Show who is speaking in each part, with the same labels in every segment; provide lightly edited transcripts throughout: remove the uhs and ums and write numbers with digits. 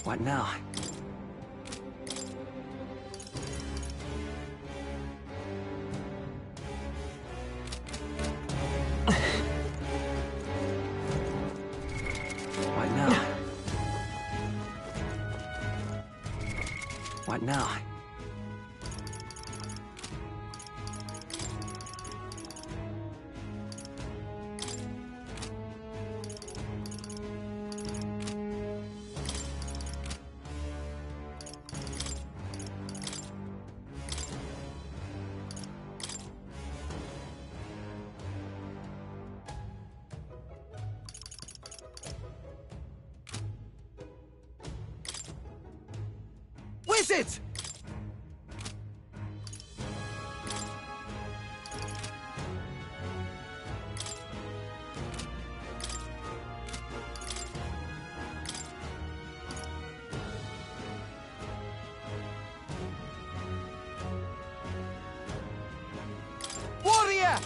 Speaker 1: What now? What now? What now?
Speaker 2: Wizard! Warrior!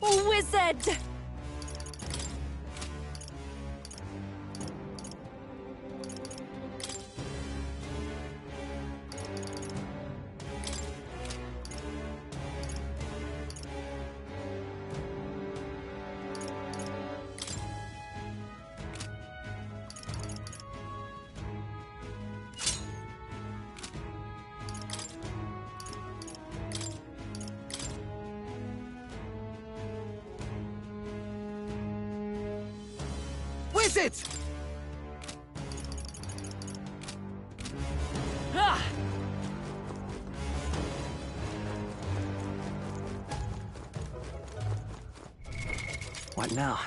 Speaker 3: Wizard!
Speaker 2: Wizard!
Speaker 1: Ah! What now?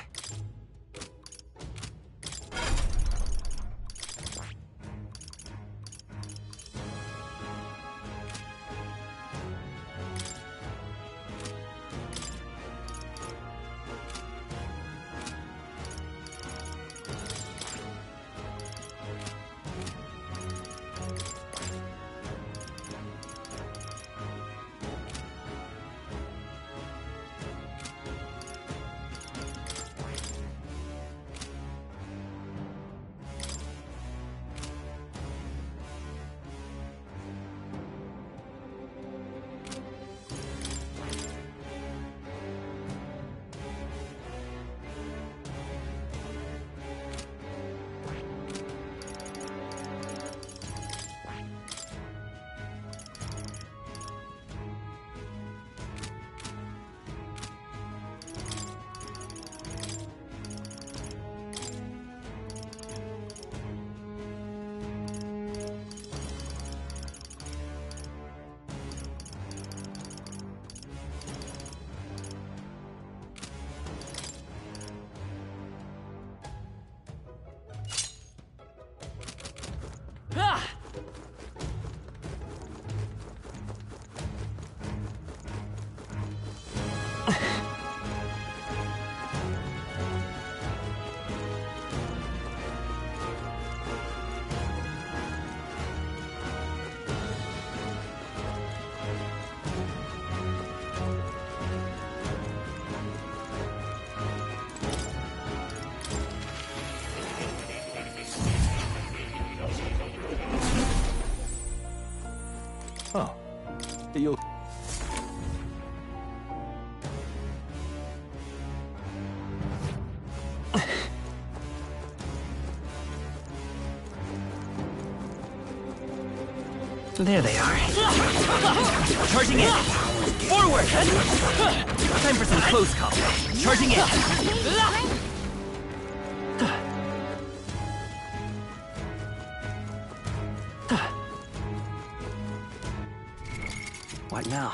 Speaker 1: Ah!
Speaker 2: Oh. You...
Speaker 1: There they are. Charging in. Forward. Time for some close call. Charging in. What now?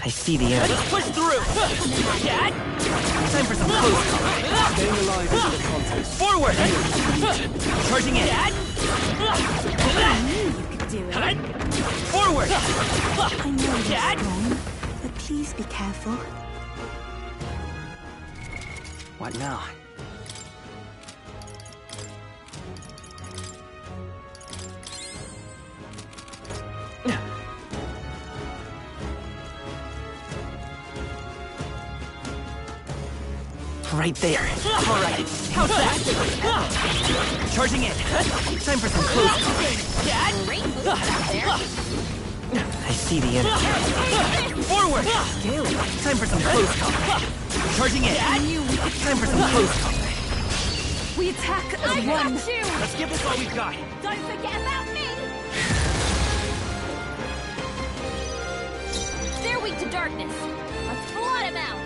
Speaker 1: I see the enemy. Let's push through! Dad! Time for some close combat.
Speaker 2: Staying alive is the contest.
Speaker 1: Forward! Charging in! Dad!
Speaker 3: You could do it.
Speaker 1: Forward!
Speaker 3: I know you're
Speaker 1: Dad!
Speaker 3: strong, but please be careful.
Speaker 1: What now? Right there. All right. How's that? Charging in. Time for some close combat. Dad! I see the enemy. Forward! Time for some close combat. Charging in. Time for some close combat.
Speaker 3: We attack as one.
Speaker 1: Let's give this all we've got.
Speaker 3: Don't forget about me. They're weak to darkness. Let's blot him out.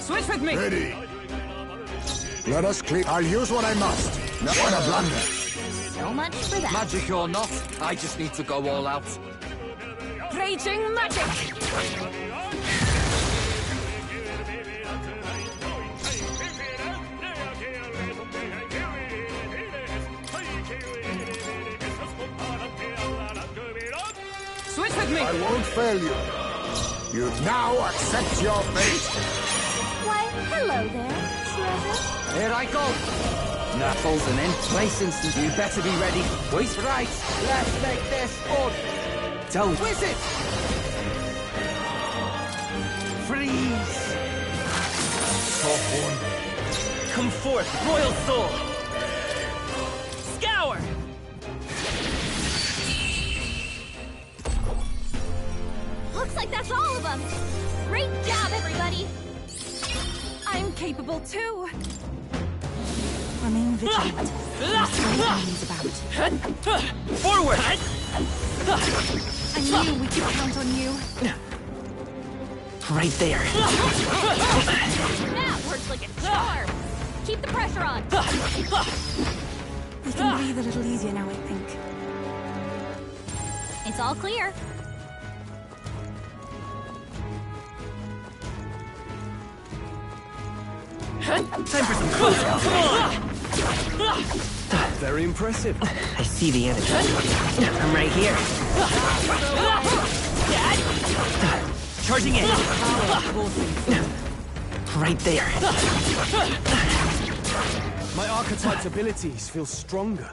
Speaker 1: Switch with me.
Speaker 4: Ready. Let us clear. I'll use what I must. Not on a blunder.
Speaker 3: So much for that.
Speaker 2: Magic or not, I just need to go all out.
Speaker 3: Raging magic.
Speaker 1: Switch with me.
Speaker 4: I won't fail you. You now accept your fate.
Speaker 3: Why, hello there, treasure.
Speaker 2: Here I go. Knuckles and in place instant. You better be ready. Wait, right. Let's make this fun. Don't whiz it.
Speaker 1: Freeze.
Speaker 4: Tough one.
Speaker 1: Come forth, royal soul. Scour.
Speaker 3: Looks like that's all of them. Great job, everybody. I'm capable too. Remain vigilant. There's enemies about.
Speaker 1: Forward.
Speaker 3: I knew we could count on you.
Speaker 1: Right there.
Speaker 3: That works like a charm. Keep the pressure on. We can breathe a little easier now, I think. It's all clear.
Speaker 1: Time for some close combat. Come on!
Speaker 2: Very impressive.
Speaker 1: I see the enemy. I'm right here. Dad! Charging in. Right there.
Speaker 2: My archetype's abilities feel stronger.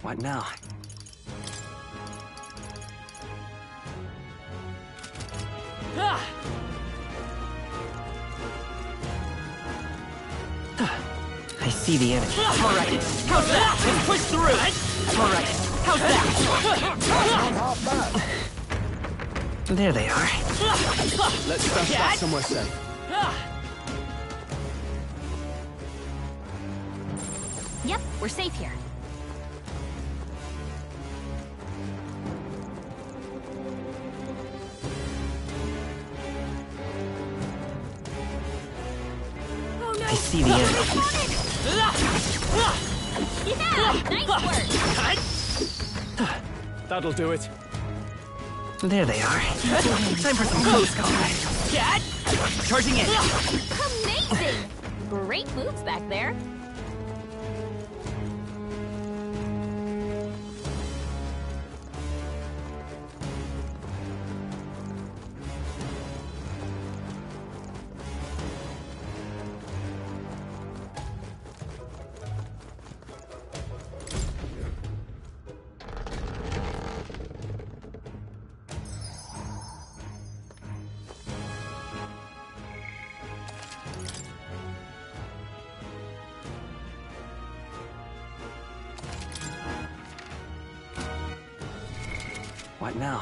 Speaker 1: What now? I see the enemy. All right. How's that? Let's push through. All right. How's that?
Speaker 4: Not half bad.
Speaker 1: There they are.
Speaker 2: Let's stash that somewhere safe.
Speaker 3: Yep, we're safe here.
Speaker 1: I see the enemy.
Speaker 3: Yeah, nice work.
Speaker 2: That'll do it.
Speaker 1: There they are. Time for some close combat. Dad! Charging in.
Speaker 3: Amazing! Great moves back there.
Speaker 1: What now?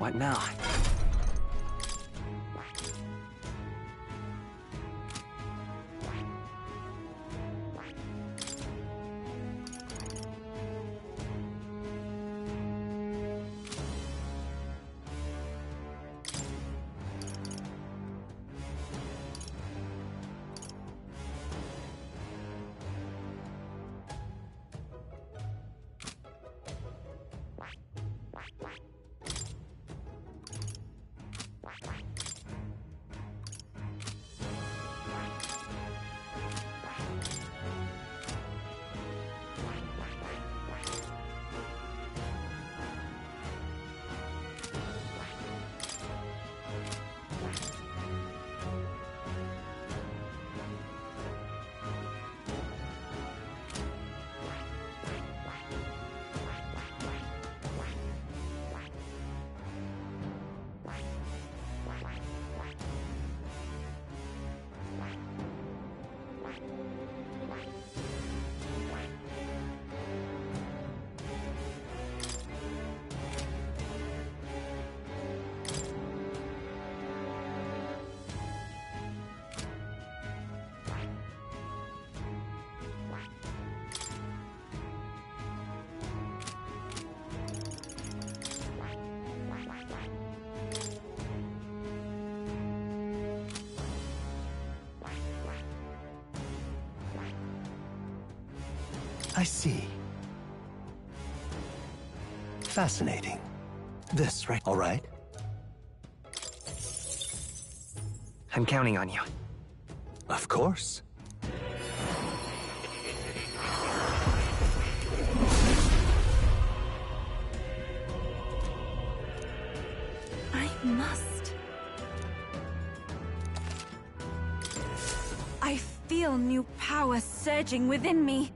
Speaker 1: What now?
Speaker 5: I see. Fascinating. This, right? All right.
Speaker 1: I'm counting on you.
Speaker 5: Of course.
Speaker 6: I must. I feel new power surging within me.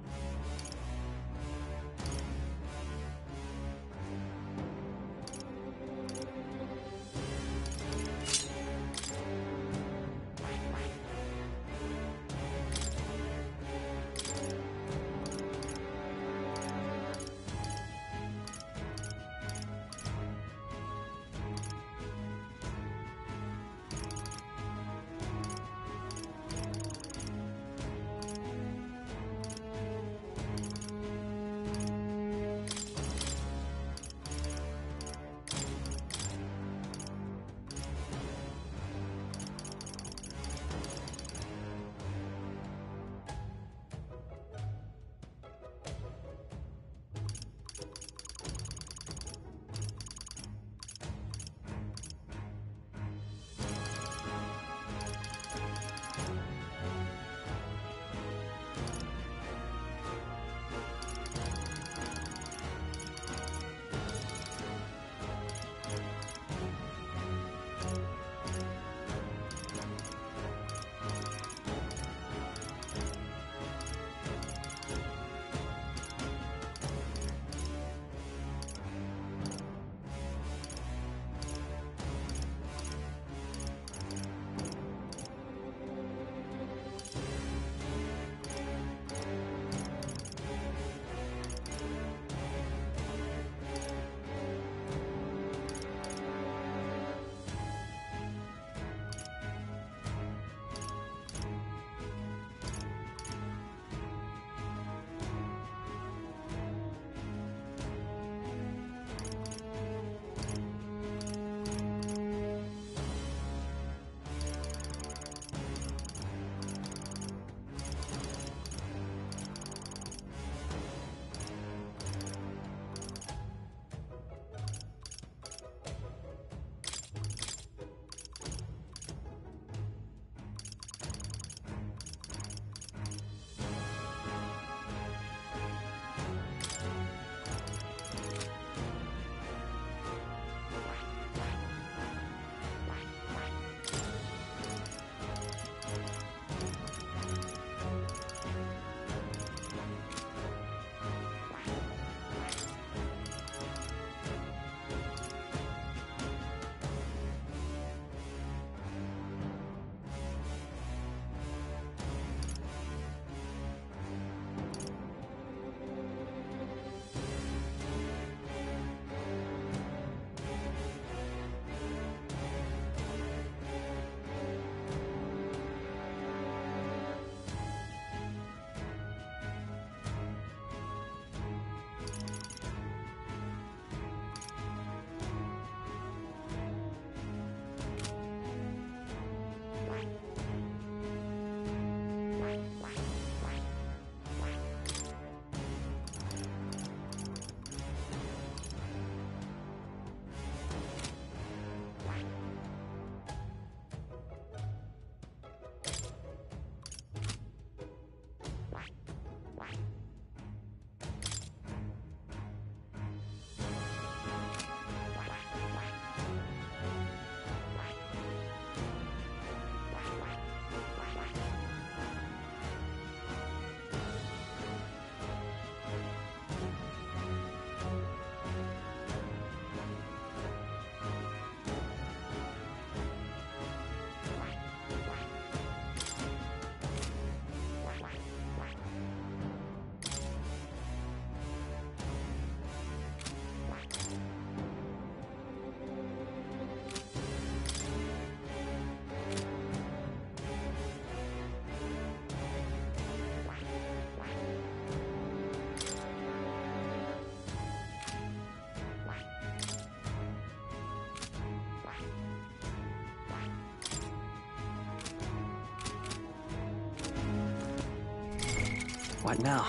Speaker 2: What now?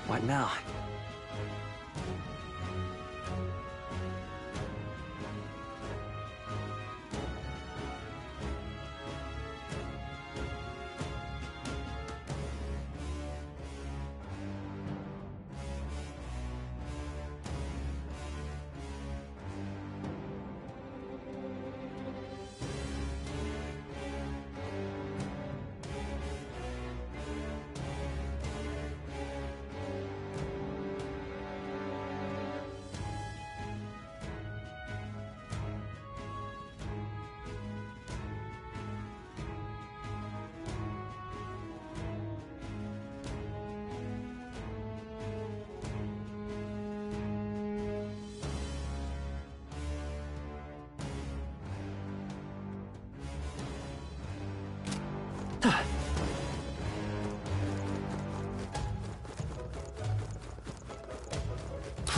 Speaker 2: What now?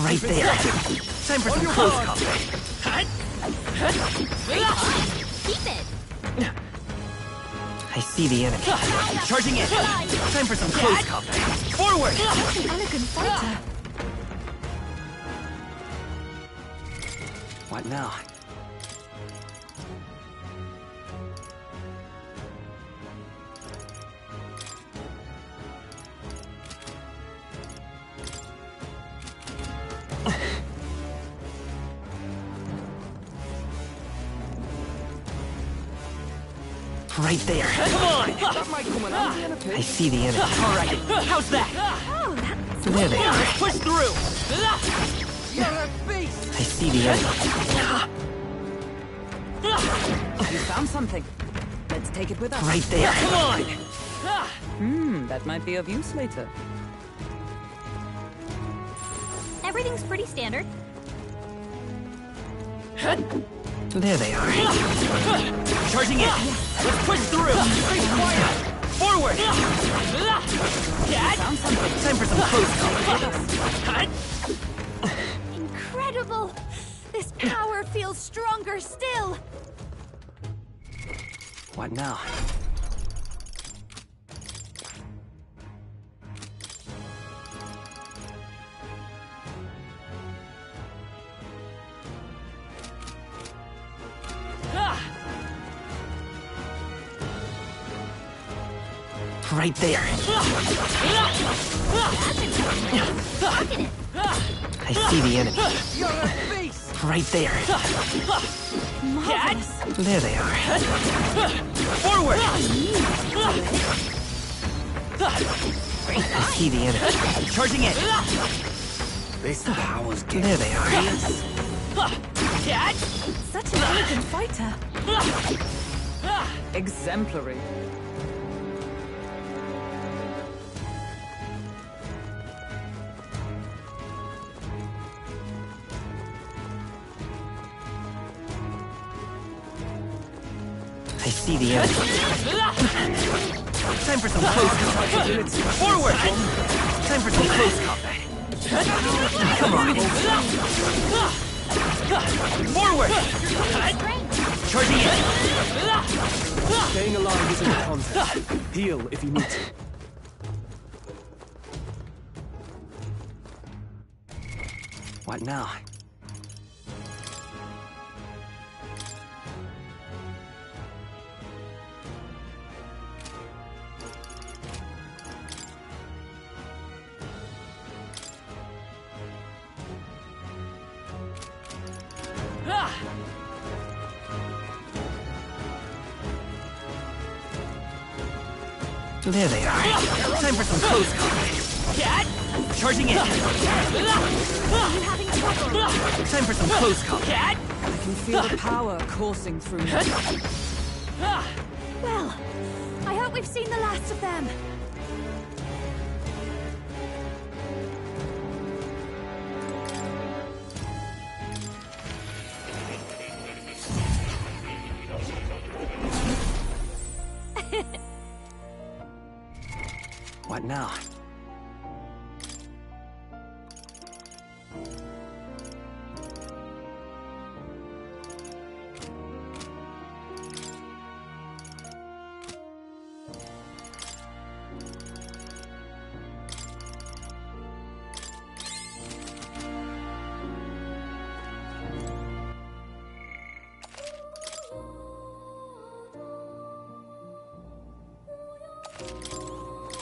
Speaker 2: Right there. Time for some close combat.
Speaker 3: Keep it!
Speaker 1: I see the enemy. Charging in. Time for some close combat. Forward!
Speaker 6: Such an elegant fighter.
Speaker 2: What now?
Speaker 1: Right there. Come on!
Speaker 2: That might come an answer in a
Speaker 1: I
Speaker 2: pinch.
Speaker 1: see the enemy. All right. How's that?
Speaker 6: Oh, that's
Speaker 1: There they are.
Speaker 2: Push through! You're a beast!
Speaker 1: I see the enemy.
Speaker 7: You found something. Let's take it with us.
Speaker 1: Right there. Come on!
Speaker 7: That might be of use later.
Speaker 3: Everything's pretty standard.
Speaker 1: There they are. Charging in. Let's push through. Stay quiet. Forward. Time for some close combat.
Speaker 3: Incredible! This power feels stronger still!
Speaker 2: What now?
Speaker 1: Right there. I see the enemy.
Speaker 2: You're a beast!
Speaker 1: Right there.
Speaker 6: marvelous.
Speaker 1: There they are. Forward! I see the enemy. Charging in.
Speaker 2: This power's gift.
Speaker 1: There they are.
Speaker 6: Such an elegant fighter.
Speaker 7: Exemplary.
Speaker 1: I see the enemy. Time for some close combat. Forward! Time for some close combat. Come on. Forward! Charging in.
Speaker 5: Staying alive isn't a contest. Heal if you need to.
Speaker 2: What now?
Speaker 1: There they are. Time for some close combat. Charging in. Time for some close combat.
Speaker 7: I can feel the power coursing through me.
Speaker 3: Well, I hope we've seen the last of them.
Speaker 1: What now?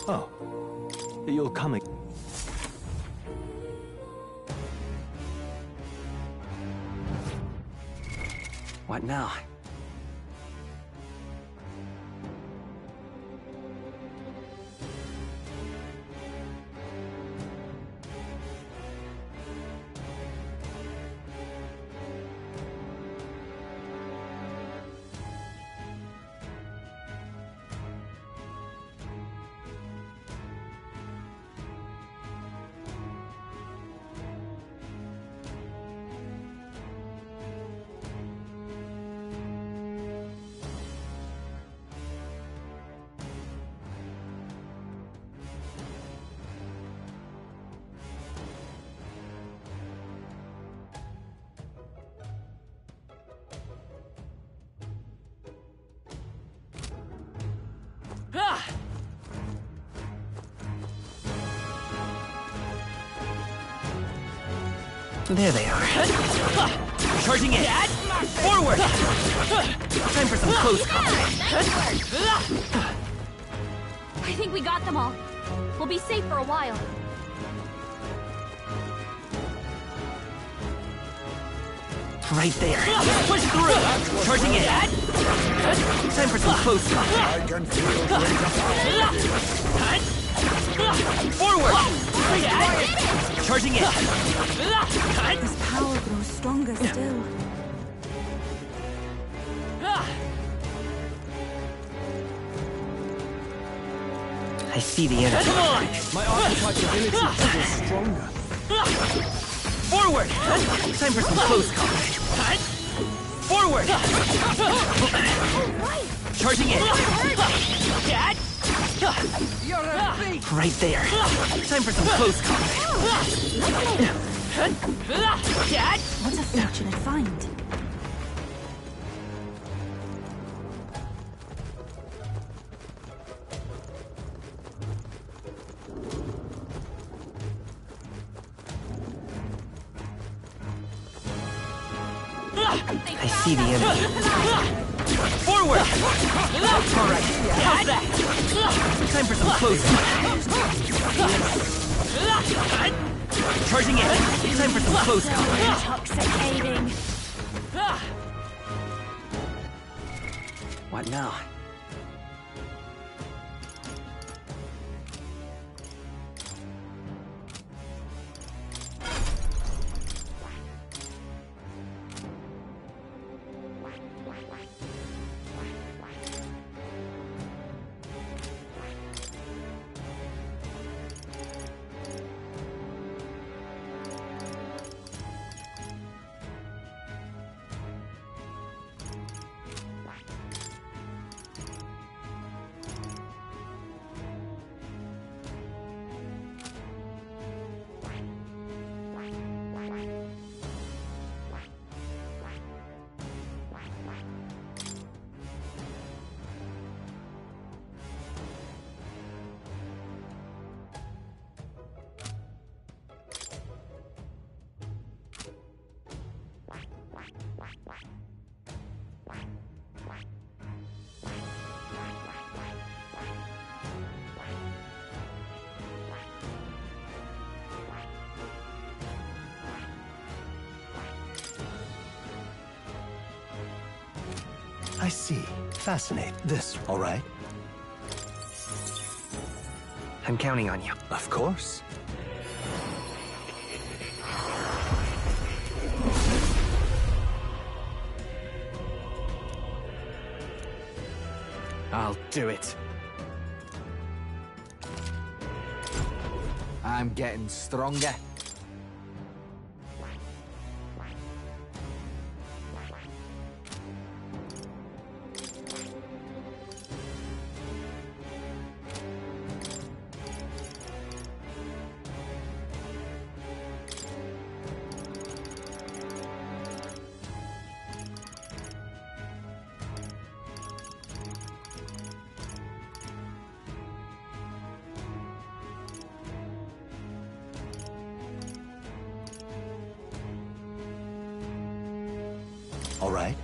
Speaker 5: Oh, you're coming.
Speaker 1: What now? There they are. Charging in. Forward! Time for some close combat.
Speaker 3: I think we got them all. We'll be safe for a while.
Speaker 1: Right there. Push through! Charging in. Time for some close combat.
Speaker 4: I can feel greater power.
Speaker 1: Forward! Charging in.
Speaker 6: This power grows stronger still.
Speaker 1: I see the enemy.
Speaker 5: Come on! My archetype's ability is stronger.
Speaker 1: Forward! Time for some close combat. Forward! Charging in. Right there. Time for some close combat.
Speaker 6: What a fortunate find.
Speaker 1: I see the enemy. Forward! Alright, how's that? Time for some close combat. Charging in. Time for some close combat.
Speaker 3: Intoxicating.
Speaker 1: What now?
Speaker 8: I see. Fascinate. This, all right?
Speaker 1: I'm counting on you.
Speaker 8: Of course.
Speaker 1: I'll do it.
Speaker 2: I'm getting stronger.
Speaker 8: All right.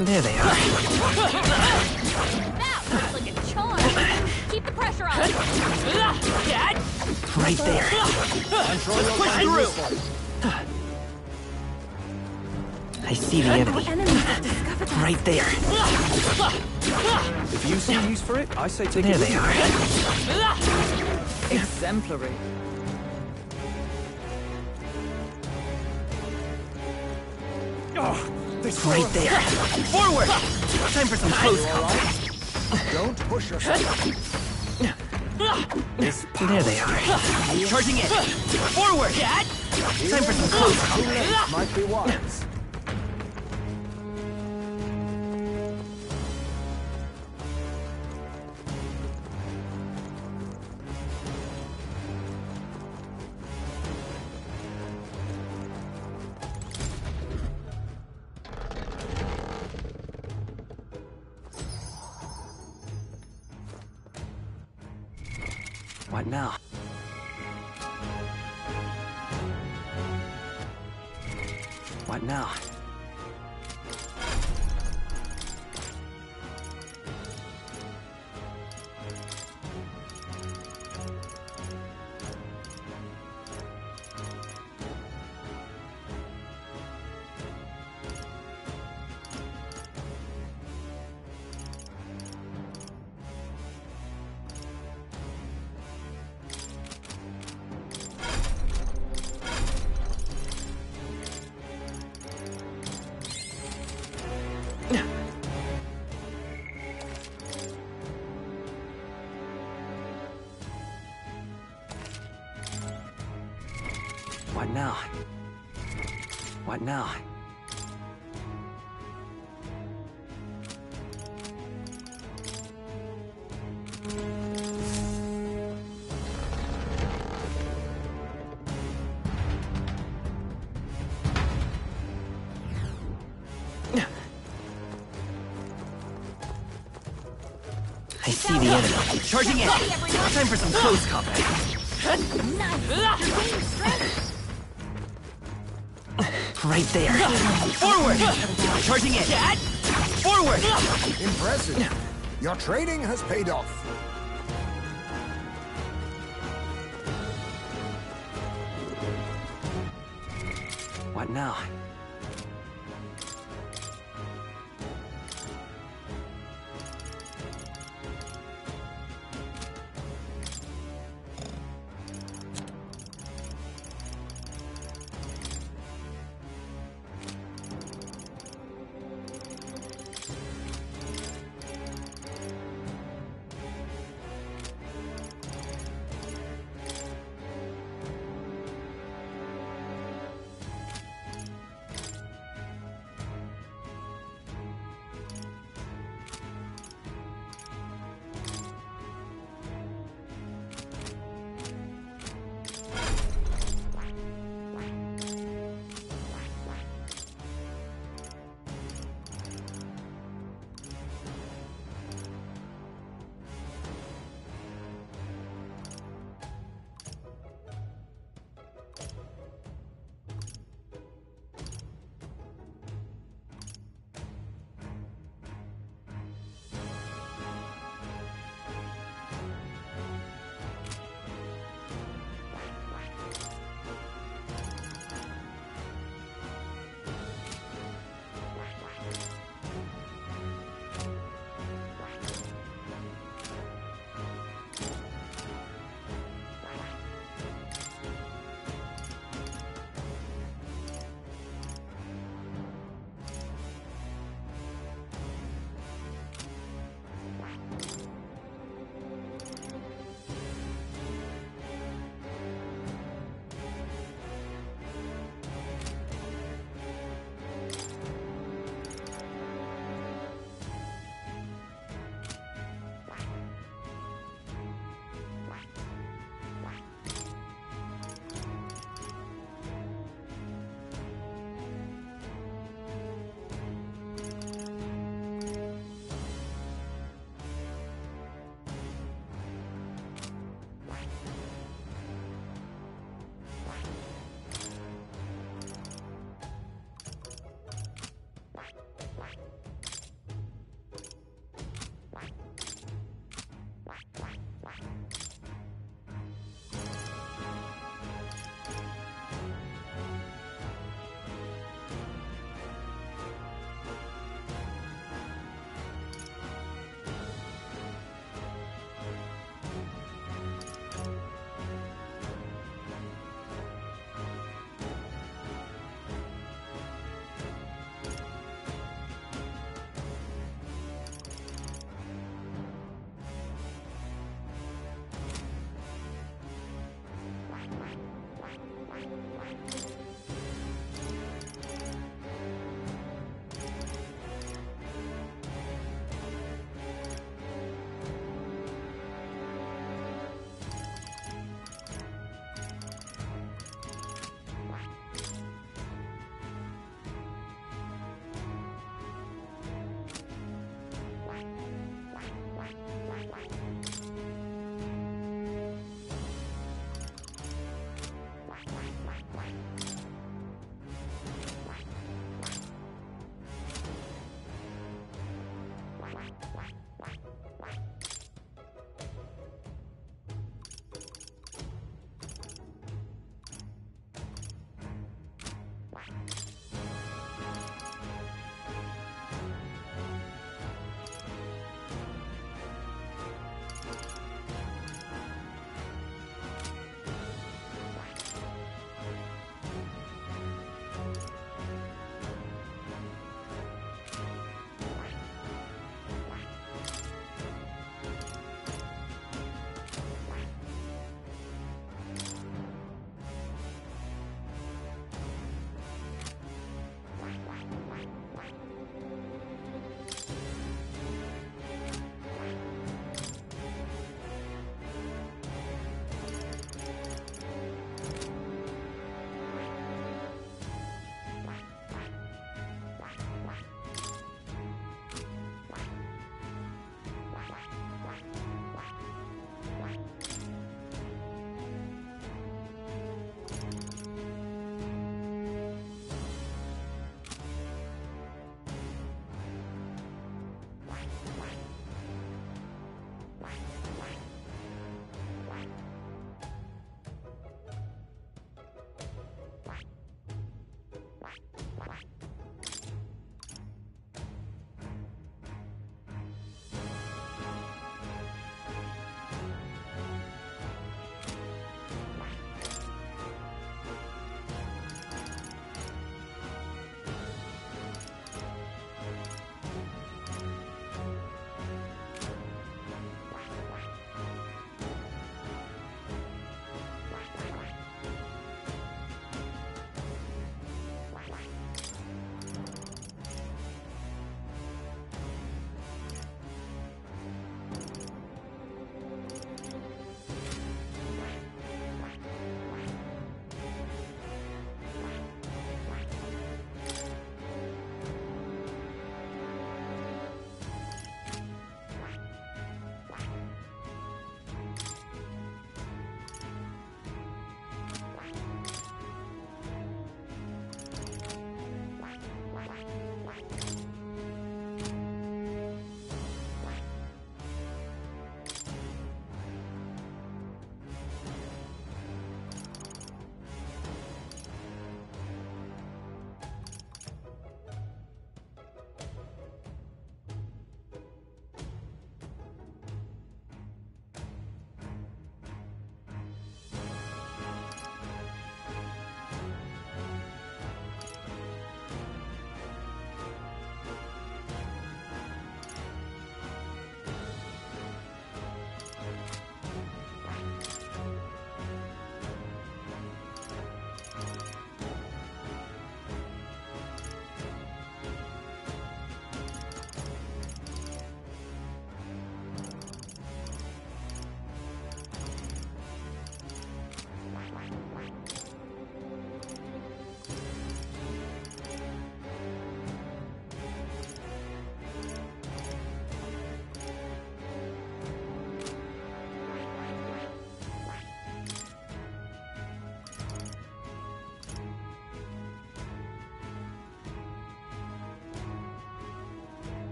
Speaker 1: There they are.
Speaker 3: That looks like a charm. Keep the pressure on.
Speaker 1: Right there. Push through. I see the enemy.
Speaker 6: Enemies have discovered us.
Speaker 1: Right there.
Speaker 5: If you see use for it, I say take
Speaker 1: There
Speaker 5: it.
Speaker 1: they are.
Speaker 7: Exemplary.
Speaker 1: Right there. Forward. Time for some close combat.
Speaker 4: Don't push yourself.
Speaker 1: There they are. Charging in. Forward. Time for some close combat.
Speaker 4: Might be wise.
Speaker 1: What now? What now? What now? What now? I see the enemy. Charging in! Time for some close combat. Right there. Forward! Charging in. Forward!
Speaker 4: Impressive. Your training has paid off.
Speaker 1: What now?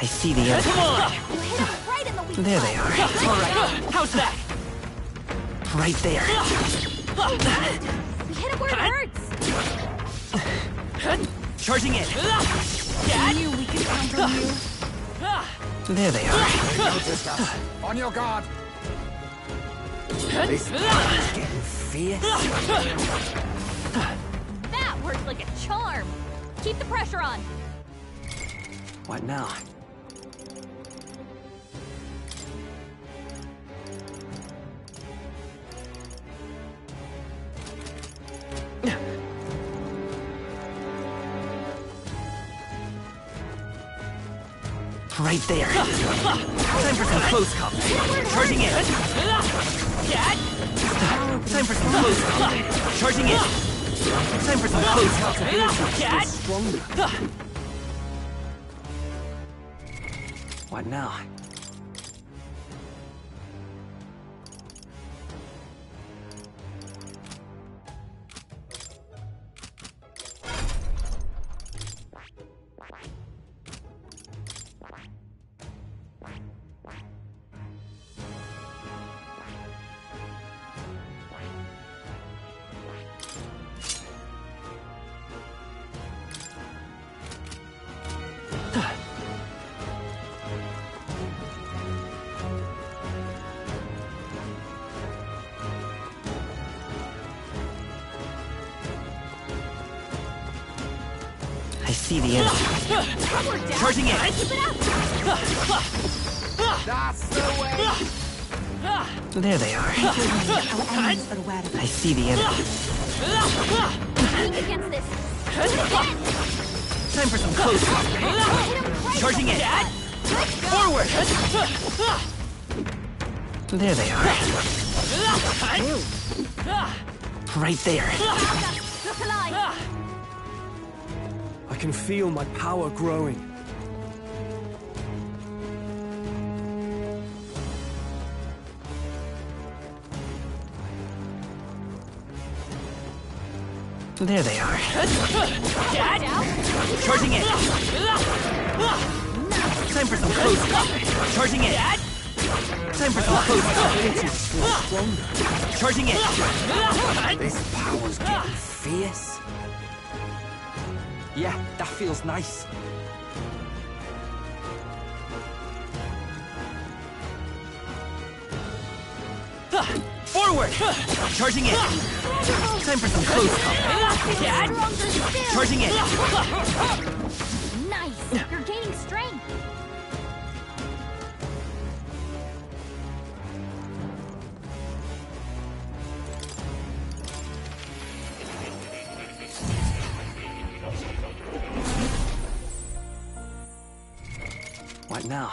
Speaker 1: I see the enemy. Come on!
Speaker 3: You hit him right in the weak
Speaker 1: There they are. All right. How's that? Right there.
Speaker 3: We hit him where it hurts.
Speaker 1: Charging in.
Speaker 6: I knew we could count on you.
Speaker 1: There they are.
Speaker 4: Noticed us. On your guard.
Speaker 2: This power's getting fierce.
Speaker 3: That worked like a charm. Keep the pressure on.
Speaker 1: What now? Right there. Time for some close combat. Charging in. Time for some close combat. Charging in. Time for some close combat.
Speaker 5: Stronger.
Speaker 1: What now? I see the enemy. Charging in.
Speaker 2: That's the way.
Speaker 1: There they are.
Speaker 6: Our enemies are aware of
Speaker 1: I see the enemy.
Speaker 3: Lean against this. Do it again.
Speaker 1: Time for some close combat.
Speaker 3: Hit him right
Speaker 1: Charging in.
Speaker 3: Good go.
Speaker 1: Forward. There they are. Right there.
Speaker 3: Look alive.
Speaker 5: I can feel my power growing.
Speaker 1: There they are.
Speaker 3: Down.
Speaker 1: Charging in. Time for some close combat. Charging in. Time for some close combat. Charging in.
Speaker 2: This power's getting fierce. Yeah, that feels nice.
Speaker 1: Forward. Charging in. Time for some close combat.
Speaker 3: Stronger still.
Speaker 1: Charging in.
Speaker 3: Nice. You're gaining strength.
Speaker 1: What now?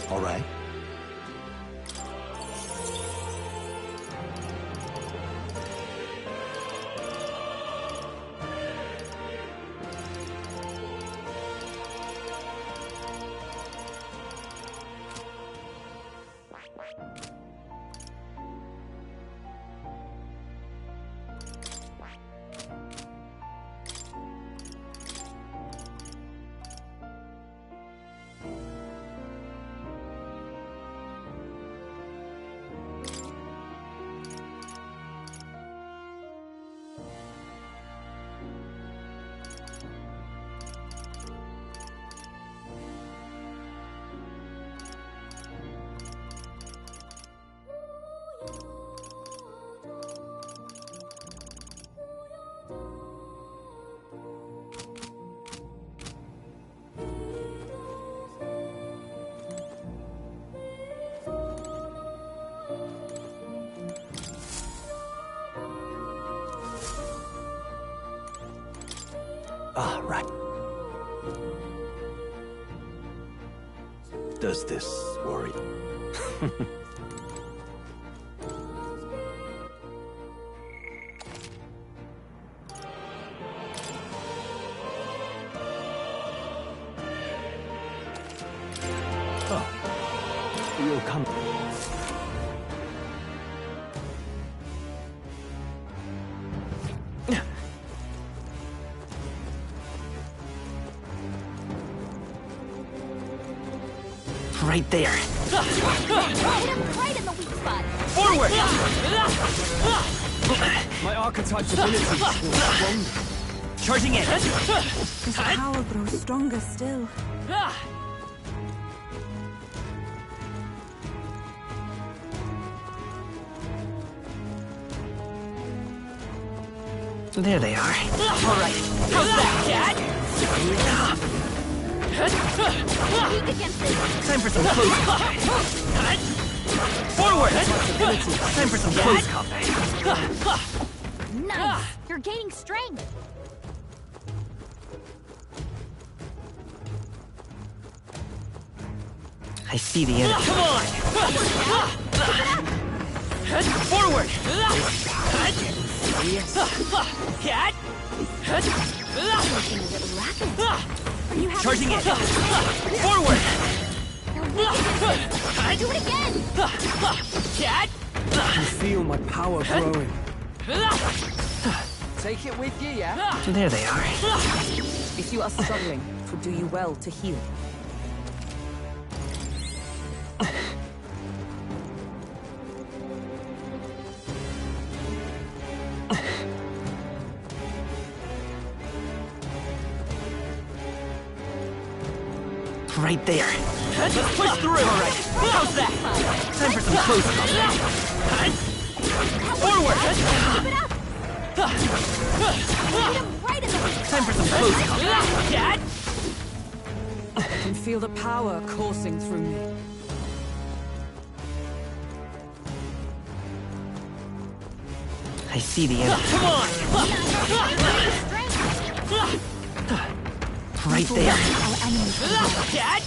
Speaker 8: All right. Ah, right. Does this worry? Oh, you'll come.
Speaker 1: Right there.
Speaker 3: Hit him right in the weak spot.
Speaker 1: Forward!
Speaker 5: My archetype's ability is strong.
Speaker 1: Charging in.
Speaker 6: His power grows stronger still.
Speaker 1: There they are. All right. How's that, Cat?
Speaker 3: Weak against this.
Speaker 1: Time for some close combat. Forward! Time for some close combat.
Speaker 3: Nice. You're gaining strength.
Speaker 1: I see the enemy. Come on! Forward! Cat!
Speaker 3: Are you having
Speaker 1: Charging in!
Speaker 3: trouble?
Speaker 1: Forward!
Speaker 3: You're weak against this. Do it again.
Speaker 1: Cat!
Speaker 5: You feel my power growing.
Speaker 2: Take it with you, yeah?
Speaker 1: There they are.
Speaker 7: If you are struggling, it would do you well to heal.
Speaker 1: Right there. Let's push through. All right. How's that? Time for some close combat. Forward!
Speaker 3: Hit him right in the weak
Speaker 1: Time for some close combat. Cat!
Speaker 7: I can feel the power coursing through me.
Speaker 1: I see the enemy. Come on! Right there. Cat!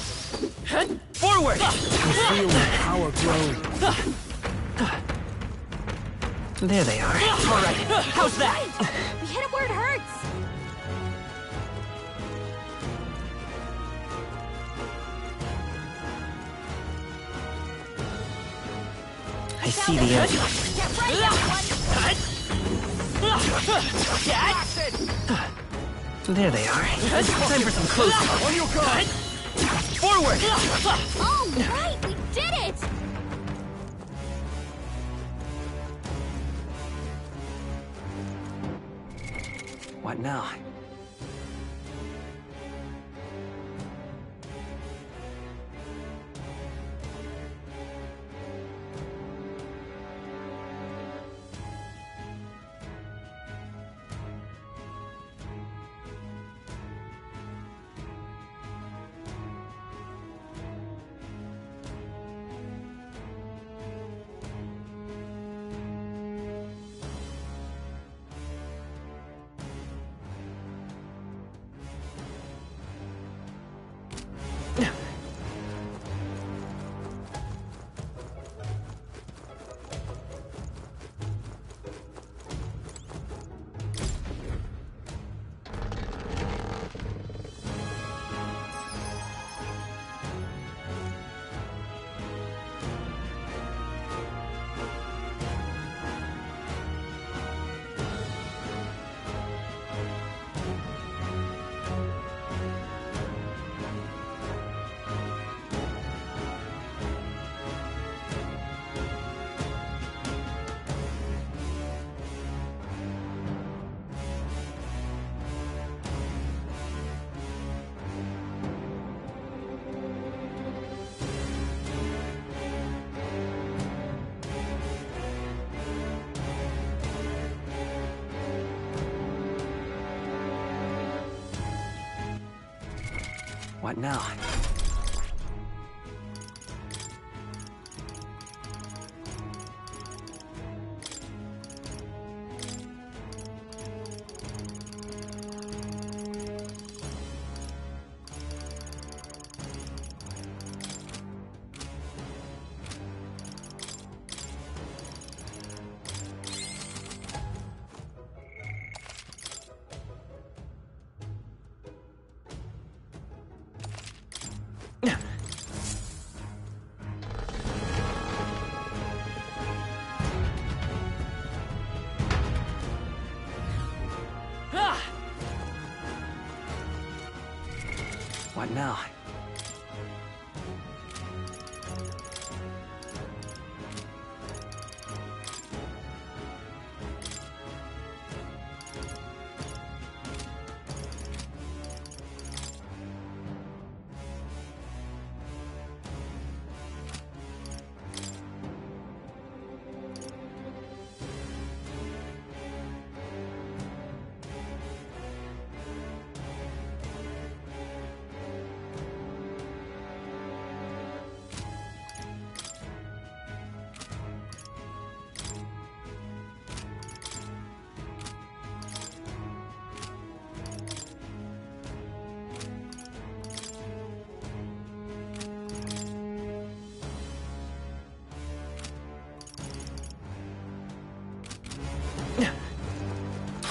Speaker 1: Forward!
Speaker 5: I feel my power growing.
Speaker 1: There they are. All right. How's that?
Speaker 3: We hit him where it hurts.
Speaker 1: I see the enemy.
Speaker 3: Get right, everyone.
Speaker 1: Cat! There they are. Time for some close combat. On your guard! Forward!
Speaker 3: All right, we did it.
Speaker 1: What now? What now? What now?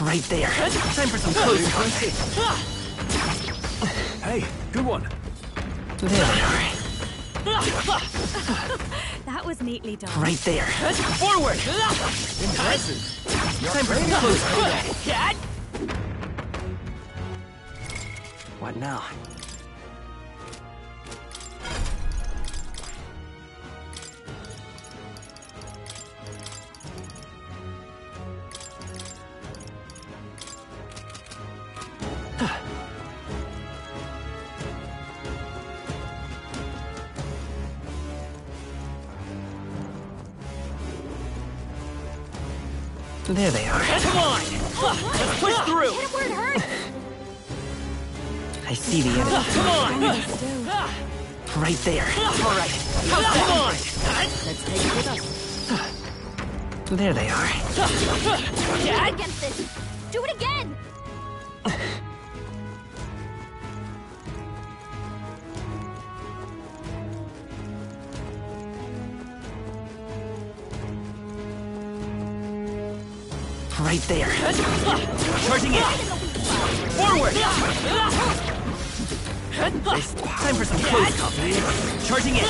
Speaker 1: Right there. Time for some close contact.
Speaker 5: Hey, good one.
Speaker 1: There they are.
Speaker 6: That was neatly done.
Speaker 1: Right there. Forward!
Speaker 5: Impressive.
Speaker 1: Time for some close contact. What now? There they are. Come on! Let's push through!
Speaker 3: Hit him where it hurts!
Speaker 1: I see the enemy.
Speaker 6: Come on!
Speaker 1: Right there. All right. Come on!
Speaker 7: Let's take it with us.
Speaker 1: There they are.
Speaker 3: Fight against this! Do it again!
Speaker 1: Right there. Charging in. Forward! Time for some close combat. Charging in.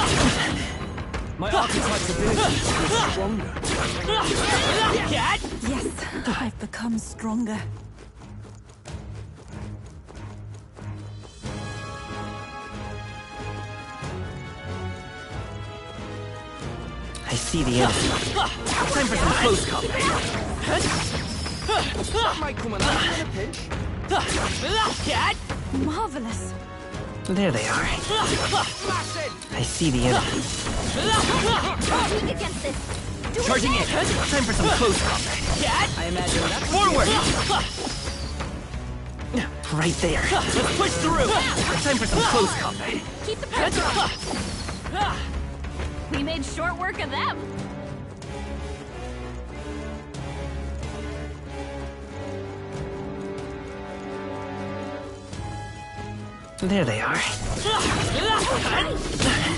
Speaker 5: My archetype's ability is stronger.
Speaker 6: Yes, I've become stronger.
Speaker 1: I see the enemy. Time for some close combat.
Speaker 2: That might come in handy in a pinch.
Speaker 6: Marvelous.
Speaker 1: There they are. I see the enemy.
Speaker 3: Weak against this. Do it
Speaker 1: Charging in.
Speaker 3: again.
Speaker 1: Time for some close combat.
Speaker 7: I imagine that's
Speaker 1: Forward! Right there. Let's push through. Time for some close combat.
Speaker 3: Keep the pressure on. We made short work of them.
Speaker 1: There they are.
Speaker 3: Hit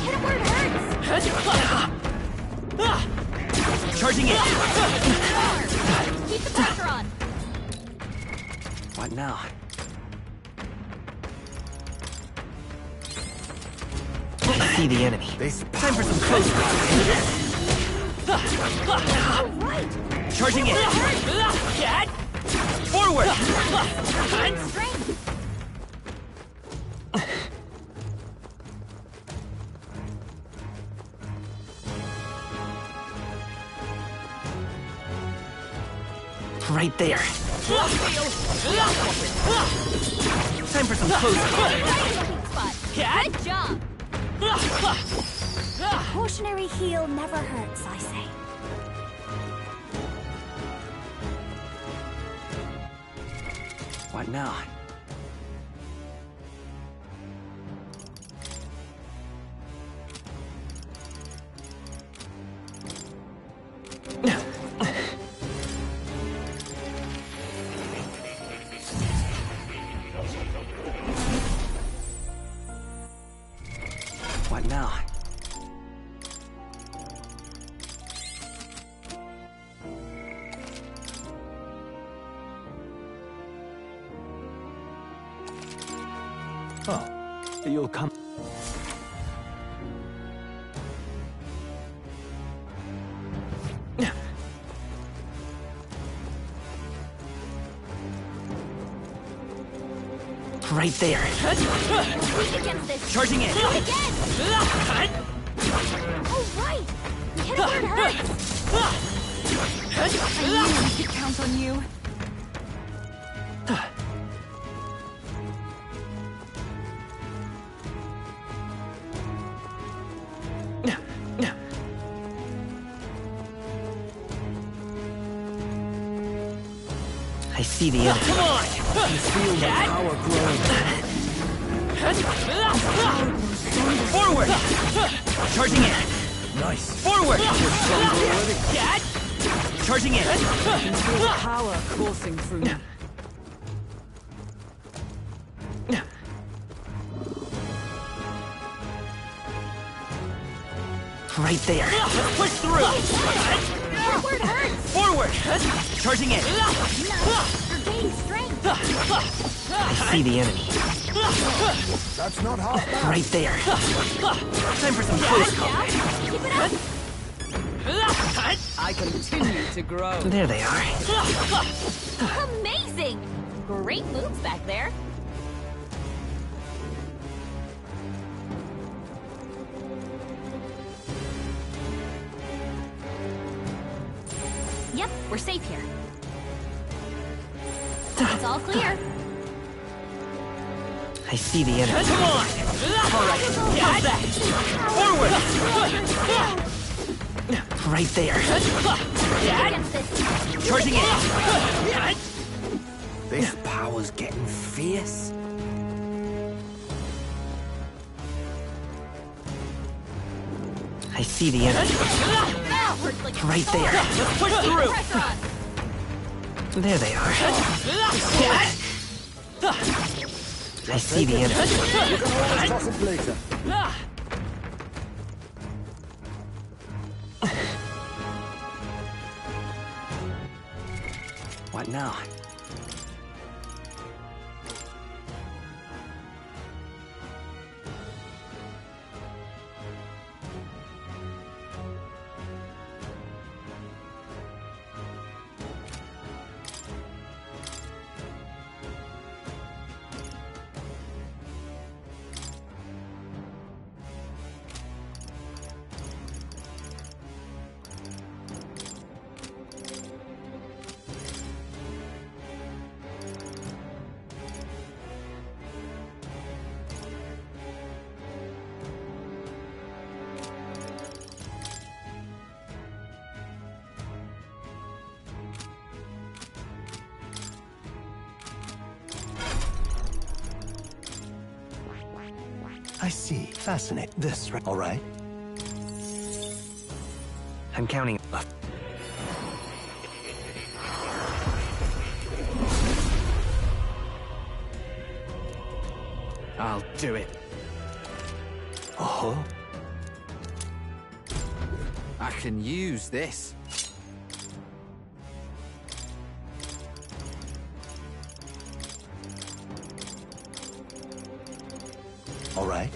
Speaker 3: it where it hurts.
Speaker 1: Charging in.
Speaker 3: Keep the pressure on.
Speaker 1: What now? I see the enemy. Time for some close combat.
Speaker 3: All right.
Speaker 1: Charging in. Forward!
Speaker 3: Strength.
Speaker 1: Right there. Time for some close combat.
Speaker 3: Good job. Cautionary heal never hurts, I say.
Speaker 1: What now? What now?
Speaker 5: Oh, you'll come.
Speaker 1: Right there.
Speaker 3: Weak against this.
Speaker 1: Charging in.
Speaker 3: Do it again. All right. Hit it where it hurts.
Speaker 6: I knew we could count on you.
Speaker 1: I see the enemy.
Speaker 5: Come on! You feel the power growing.
Speaker 1: Forward! Charging in.
Speaker 5: Nice.
Speaker 1: Forward! Charging in.
Speaker 7: feel the power coursing through me.
Speaker 1: Right there. Let's push through.
Speaker 3: Forward hurts.
Speaker 1: Forward! Charging in.
Speaker 3: You're gaining strength.
Speaker 1: I see the enemy.
Speaker 4: That's not half bad.
Speaker 1: Right there. Time for some close combat.
Speaker 3: Keep it up.
Speaker 7: I continue to grow.
Speaker 1: There they are.
Speaker 3: Amazing. Great moves back there. Yep, we're safe here. It's all clear.
Speaker 1: I see the enemy.
Speaker 7: Come on!
Speaker 1: Alright, how's that? Forward! Right there.
Speaker 3: Against this.
Speaker 1: Charging in.
Speaker 2: This power's getting fierce.
Speaker 1: I see the enemy.
Speaker 3: That worked like a
Speaker 1: Right there. Let's push through.
Speaker 3: pressure on.
Speaker 1: There they are. I see the enemy.
Speaker 4: You can always toss it later.
Speaker 1: What now?
Speaker 8: I see. Fascinating. This, right? All right.
Speaker 1: I'm counting.
Speaker 5: I'll do it.
Speaker 8: Oh.
Speaker 2: I can use this.
Speaker 8: All right.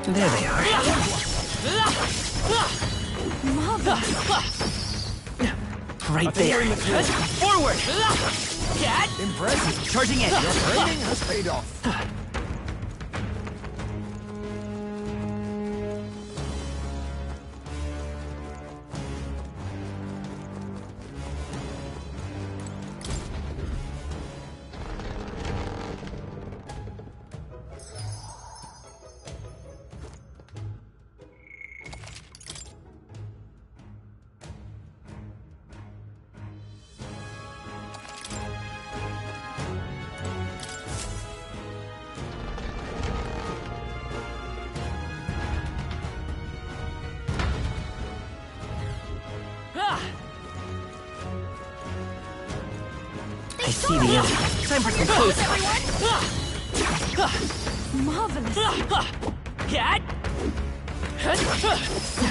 Speaker 1: There they are. Right there. Forward!
Speaker 4: Impressive.
Speaker 1: Charging in.
Speaker 4: Your training has paid off.
Speaker 1: I see the end. Time for some close.
Speaker 6: Marvelous.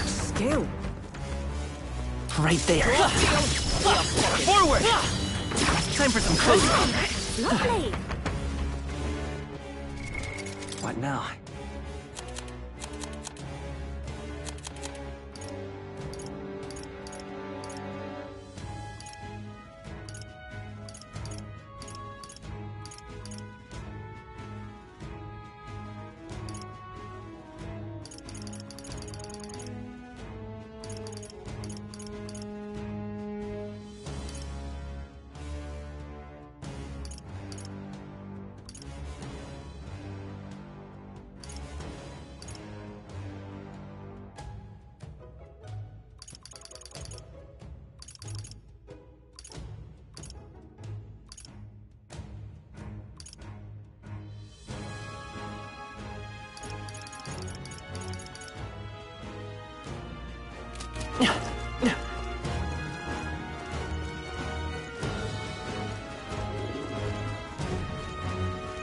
Speaker 6: Skill.
Speaker 1: Right there. Forward! Time for some close.
Speaker 3: Lovely.
Speaker 1: What now?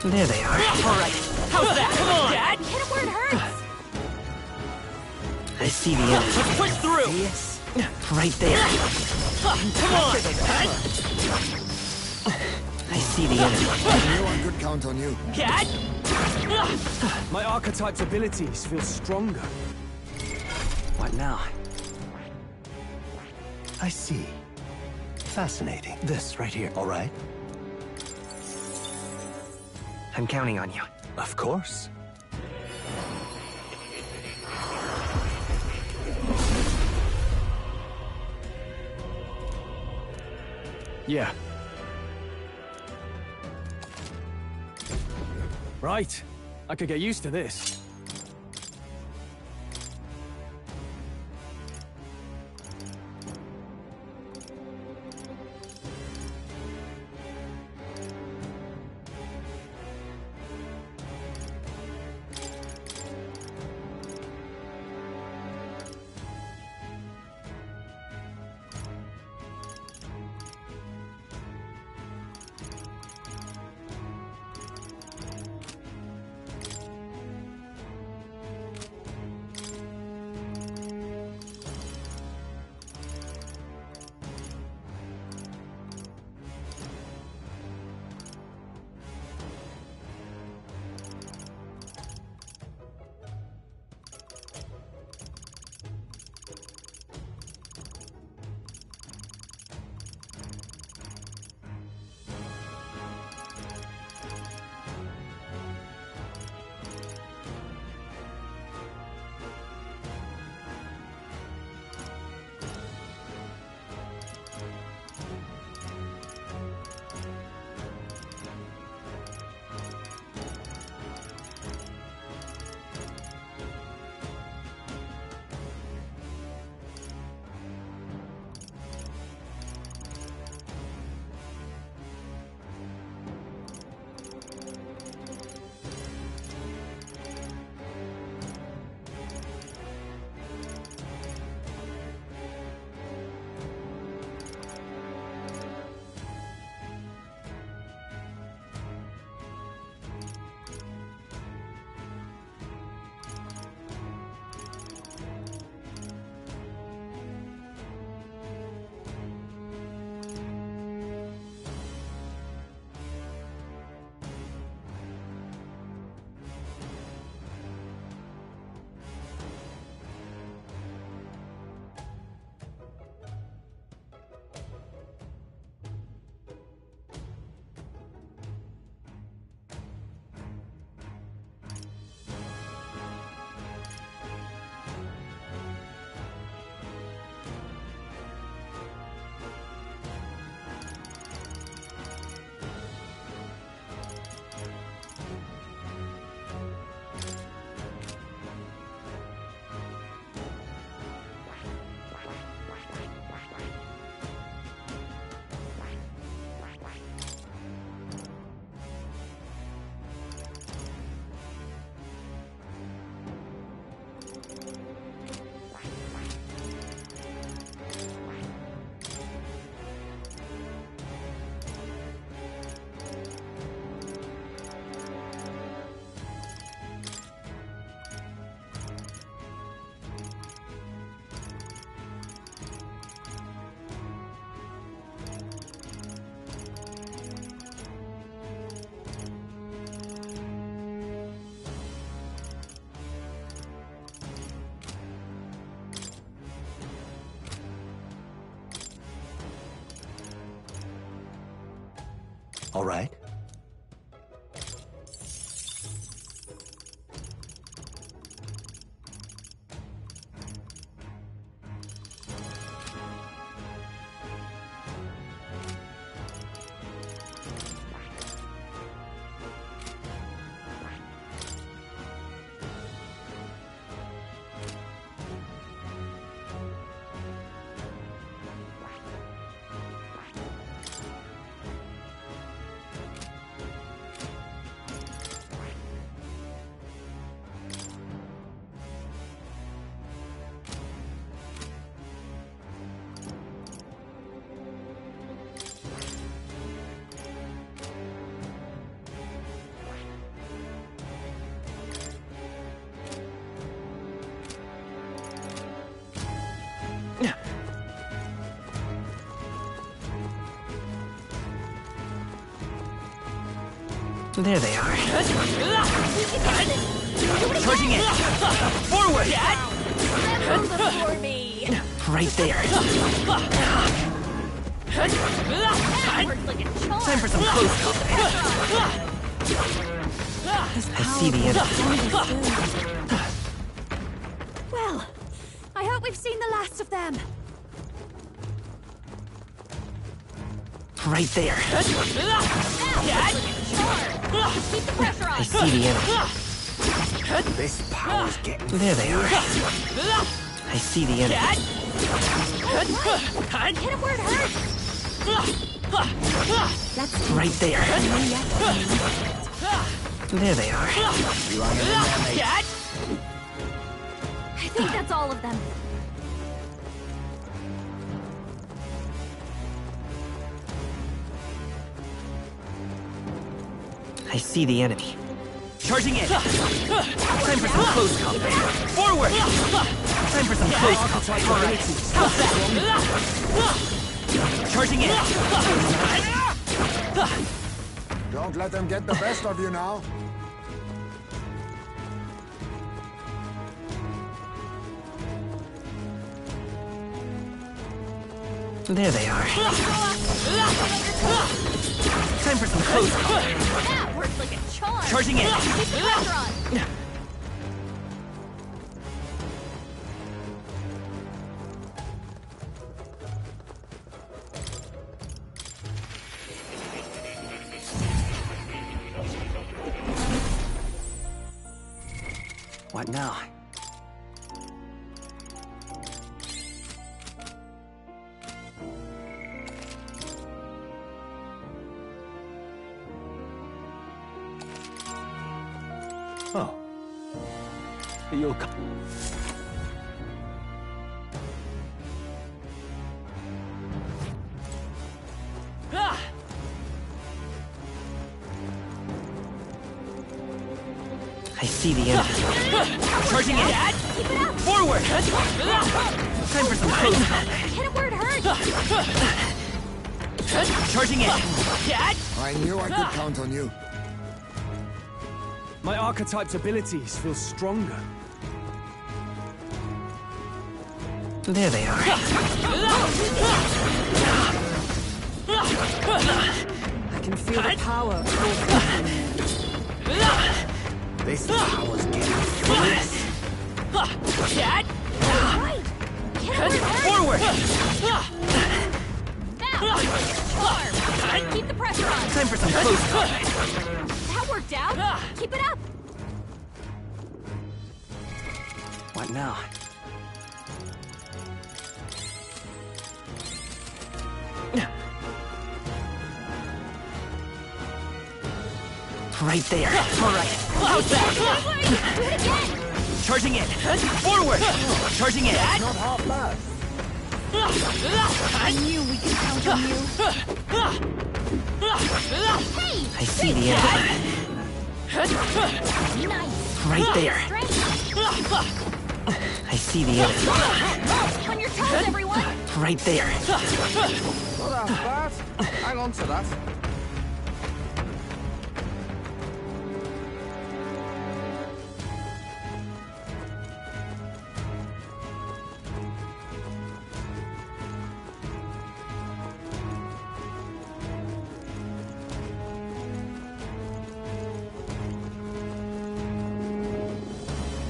Speaker 1: There they are.
Speaker 2: All right. How's that? Come on.
Speaker 3: Hit him where it hurts.
Speaker 1: I see the end.
Speaker 2: Let's push through.
Speaker 1: Yes. Right there.
Speaker 2: Come on.
Speaker 1: I see the enemy.
Speaker 4: Anyone could count on you.
Speaker 2: Cat.
Speaker 5: My archetype's abilities feel stronger.
Speaker 1: What now?
Speaker 8: I see. Fascinating. This right here. All right.
Speaker 1: I'm counting on you.
Speaker 8: Of course.
Speaker 5: Yeah. Right. I could get used to this.
Speaker 8: All right.
Speaker 1: There they are. Charging in. Forward!
Speaker 3: For me!
Speaker 1: Right there.
Speaker 3: That works like a charm!
Speaker 1: Time for some close combat. I see the enemy.
Speaker 3: Well, I hope we've seen the last of them.
Speaker 1: Right there.
Speaker 3: Keep the pressure on!
Speaker 1: I see the enemy.
Speaker 4: This power's getting...
Speaker 1: There they are. I see the enemy.
Speaker 3: Hit him where it hurts! That's
Speaker 1: Right there. There they are.
Speaker 4: You on it, mate?
Speaker 3: I think that's all of them.
Speaker 1: I see the enemy. Charging in. Time for some close combat. Forward. Time for some close combat. Charging in.
Speaker 4: Don't let them get the best of you now.
Speaker 1: There they are. Time for some close combat.
Speaker 3: That works like a charm!
Speaker 1: Charging in.
Speaker 3: Keep the pressure on!
Speaker 1: What now?
Speaker 5: Oh. You'll come.
Speaker 1: I see the enemy. Charging in.
Speaker 3: Keep it up!
Speaker 1: Forward. Time for some close combat.
Speaker 3: Hit him where it hurts!
Speaker 1: Charging in.
Speaker 4: I knew I could count on you.
Speaker 5: My archetype's abilities feel stronger.
Speaker 1: There they are.
Speaker 7: I can feel the power coursing through me.
Speaker 4: This power's getting furious.
Speaker 3: Right! Hit him where it hurts!
Speaker 1: Forward.
Speaker 3: That works like a charm! Keep the pressure on!
Speaker 1: Time for some close combat.
Speaker 3: That worked out! Keep it up!
Speaker 1: What now? Right there. All right. How's that?
Speaker 3: Do it again!
Speaker 1: Charging in. Forward. Charging in.
Speaker 4: Not half bad.
Speaker 3: I knew we could count on you. Hey!
Speaker 1: I see the enemy.
Speaker 3: Nice!
Speaker 1: Right there.
Speaker 3: Strength.
Speaker 1: I see the enemy.
Speaker 3: On your toes, everyone!
Speaker 1: Right there.
Speaker 2: Not half bad. Hang on to that.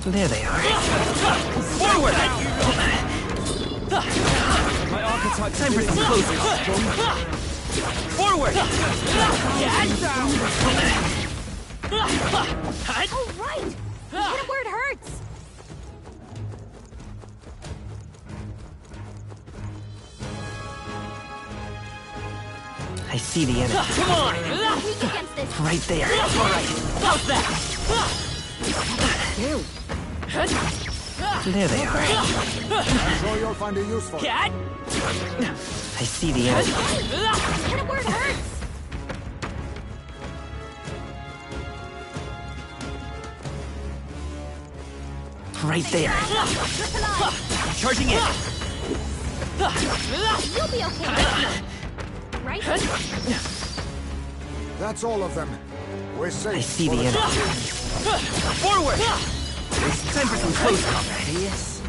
Speaker 1: There they are. Forward!
Speaker 5: My archetype
Speaker 1: Time for some close calls. Forward!
Speaker 3: Oh, right! We hit him where it hurts!
Speaker 1: I see the enemy.
Speaker 3: Come on! Weak against this!
Speaker 1: Right there. Alright. How's that? There they are.
Speaker 4: I'm sure you'll find a use for it.
Speaker 1: I see the enemy.
Speaker 3: Hit him where it hurts!
Speaker 1: Right there. Charging in.
Speaker 3: You'll be okay! Right?
Speaker 4: That's all of them. We're safe.
Speaker 1: I see the enemy. Forward! Time for some close combat.
Speaker 2: Yes.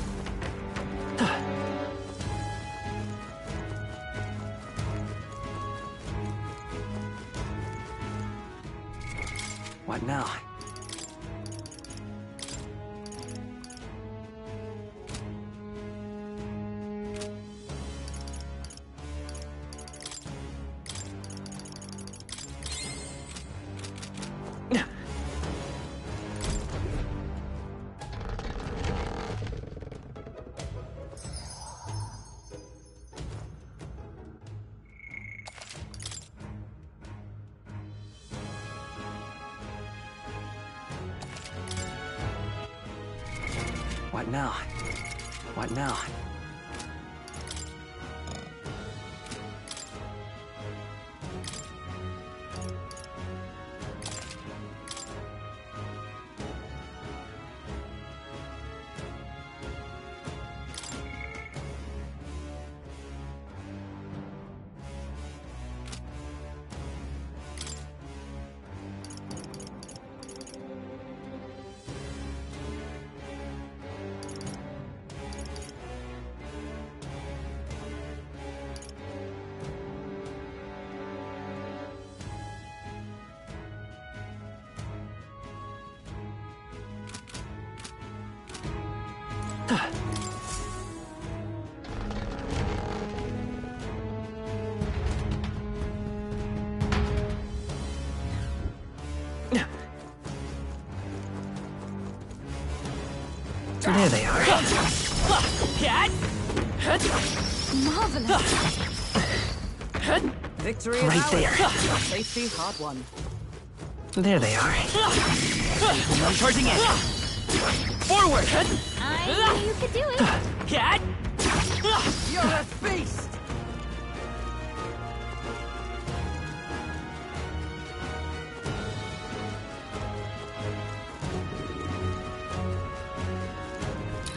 Speaker 1: What now? What now? What now? There they are.
Speaker 3: Marvelous!
Speaker 7: Victory
Speaker 1: Right
Speaker 7: is
Speaker 1: there.
Speaker 7: ours. Safety hard won.
Speaker 1: There they are. Charging in. Forward!
Speaker 3: I knew you could do it!
Speaker 2: You're a beast!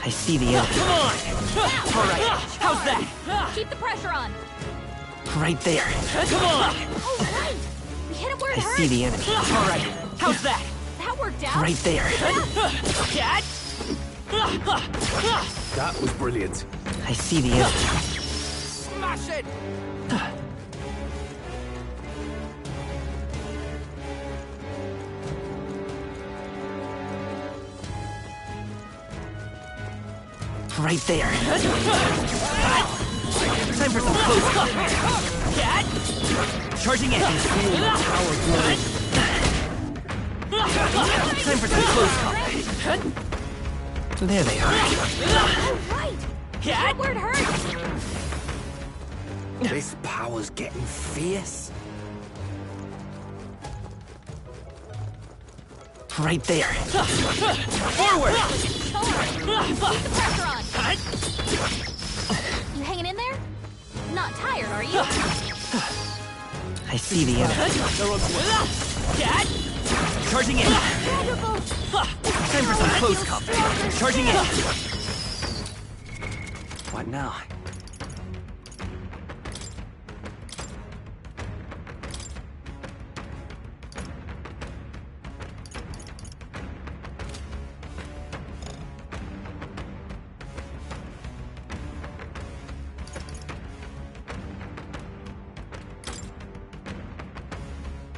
Speaker 1: I see the enemy.
Speaker 3: Come on!
Speaker 1: Alright, how's that?
Speaker 3: Keep the pressure on!
Speaker 1: Right there. Come on!
Speaker 3: Oh, right! We hit him where it
Speaker 1: I
Speaker 3: hurts!
Speaker 1: see the enemy. Alright, how's that?
Speaker 3: That worked out!
Speaker 1: Right there.
Speaker 5: That was brilliant.
Speaker 1: I see the enemy.
Speaker 2: Smash it!
Speaker 1: Right there. Time for some close combat. Charging in. Time for some close combat. There they are.
Speaker 3: Oh, right! Hit where it hurts!
Speaker 2: This power's getting fierce.
Speaker 1: Right there. Forward!
Speaker 3: Come on! Keep the pressure on! You hanging in there? Not tired, are you?
Speaker 1: I see the enemy. Charging in.
Speaker 3: Incredible!
Speaker 1: Time for some close combat. Charging in. What now?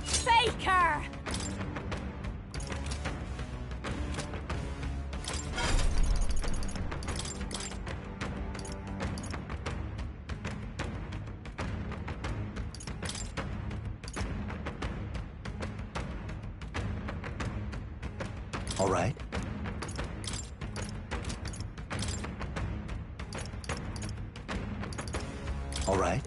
Speaker 3: Faker!
Speaker 8: All right. All right.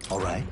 Speaker 8: All right.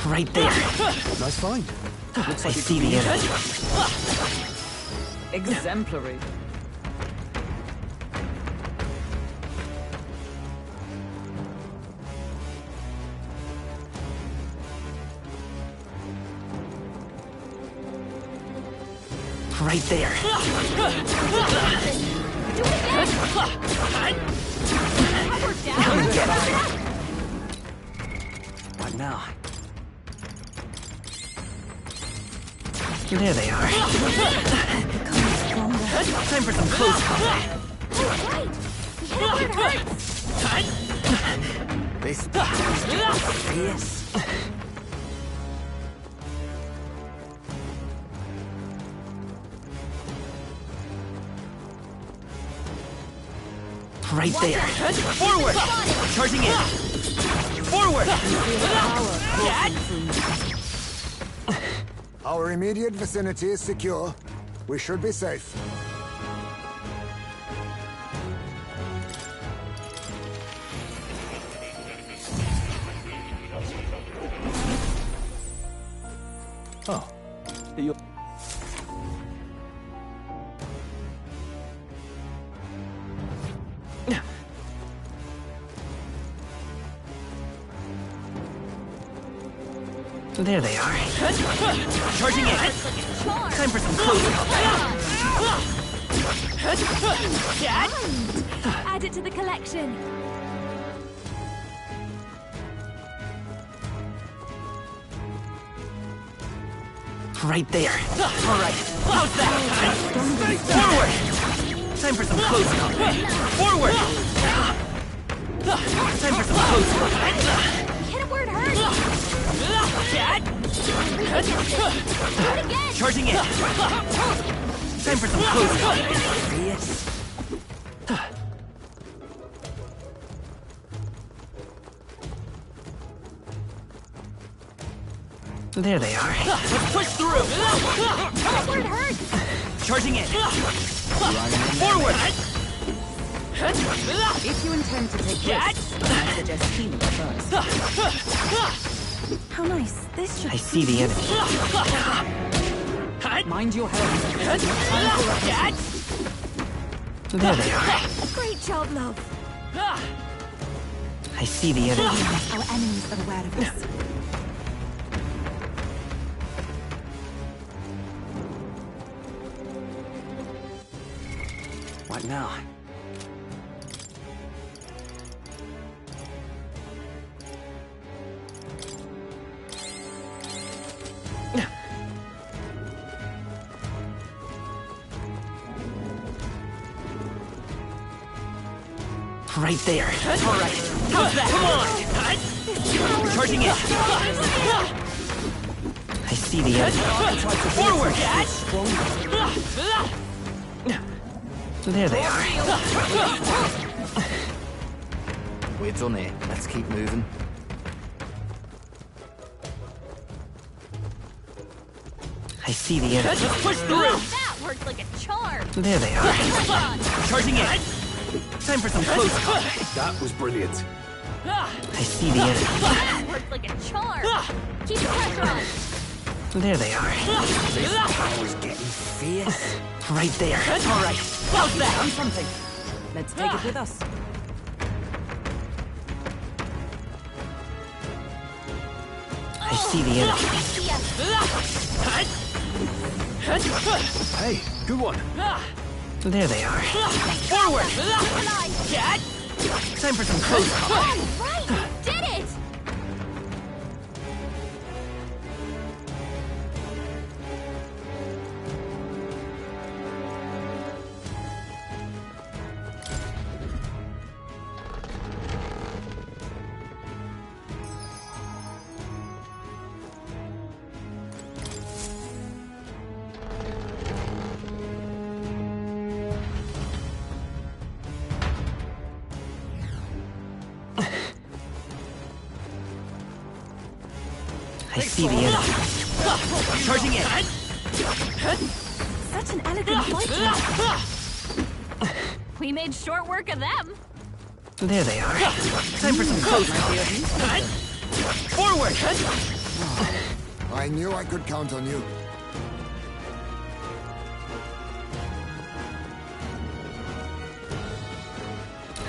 Speaker 1: Right there.
Speaker 5: Nice find.
Speaker 1: I see the enemy.
Speaker 7: Exemplary.
Speaker 1: Right there. Come get it. What now? There they are. Time for some close combat.
Speaker 3: Oh, right! We hit it where it hurts!
Speaker 2: This
Speaker 1: Yes. Right there. Forward! Charging in. Forward!
Speaker 4: Our immediate vicinity is secure. We should be safe.
Speaker 5: Oh. You...
Speaker 1: There they are. Charging in. Time for some close combat.
Speaker 3: Add it to the collection.
Speaker 1: Right there. All right. How's that? Forward. Time for some close combat. Forward. Time for some close combat.
Speaker 3: Hit it where it hurts!
Speaker 1: Charging in. Time for some close combat. Yes. There they are. Let's push through.
Speaker 3: Where it hurts!
Speaker 1: Charging in. Forward.
Speaker 7: If you intend to take this, I suggest healing first. How nice. This should
Speaker 1: I see the enemy.
Speaker 7: mind your head.
Speaker 1: There they are.
Speaker 3: Great job, love.
Speaker 1: I see the enemy.
Speaker 3: Our enemies are aware of us.
Speaker 1: What now? Right there. All right. How's that? Come on! Charging in. I see the enemy. Forward! There they are.
Speaker 2: We're done here. Let's keep moving.
Speaker 1: I see the enemy. Let's push through!
Speaker 3: That worked like a charm.
Speaker 1: There they are.
Speaker 3: Press on.
Speaker 1: Charging in. Time for some close combat.
Speaker 5: That was brilliant.
Speaker 1: I see the enemy.
Speaker 3: That worked like a charm. Keep the pressure on.
Speaker 1: There they are.
Speaker 2: I was getting fierce.
Speaker 1: Right there. All right. How's that?
Speaker 7: On something. Let's take it with us.
Speaker 1: I see the enemy.
Speaker 5: Hey, good one.
Speaker 1: There they are.
Speaker 3: Forward.
Speaker 1: Time for some close combat.
Speaker 3: All right, you did it.
Speaker 1: I see the enemy. Charging in.
Speaker 6: Such an elegant fighter.
Speaker 3: We made short work of them.
Speaker 1: There they are. Time for some close combat. Forward!
Speaker 4: I knew I could count on you.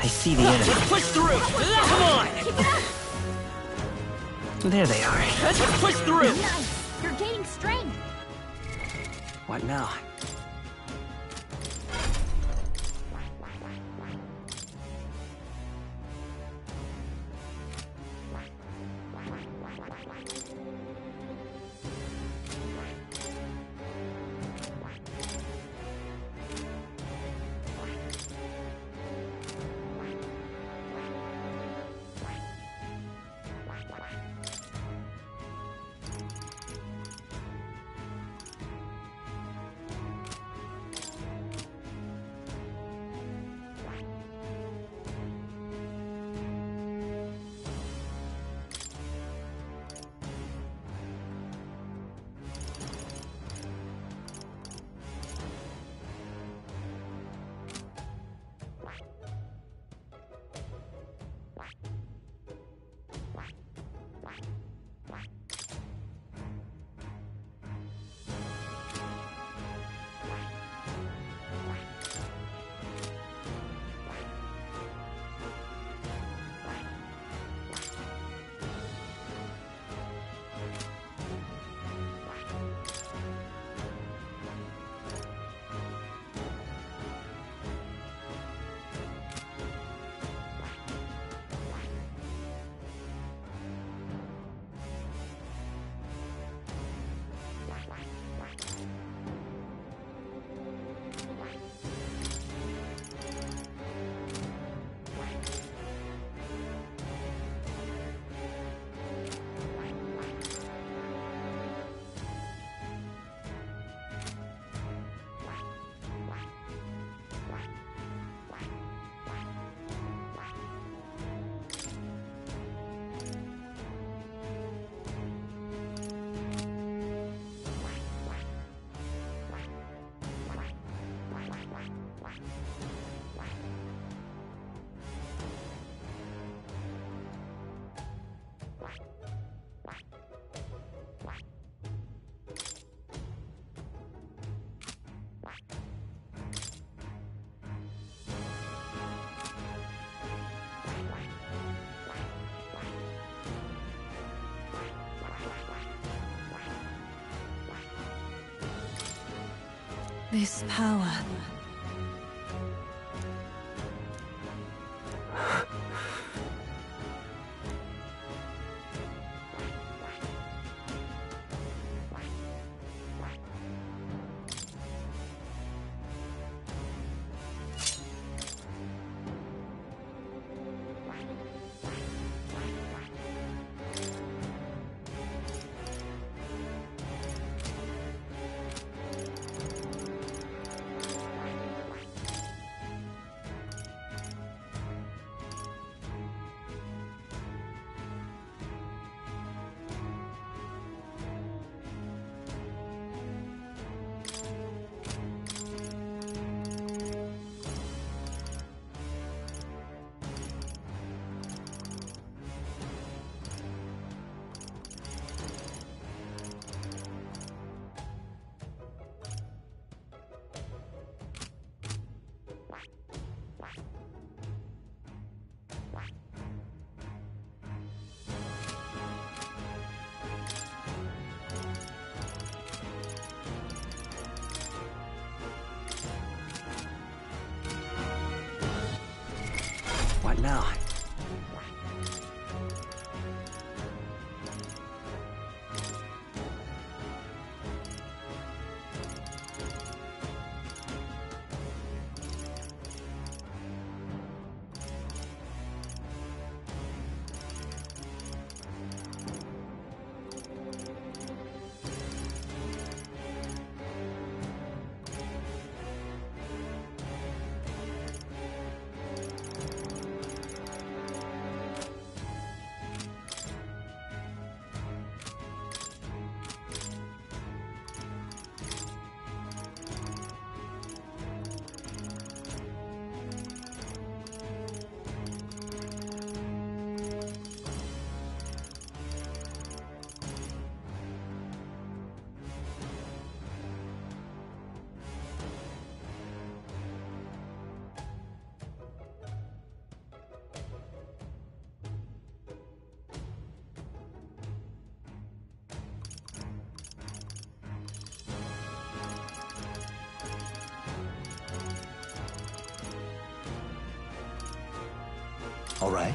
Speaker 1: I see the enemy. Let's push through! Come on! There they are. Let's push through!
Speaker 3: Nice. You're gaining strength.
Speaker 1: What now?
Speaker 6: This power.
Speaker 1: now?
Speaker 8: All right.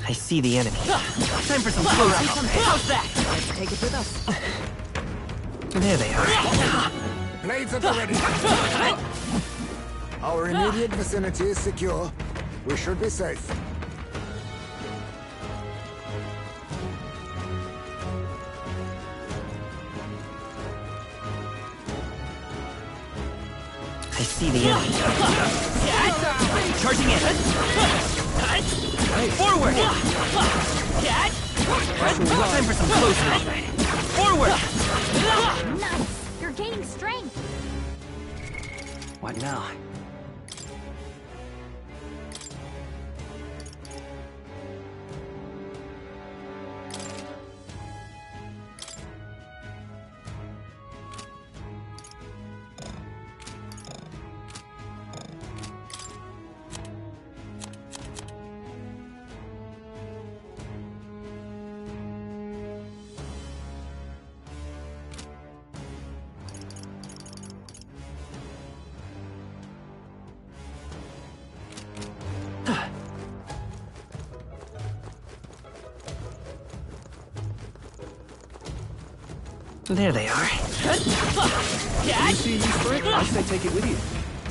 Speaker 1: I see the enemy. Time for some close combat. How's that?
Speaker 7: Let's take it with us.
Speaker 1: There they are.
Speaker 4: Blades at the ready. Our immediate vicinity is secure. We should be safe.
Speaker 1: I see the enemy. Charging in. Forward! Time for some close combat. Forward!
Speaker 3: Nice! You're gaining strength!
Speaker 1: What now? There they are.
Speaker 5: You see a use for it? I say take it with you.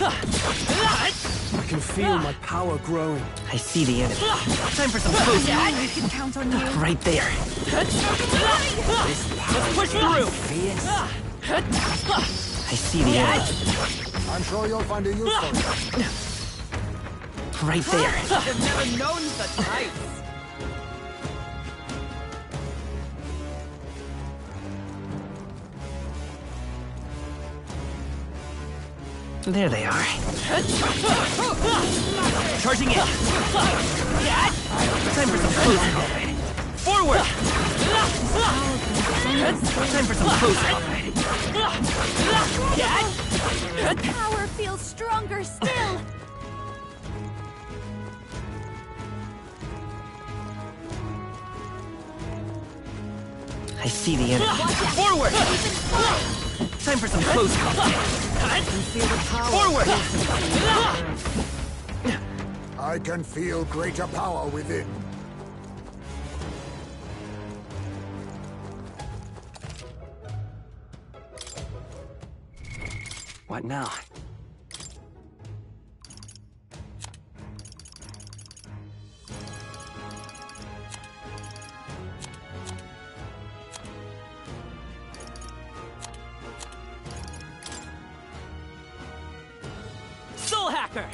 Speaker 5: I can feel my power growing.
Speaker 1: I see the enemy. Time for some close combat.
Speaker 6: I can count on you.
Speaker 1: Right there. Let's push through. I see the enemy.
Speaker 4: I'm sure you'll find a use for it.
Speaker 1: Right there.
Speaker 2: I've never known such heights.
Speaker 1: There they are. Charging in. Time for some close combat. Forward! Time for some close combat.
Speaker 3: Power feels stronger still!
Speaker 1: I see the enemy. Forward! Time for some close combat. Forward!
Speaker 4: I can feel greater power within.
Speaker 1: What now? Soul Hacker!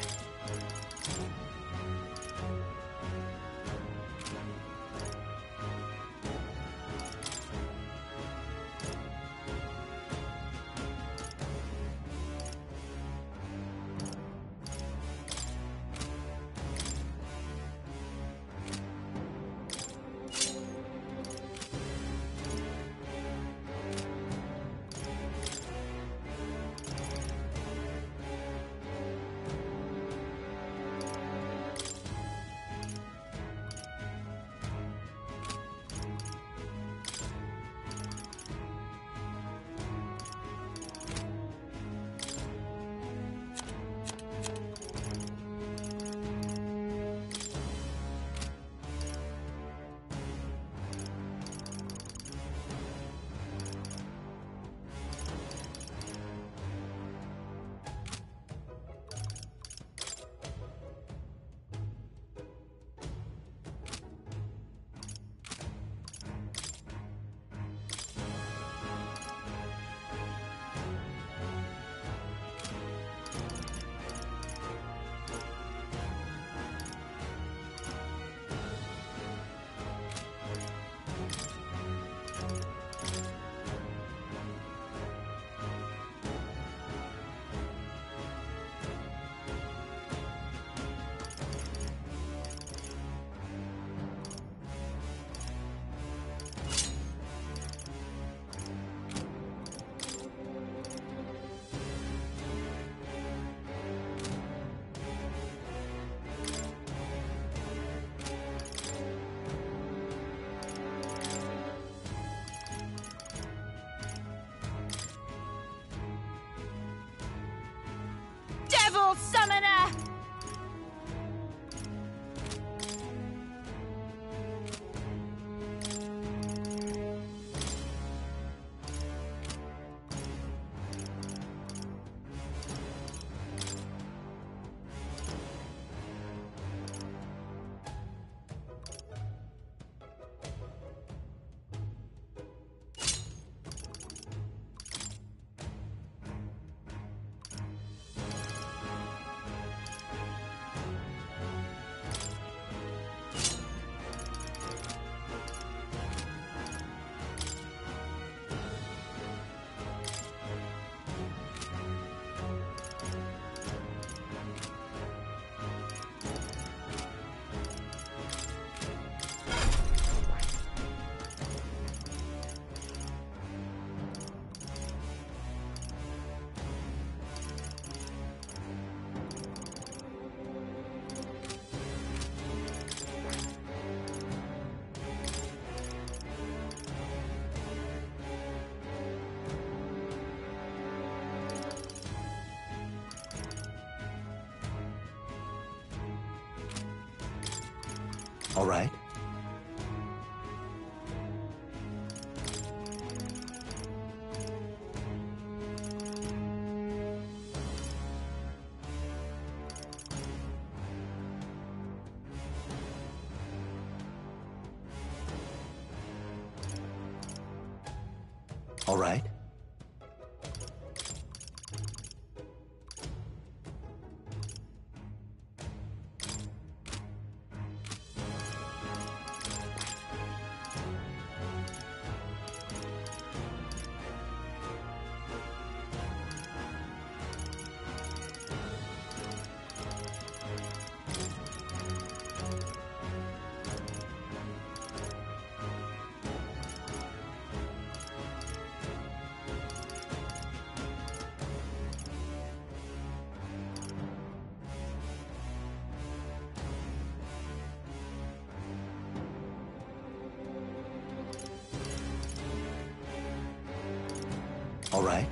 Speaker 6: Devil Summoner!
Speaker 8: All right. All right. All right.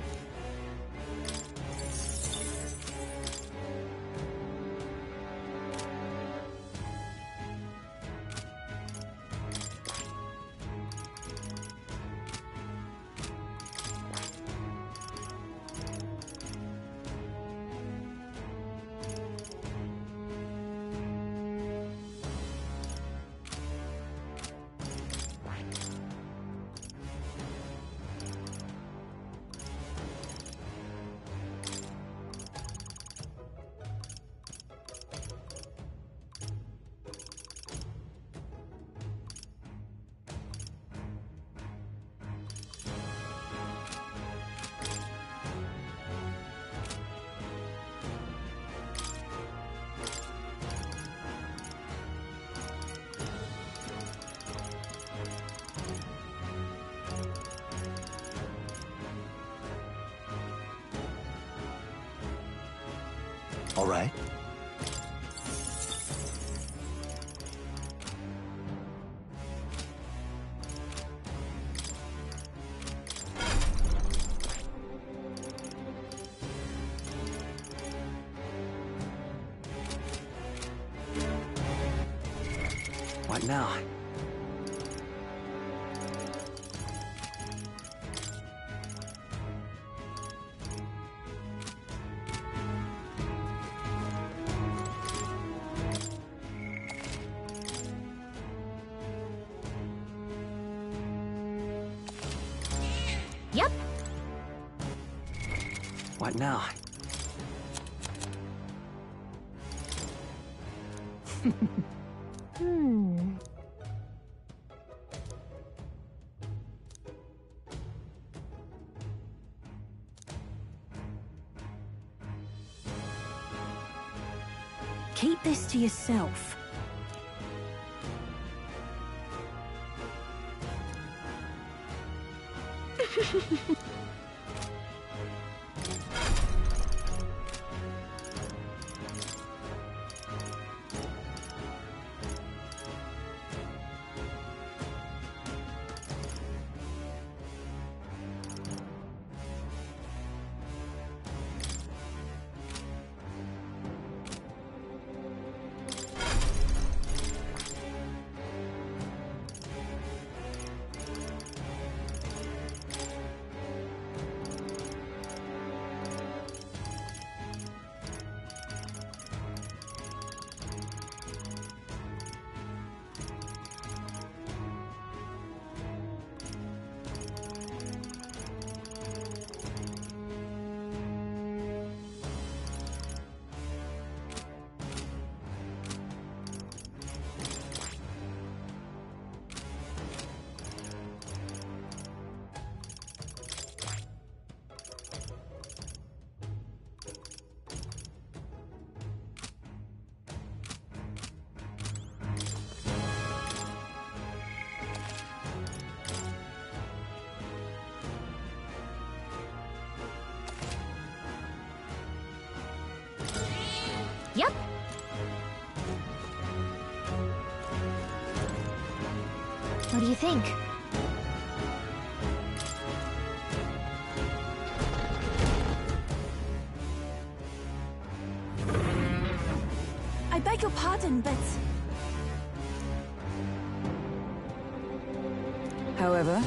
Speaker 8: All right.
Speaker 1: What now?
Speaker 3: Yep.
Speaker 1: What now?
Speaker 7: Keep this to yourself.
Speaker 3: Yep. What do you think?
Speaker 6: I beg your pardon, but...
Speaker 7: However,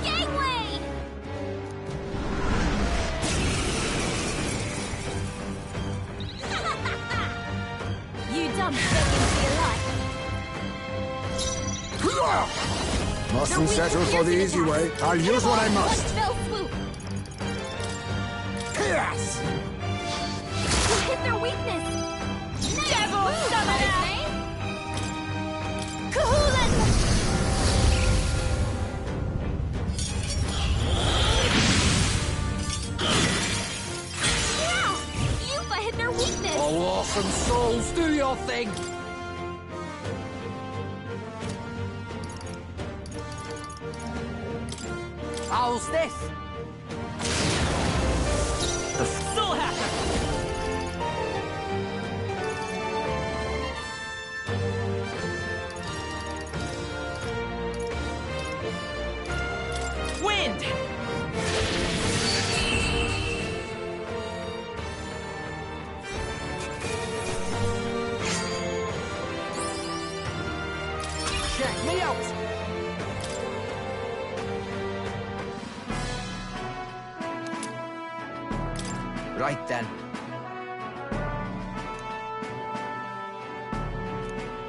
Speaker 3: Gangway! You dumped Bacon for your life.
Speaker 4: Mustn't settle for the easy way. I'll use what I must.
Speaker 3: One fell swoop.
Speaker 4: Yes!
Speaker 3: You hit their weakness. Devil Summoner! Kahoolan! Yeah! Yupa hit their weakness.
Speaker 2: Oh, awesome souls, do your thing! How's this?
Speaker 1: The Soul Hacker! Wind!
Speaker 2: Check me out! Right then.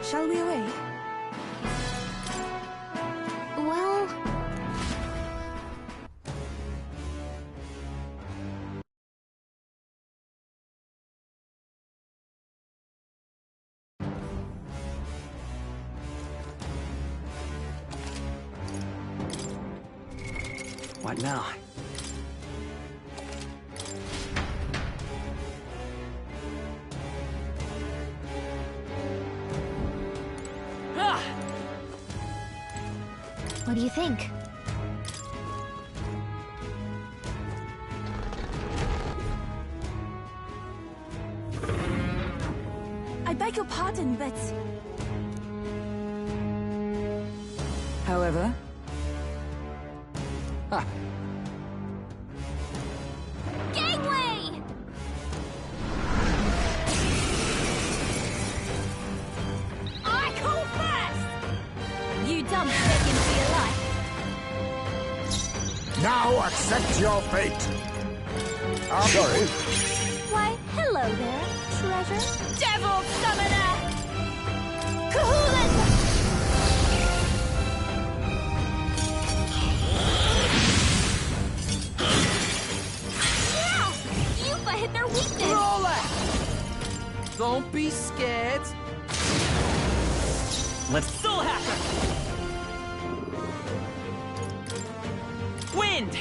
Speaker 6: Shall we away?
Speaker 3: Well...
Speaker 1: What now? Ah!
Speaker 3: What do you think?
Speaker 6: your pardon, but...
Speaker 7: However,
Speaker 3: Gangway! I call first! You dumped back into your life.
Speaker 4: Now accept your fate. Sorry.
Speaker 3: Why, hello there, treasure. Devil Summoner! Kahoolan! Yeah! You've hit their weakness!
Speaker 2: Roller! Don't be scared.
Speaker 1: Let's soul hacker! Wind!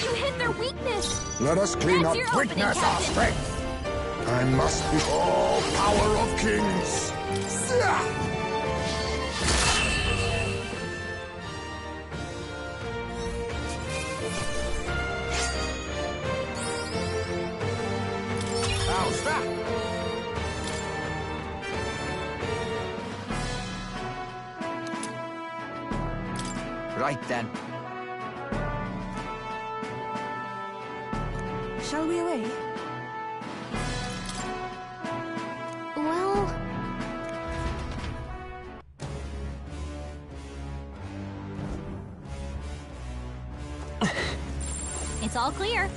Speaker 3: You hit their weakness!
Speaker 4: Let us clean
Speaker 3: That's
Speaker 4: up
Speaker 3: your opening,
Speaker 4: weakness our
Speaker 3: Captain.
Speaker 4: strength. I must be all power of kings.
Speaker 2: How's that? Right then.
Speaker 7: shall we away?
Speaker 3: Well... It's all clear.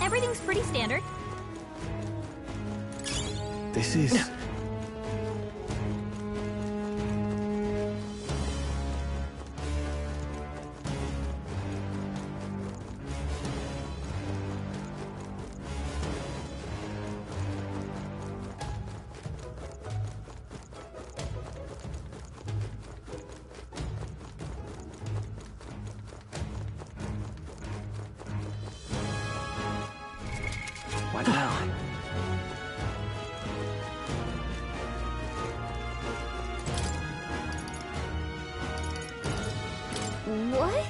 Speaker 3: Everything's pretty standard.
Speaker 5: This is...
Speaker 1: What now?
Speaker 3: What?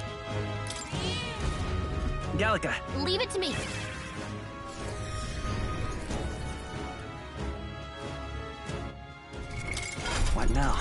Speaker 1: Gallica,
Speaker 3: Leave it to me.
Speaker 1: what now?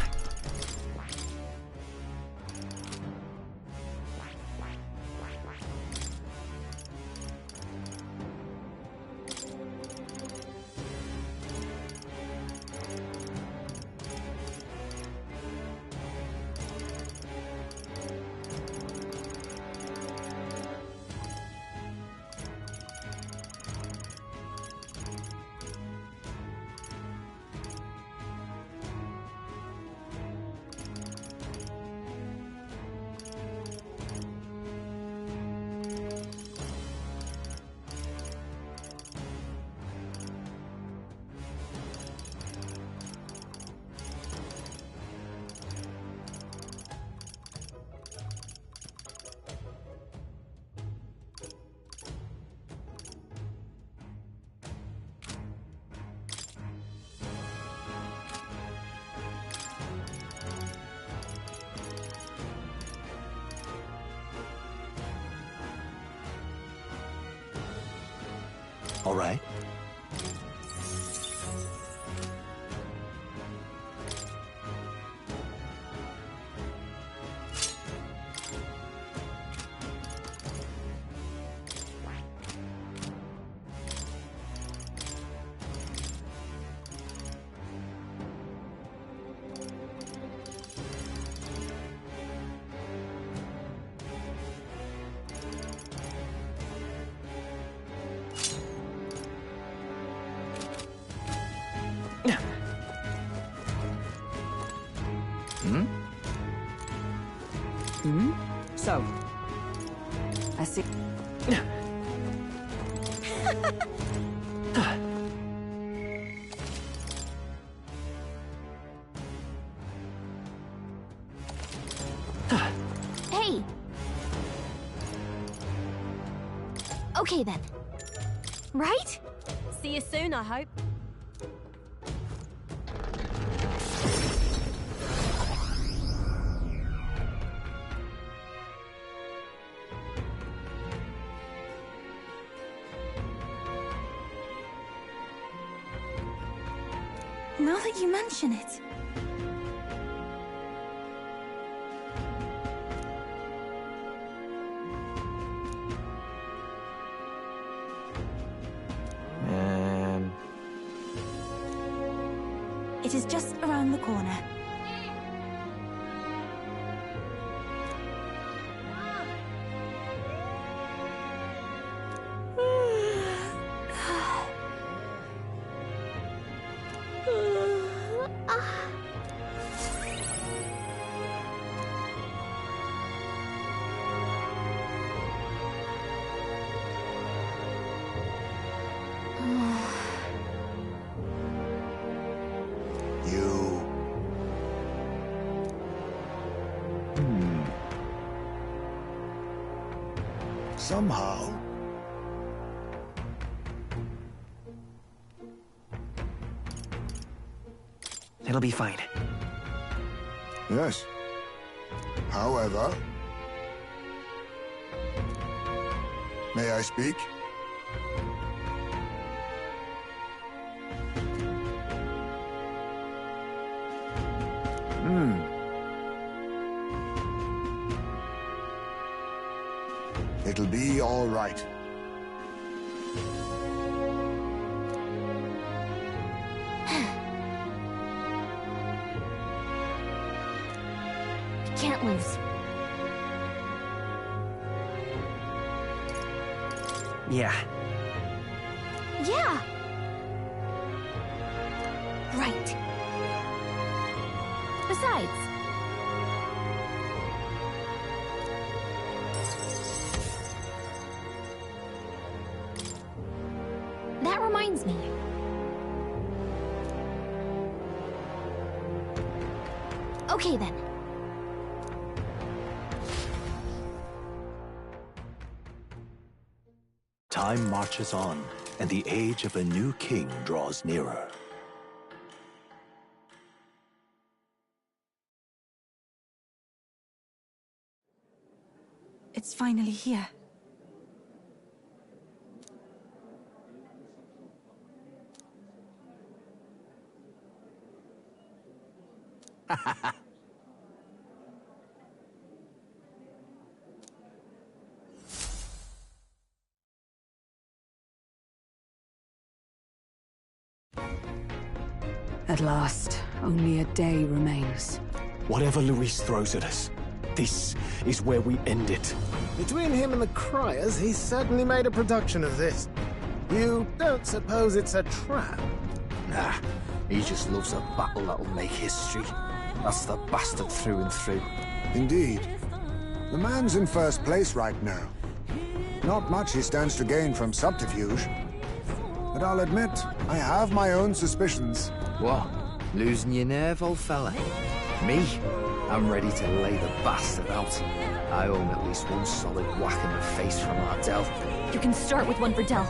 Speaker 8: All right.
Speaker 7: So, I see.
Speaker 3: Hey! Okay then. Right?
Speaker 6: See you soon, I hope. Now that you mention it. It is just around the corner.
Speaker 4: Somehow.
Speaker 1: It'll be fine.
Speaker 4: Yes. However... May I speak? It'll be all right.
Speaker 3: Can't lose.
Speaker 1: Yeah.
Speaker 3: Yeah! Right. Besides... That reminds me. Okay then.
Speaker 8: Time marches on, and the age of a new king draws nearer.
Speaker 6: It's finally here.
Speaker 7: At last, only a day remains.
Speaker 5: Whatever Luis throws at us, this is where we end it.
Speaker 9: Between him and the Criers, he's certainly made a production of this. You don't suppose it's a trap?
Speaker 2: Nah, he just loves a battle that'll make history. That's the bastard through and through.
Speaker 4: Indeed. The man's in first place right now. Not much he stands to gain from subterfuge. But I'll admit, I have my own suspicions.
Speaker 2: What? Losing your nerve, old fella? Me? I'm ready to lay the bastard out. I owe him at least one solid whack in the face from Ardell.
Speaker 3: You can start with one for Dell.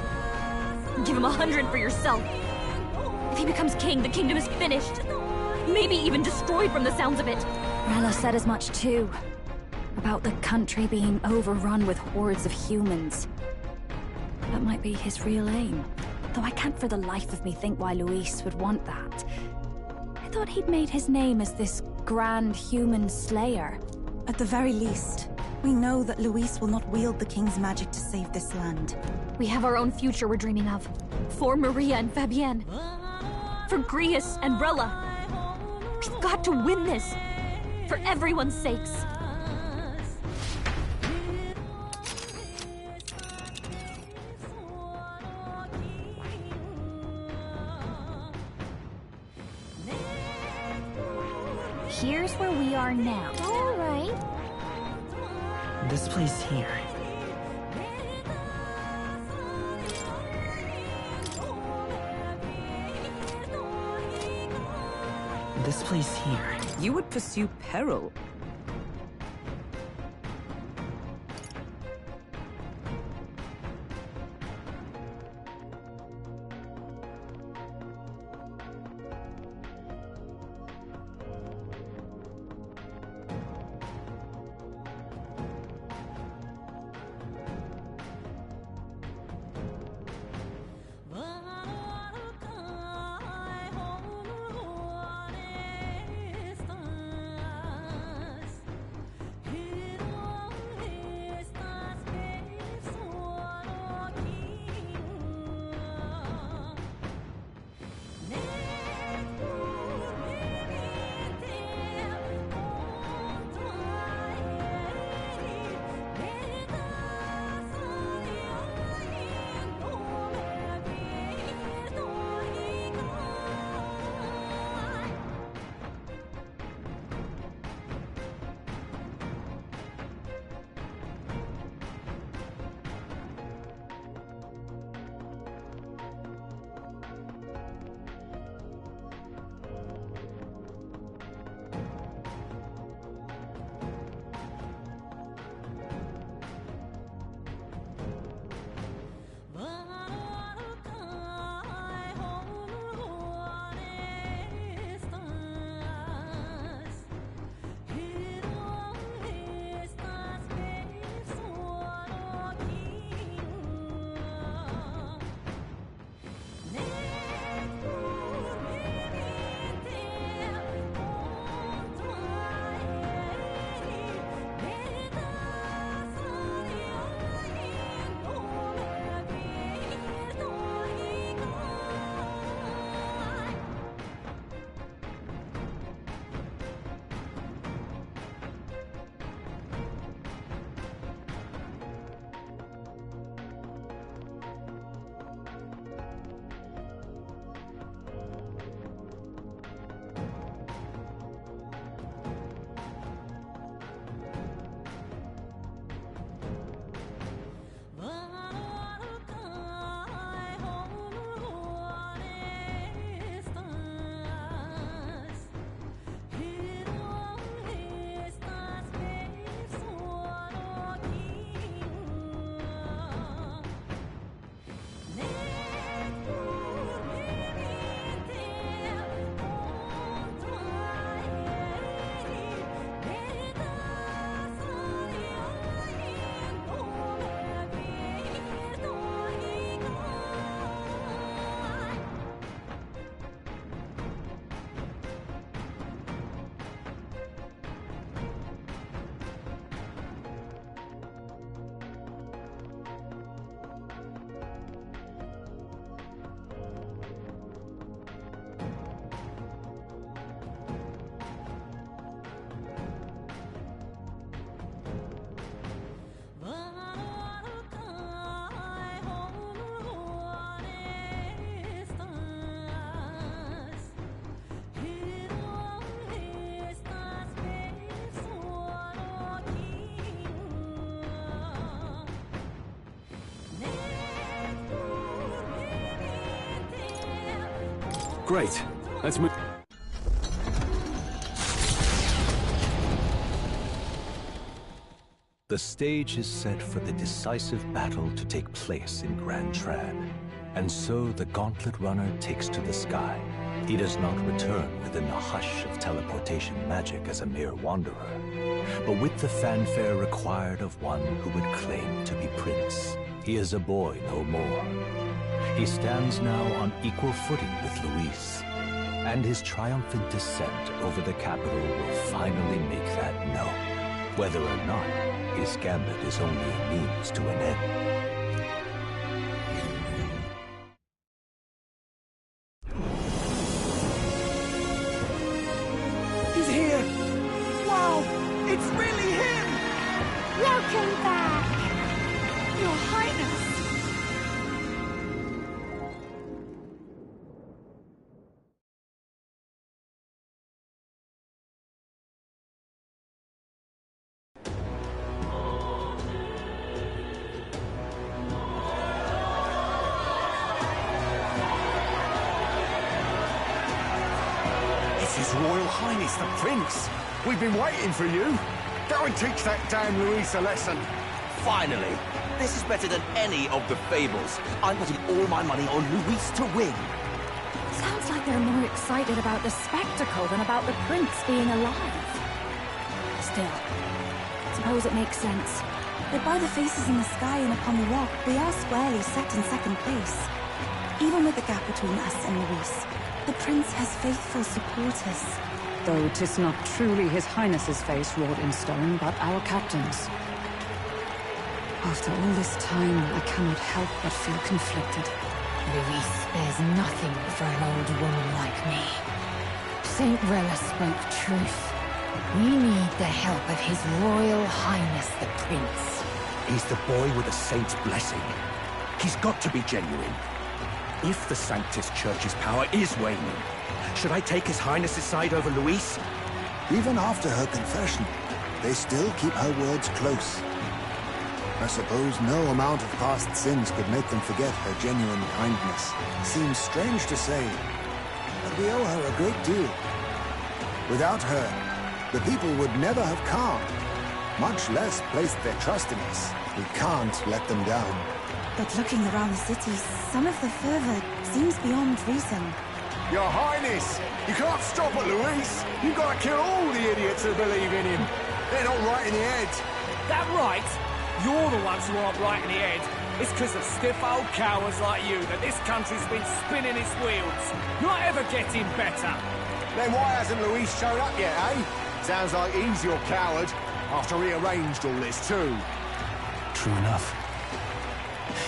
Speaker 3: Give him 100 for yourself. If he becomes king, the kingdom is finished. Maybe even destroyed from the sounds of it.
Speaker 6: Rella said as much too. About the country being overrun with hordes of humans. That might be his real aim. Though I can't for the life of me think why Luis would want that. I thought he'd made his name as this grand human slayer. At the very least, we know that Luis will not wield the king's magic to save this land.
Speaker 3: We have our own future we're dreaming of. For Maria and Fabienne. For Grius and Rella. We've got to win this. For everyone's sakes. Here's where we are now. All right.
Speaker 1: This place here. This place here.
Speaker 7: You would pursue peril.
Speaker 5: Great. Let's move.
Speaker 8: The stage is set for the decisive battle to take place in Grand Trad. And so the Gauntlet Runner takes to the sky. He does not return within the hush of teleportation magic as a mere wanderer, but with the fanfare required of one who would claim to be prince. He is a boy no more. He stands now on equal footing with Luis, and his triumphant descent over the capital will finally make that known, whether or not his gambit is only a means to an end.
Speaker 5: He's here! Wow! It's really him!
Speaker 10: Welcome back, Your Highness!
Speaker 11: His Royal Highness the Prince! We've been waiting for you! Go and teach that damn Luis a lesson!
Speaker 12: Finally! This is better than any of the fables. I'm putting all my money on Luis to win.
Speaker 6: Sounds like they're more excited about the spectacle than about the prince being alive. Still, suppose it makes sense.
Speaker 7: But by the faces in the sky and upon the rock, we are squarely set in second place. Even with the gap between us and Luis, the prince has faithful supporters.
Speaker 13: Though 'tis not truly His Highness's face wrought in stone, but our captain's. After all this time, I cannot help but feel conflicted.
Speaker 14: Luis spares nothing for an old woman like me. Saint Rella spoke truth. We need the help of His Royal Highness the Prince.
Speaker 11: He's the boy with a saint's blessing. He's got to be genuine. If the Sanctus Church's power is waning, should I take His Highness's side over Luis?
Speaker 4: Even after her confession, they still keep her words close. I suppose no amount of past sins could make them forget her genuine kindness. Seems strange to say, but we owe her a great deal. Without her, the people would never have calmed, much less placed their trust in us. We can't let them down.
Speaker 7: But looking around the city, some of the fervor seems beyond reason.
Speaker 11: Your Highness! You can't stop at Luis! You've got to kill all the idiots who believe in him! They're not right in the head!
Speaker 5: That right? You're the ones who aren't right in the head. It's because of stiff old cowards like you that this country's been spinning its wheels. Not ever getting better.
Speaker 11: Then why hasn't Luis shown up yet, eh? Sounds like he's your coward, after he arranged all this too.
Speaker 5: True enough.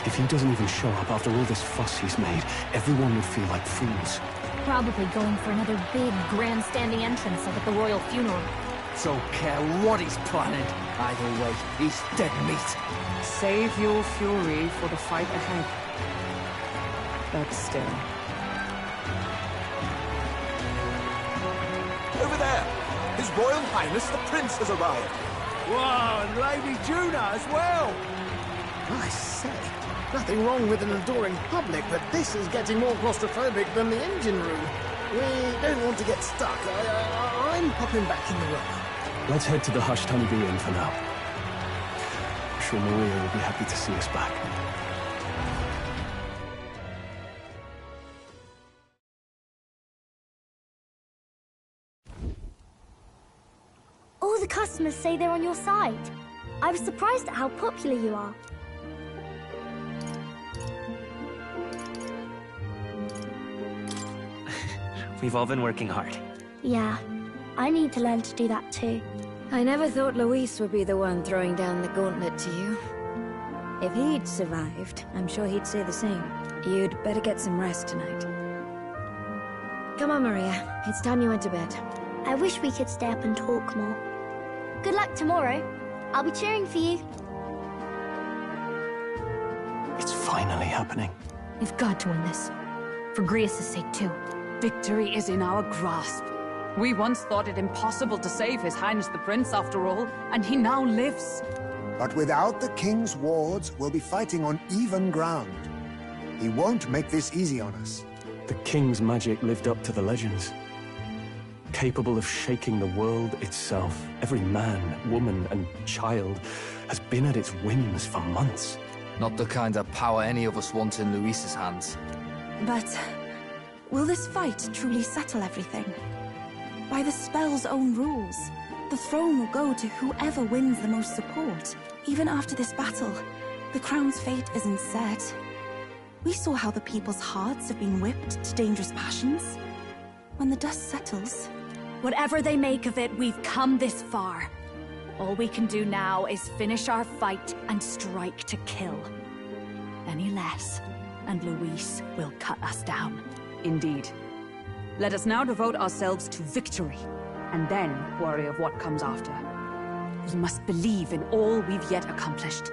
Speaker 5: If he doesn't even show up after all this fuss he's made, everyone would feel like fools.
Speaker 3: Probably going for another big, grandstanding entrance like at the royal funeral.
Speaker 1: Don't care what he's planning. Either way, he's dead meat.
Speaker 13: Save your fury for the fight ahead. But still.
Speaker 12: Over there! His Royal Highness the Prince has arrived.
Speaker 9: Wow, and Lady Juna as well! I say, nothing wrong with an adoring public, but this is getting more claustrophobic than the engine room. We don't want to get stuck. I'm popping back in the room.
Speaker 5: Let's head to the Hushed Honeybee Inn for now. I'm sure Maria will be happy to see us back.
Speaker 10: All the customers say they're on your side. I was surprised at how popular you are.
Speaker 1: We've all been working hard.
Speaker 10: Yeah, I need to learn to do that too.
Speaker 6: I never thought Luis would be the one throwing down the gauntlet to you. If he'd survived, I'm sure he'd say the same. You'd better get some rest tonight. Come on, Maria. It's time you went to bed.
Speaker 10: I wish we could stay up and talk more. Good luck tomorrow. I'll be cheering for you.
Speaker 5: It's finally happening.
Speaker 3: We've got to win this. For Grius' sake, too.
Speaker 13: Victory is in our grasp. We once thought it impossible to save His Highness the Prince after all, and he now lives.
Speaker 4: But without the king's wards, we'll be fighting on even ground. He won't make this easy on us.
Speaker 5: The king's magic lived up to the legends. Capable of shaking the world itself. Every man, woman, and child has been at its whims for months.
Speaker 2: Not the kind of power any of us want in Luis's hands.
Speaker 7: But will this fight truly settle everything? By the spell's own rules, the throne will go to whoever wins the most support. Even after this battle, the crown's fate isn't set. We saw how the people's hearts have been whipped to dangerous passions. When the dust settles...
Speaker 6: Whatever they make of it, we've come this far. All we can do now is finish our fight and strike to kill. Any less, and Luis will cut us down.
Speaker 13: Indeed. Let us now devote ourselves to victory, and then worry of what comes after. We must believe in all we've yet accomplished.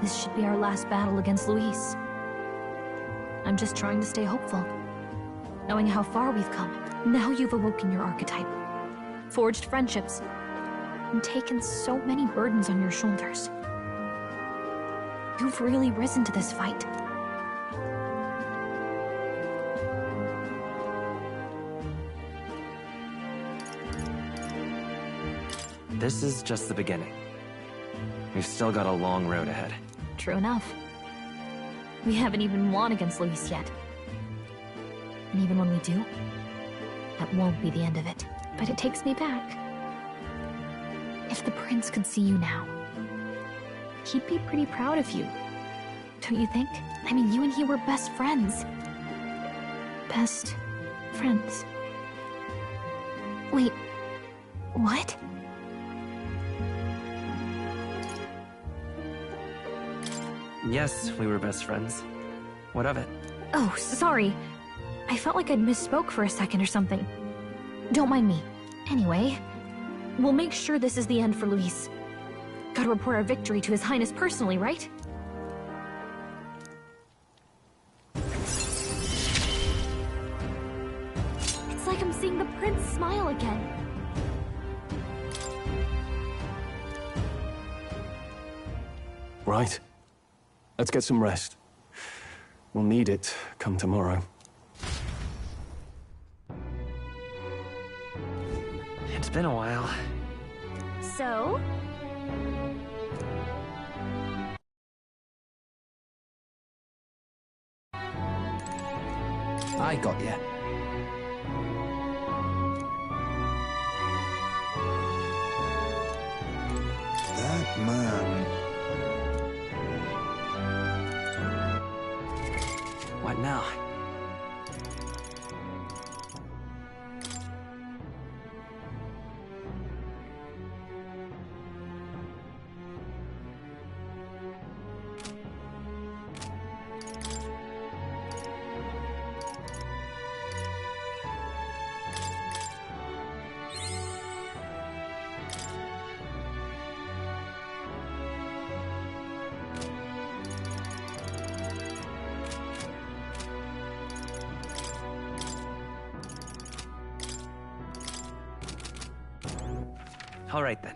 Speaker 3: This should be our last battle against Luis. I'm just trying to stay hopeful. Knowing how far we've come. Now you've awoken your archetype. Forged friendships. And taken so many burdens on your shoulders. You've really risen to this fight.
Speaker 1: This is just the beginning. We've still got a long road ahead.
Speaker 3: True enough. We haven't even won against Luis yet. And even when we do, that won't be the end of it. But it takes me back. If the prince could see you now, he'd be pretty proud of you. Don't you think? I mean, you and he were best friends. Best friends. Wait, what?
Speaker 1: Yes, we were best friends. What of it?
Speaker 3: Oh, sorry. I felt like I'd misspoke for a second or something. Don't mind me. Anyway, we'll make sure this is the end for Luis. Gotta report our victory to His Highness personally, right? It's like I'm seeing the prince smile again.
Speaker 5: Right. Let's get some rest. We'll need it come tomorrow.
Speaker 1: It's been a while.
Speaker 3: So?
Speaker 2: I got you.
Speaker 4: That man.
Speaker 1: What now? All right, then.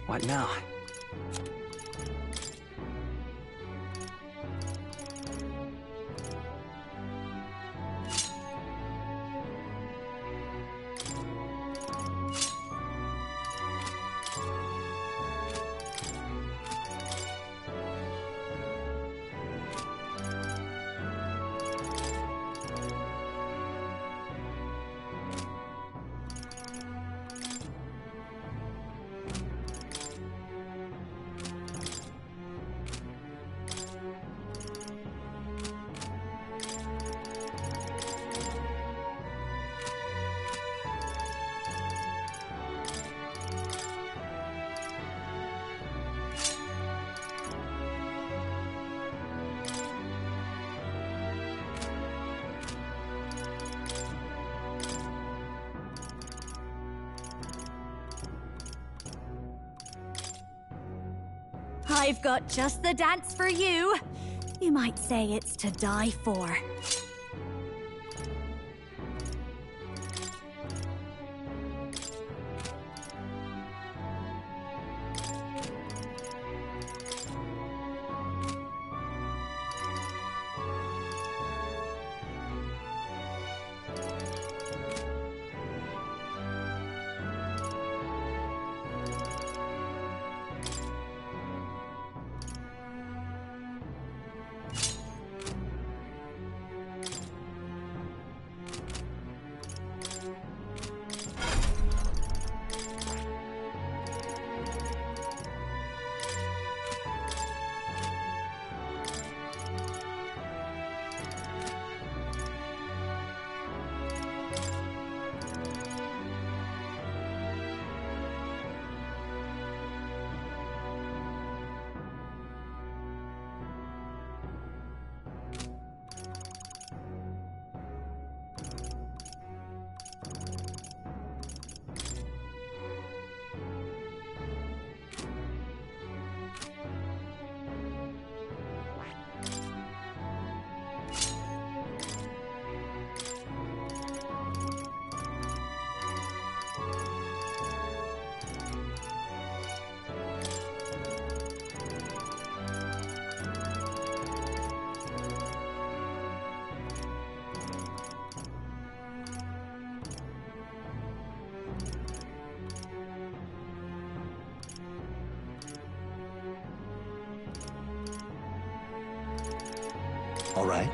Speaker 1: What now?
Speaker 6: I've got just the dance for you. You might say it's to die for.
Speaker 8: All right.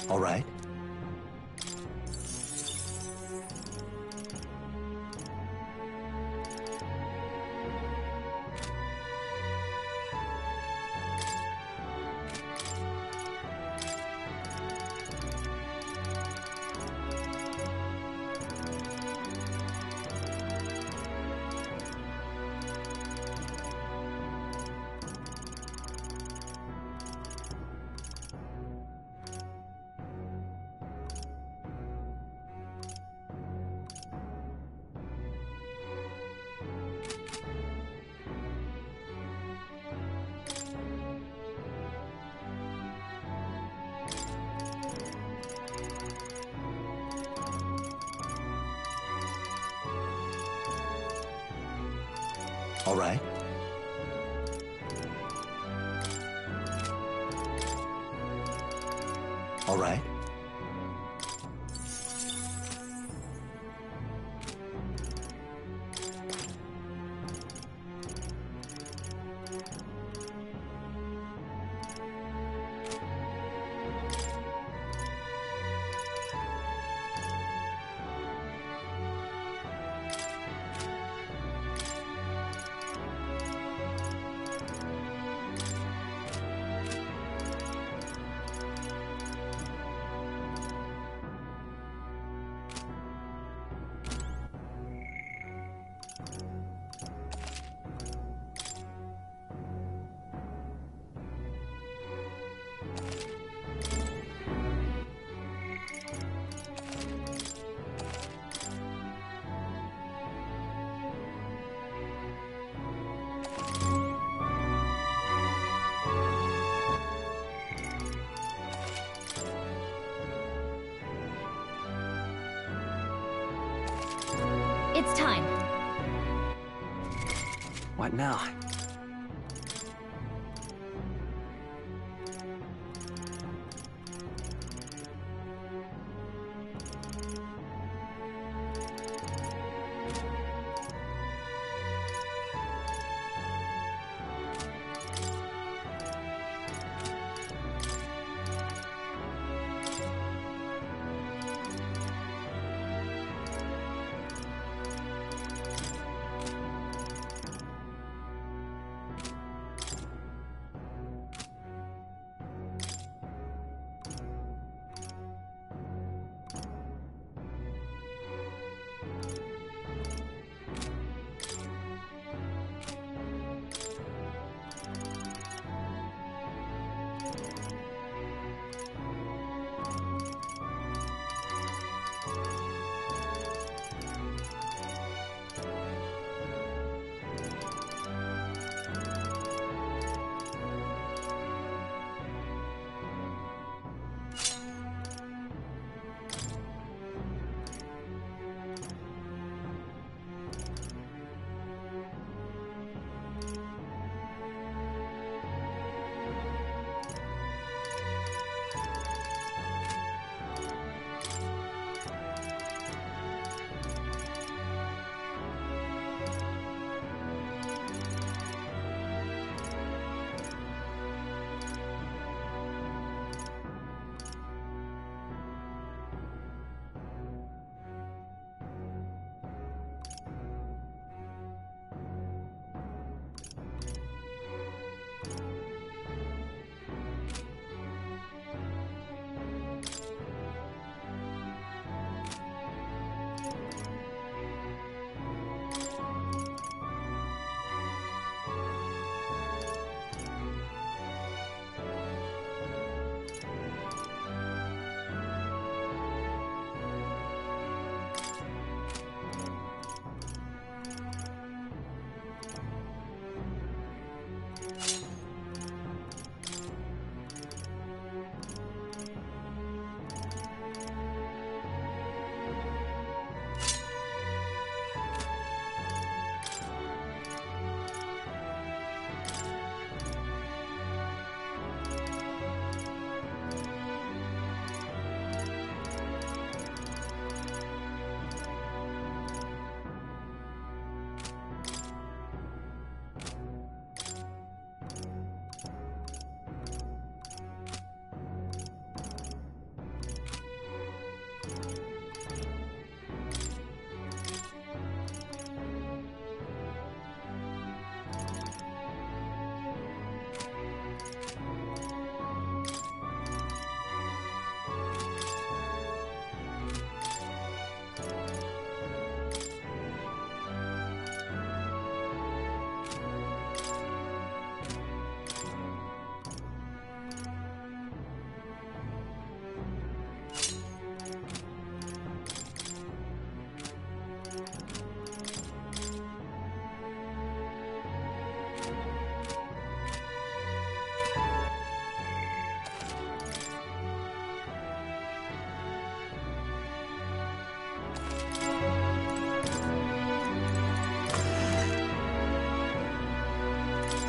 Speaker 8: All right. All right. All right.
Speaker 3: It's time.
Speaker 1: What now?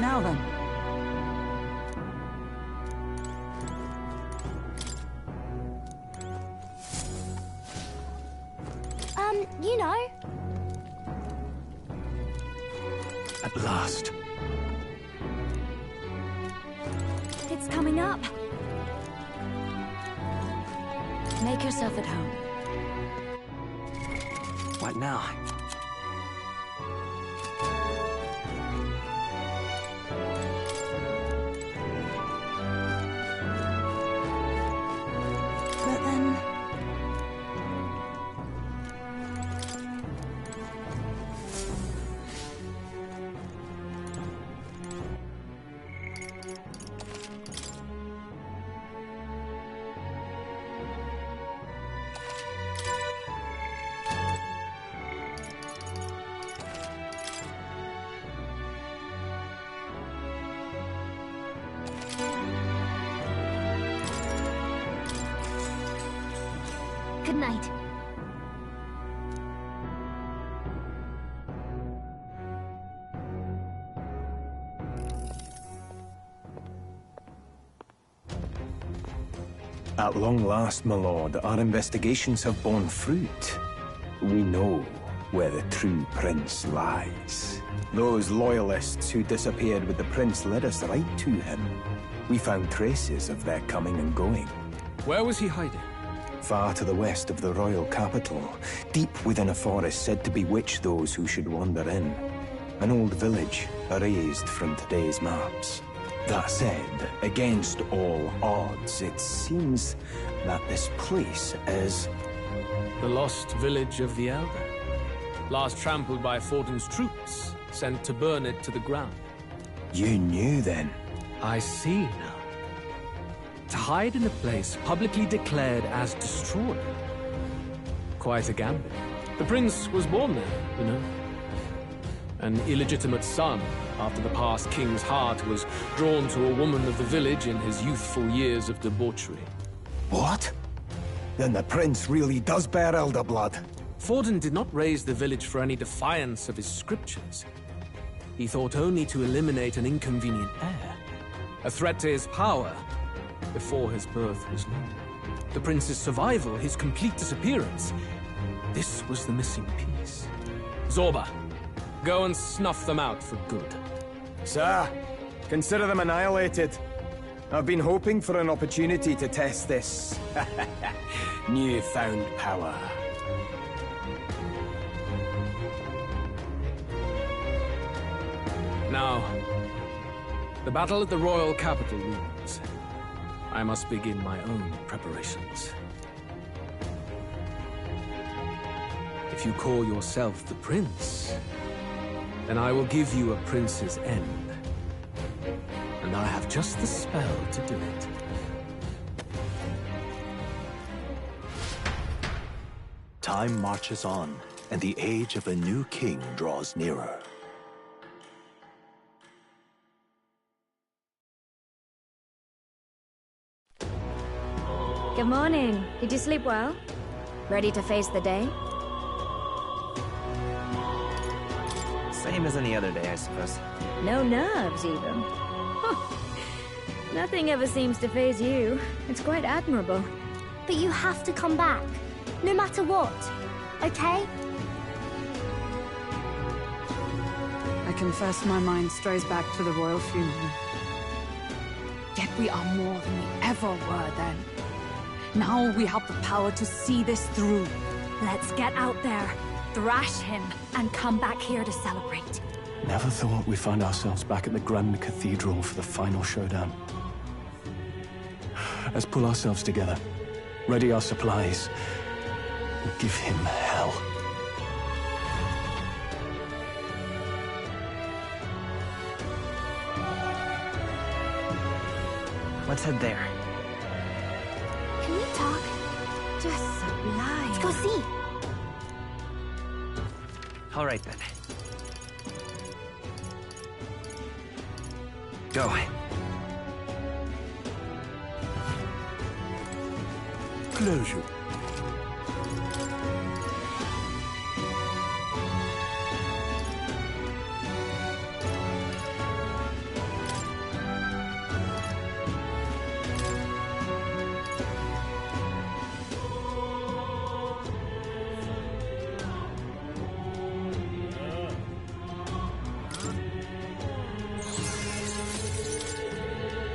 Speaker 13: Now then.
Speaker 10: You know.
Speaker 5: At last.
Speaker 6: It's coming up. Make yourself at home.
Speaker 5: What now?
Speaker 7: But then...
Speaker 10: Good night.
Speaker 5: At long last, my lord, our investigations have borne fruit. We know where the true prince lies. Those loyalists who disappeared with the prince led us right to him. We found traces of their coming and going.
Speaker 15: Where was he hiding?
Speaker 5: Far to the west of the royal capital, deep within a forest said to bewitch those who should wander in. An old village, erased from today's maps. That said, against all odds, it seems that this place is...
Speaker 15: The lost village of the Elder. Last trampled by Fortin's troops, sent to burn it to the ground.
Speaker 5: You knew then?
Speaker 15: I see now. to hide in a place publicly declared as destroyed. Quite a gambit. The prince was born there, you know. An illegitimate son, after the past king's heart was drawn to a woman of the village in his youthful years of debauchery.
Speaker 5: What? Then the prince really does bear elder blood.
Speaker 15: Forden did not raise the village for any defiance of his scriptures. He thought only to eliminate an inconvenient heir, a threat to his power, before his birth was known. The prince's survival, his complete disappearance, this was the missing piece. Zorba, go and snuff them out for good.
Speaker 5: Sir, consider them annihilated. I've been hoping for an opportunity to test this newfound power.
Speaker 15: Now, the battle at the royal capital looms. I must begin my own preparations. If you call yourself the prince, then I will give you a prince's end. And I have just the spell to do it.
Speaker 8: Time marches on, and the age of a new king draws nearer.
Speaker 6: Good morning. Did you sleep well? Ready to face the day?
Speaker 1: Same as any other day, I suppose.
Speaker 6: No nerves, even. Huh. Nothing ever seems to faze you. It's quite admirable.
Speaker 10: But you have to come back, no matter what, okay?
Speaker 13: I confess my mind strays back to the royal funeral. Yet we are more than we ever were then. Now we have the power to see this through.
Speaker 6: Let's get out there, thrash him, and come back here to celebrate.
Speaker 5: Never thought we'd find ourselves back at the Grand Cathedral for the final showdown. Let's pull ourselves together, ready our supplies, and give him hell.
Speaker 1: Let's head there.
Speaker 10: Can you talk?
Speaker 6: Just sublime.
Speaker 10: Let's go see.
Speaker 1: All right, then. Go.
Speaker 8: Closure.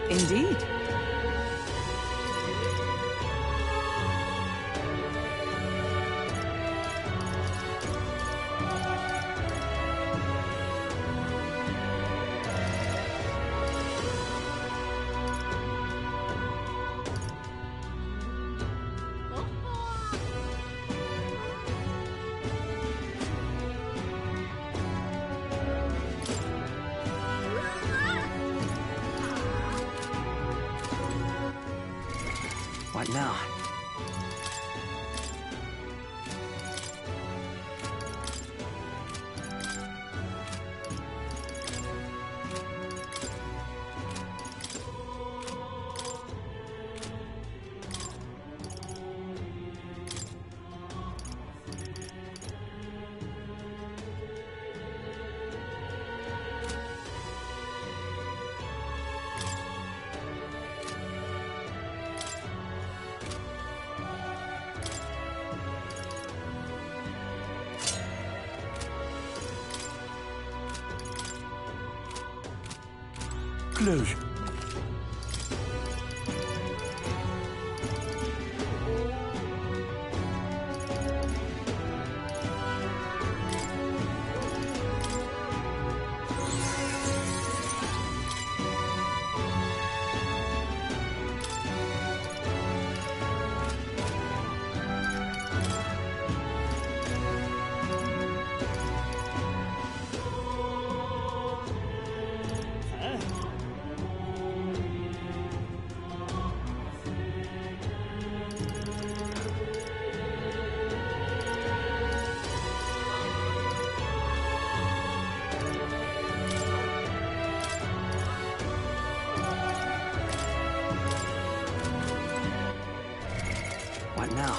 Speaker 13: Indeed.
Speaker 1: What now?
Speaker 8: Closure.
Speaker 1: What now?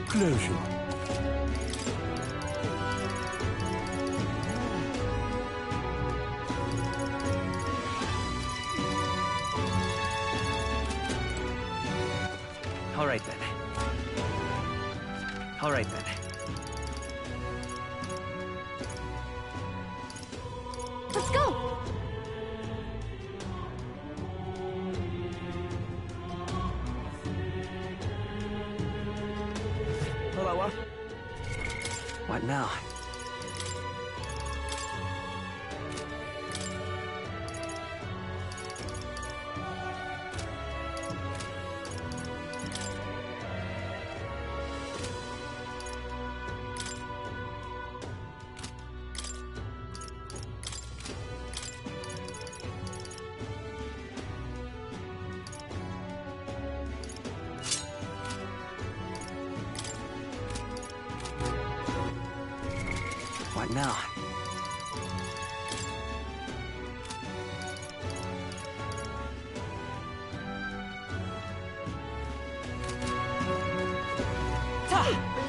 Speaker 11: Closure.
Speaker 1: All right then. All right then.
Speaker 3: Let's go!
Speaker 1: Hello. What now? What now?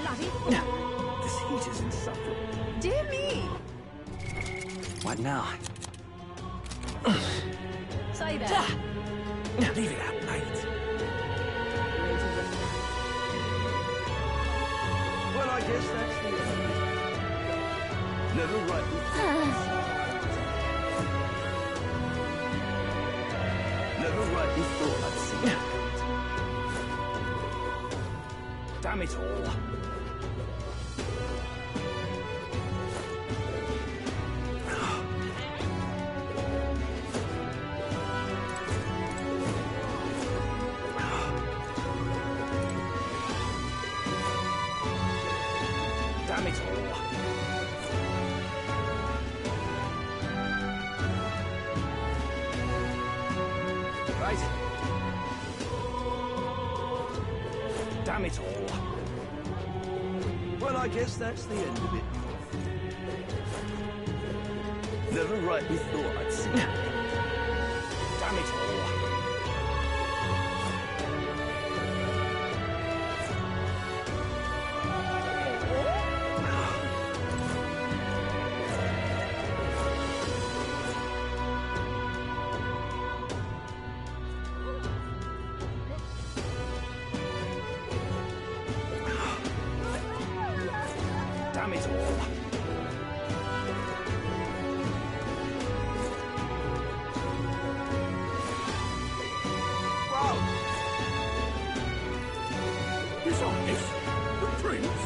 Speaker 13: Bloody
Speaker 1: This heat is insufferable.
Speaker 13: dear me!
Speaker 1: What now?
Speaker 13: Say that.
Speaker 1: Leave it at night.
Speaker 12: Well, I guess that's the end of it. Never rightly thought. Never rightly thought I'd see it.
Speaker 1: Damn it all. Damn it all. Right. Damn it all.
Speaker 12: Well, I guess that's the end of it. Never rightly thought I'd see it.
Speaker 1: Damn it all. Damn it all.
Speaker 11: Wow! His Highness, the Prince?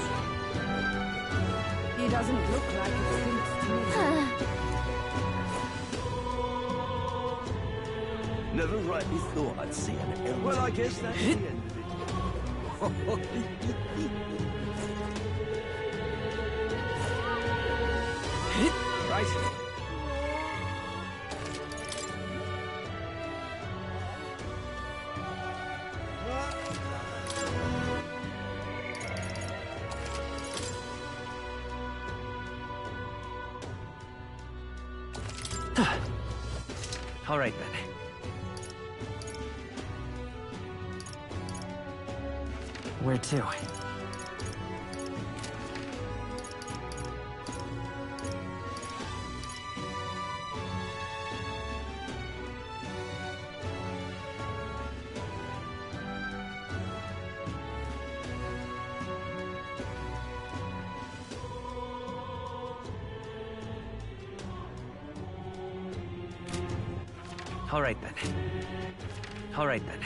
Speaker 13: He doesn't look like a prince to me.
Speaker 12: Never rightly thought I'd see an elder. Well, I guess that's the end of it.
Speaker 1: Right. All right then. Where to? All right then. All right then.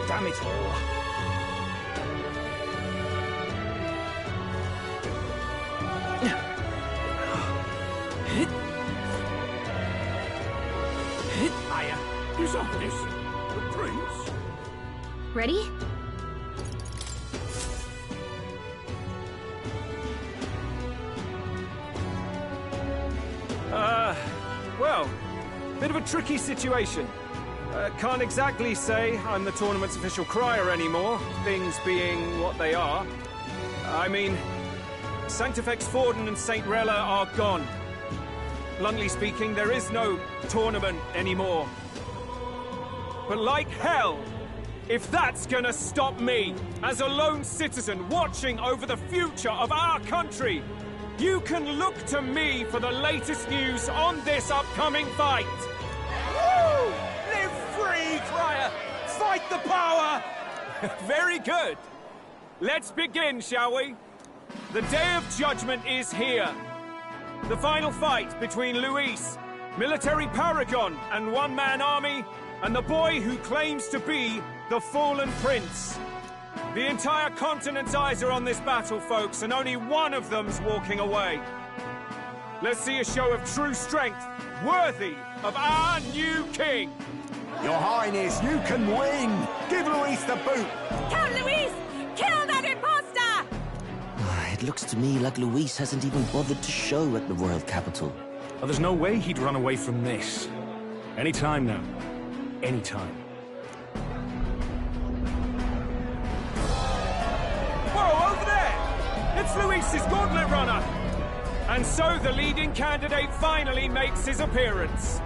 Speaker 1: Damn it all.
Speaker 11: Aya, His Highness, the Prince?
Speaker 3: Ready?
Speaker 16: Well, bit of a tricky situation. Can't exactly say I'm the tournament's official crier anymore, things being what they are. I mean, Sanctifex Forden and St. Rella are gone. Bluntly speaking, there is no tournament anymore. But like hell, if that's gonna stop me, as a lone citizen watching over the future of our country, you can look to me for the latest news on this upcoming fight.
Speaker 12: Woo! Live free, Crier! Fight the power!
Speaker 16: Very good. Let's begin, shall we? The Day of Judgment is here. The final fight between Luis, military paragon and one-man army, and the boy who claims to be the fallen prince. The entire continent's eyes are on this battle, folks, and only one of them's walking away. Let's see a show of true strength, worthy of our new king.
Speaker 11: Your Highness, you can win! Give Luis the boot!
Speaker 17: Count Luis! Kill that imposter!
Speaker 12: It looks to me like Luis hasn't even bothered to show at the royal capital.
Speaker 15: Oh, there's no way he'd run away from this. Any time now. Any time.
Speaker 16: Whoa, over there! It's Luis's gauntlet runner! And so the leading candidate finally makes his appearance.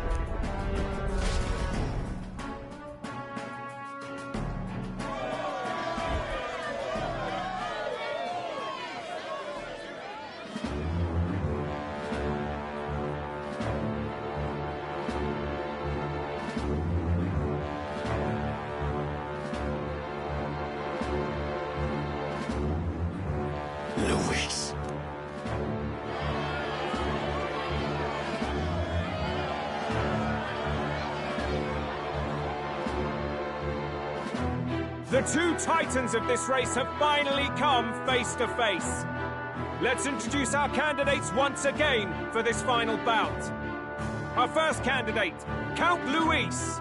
Speaker 12: Luis.
Speaker 16: The two titans of this race have finally come face to face. Let's introduce our candidates once again for this final bout. Our first candidate, Count Luis.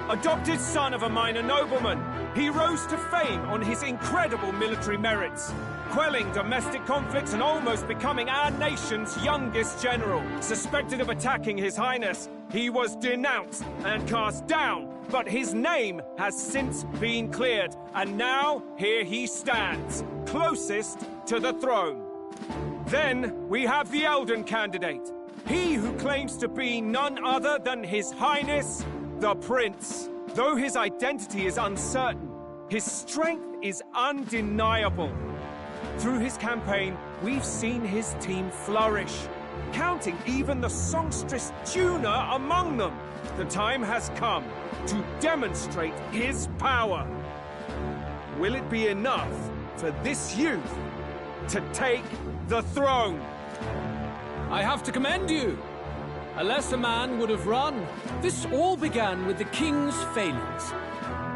Speaker 16: Adopted son of a minor nobleman, he rose to fame on his incredible military merits, quelling domestic conflicts and almost becoming our nation's youngest general. Suspected of attacking His Highness, he was denounced and cast down, but his name has since been cleared, and now here he stands, closest to the throne. Then we have the Elden candidate, he who claims to be none other than His Highness, the Prince. Though his identity is uncertain, his strength is undeniable. Through his campaign, we've seen his team flourish, counting even the songstress Juna among them. The time has come to demonstrate his power. Will it be enough for this youth to take the throne?
Speaker 15: I have to commend you. A lesser man would have run. This all began with the king's failings.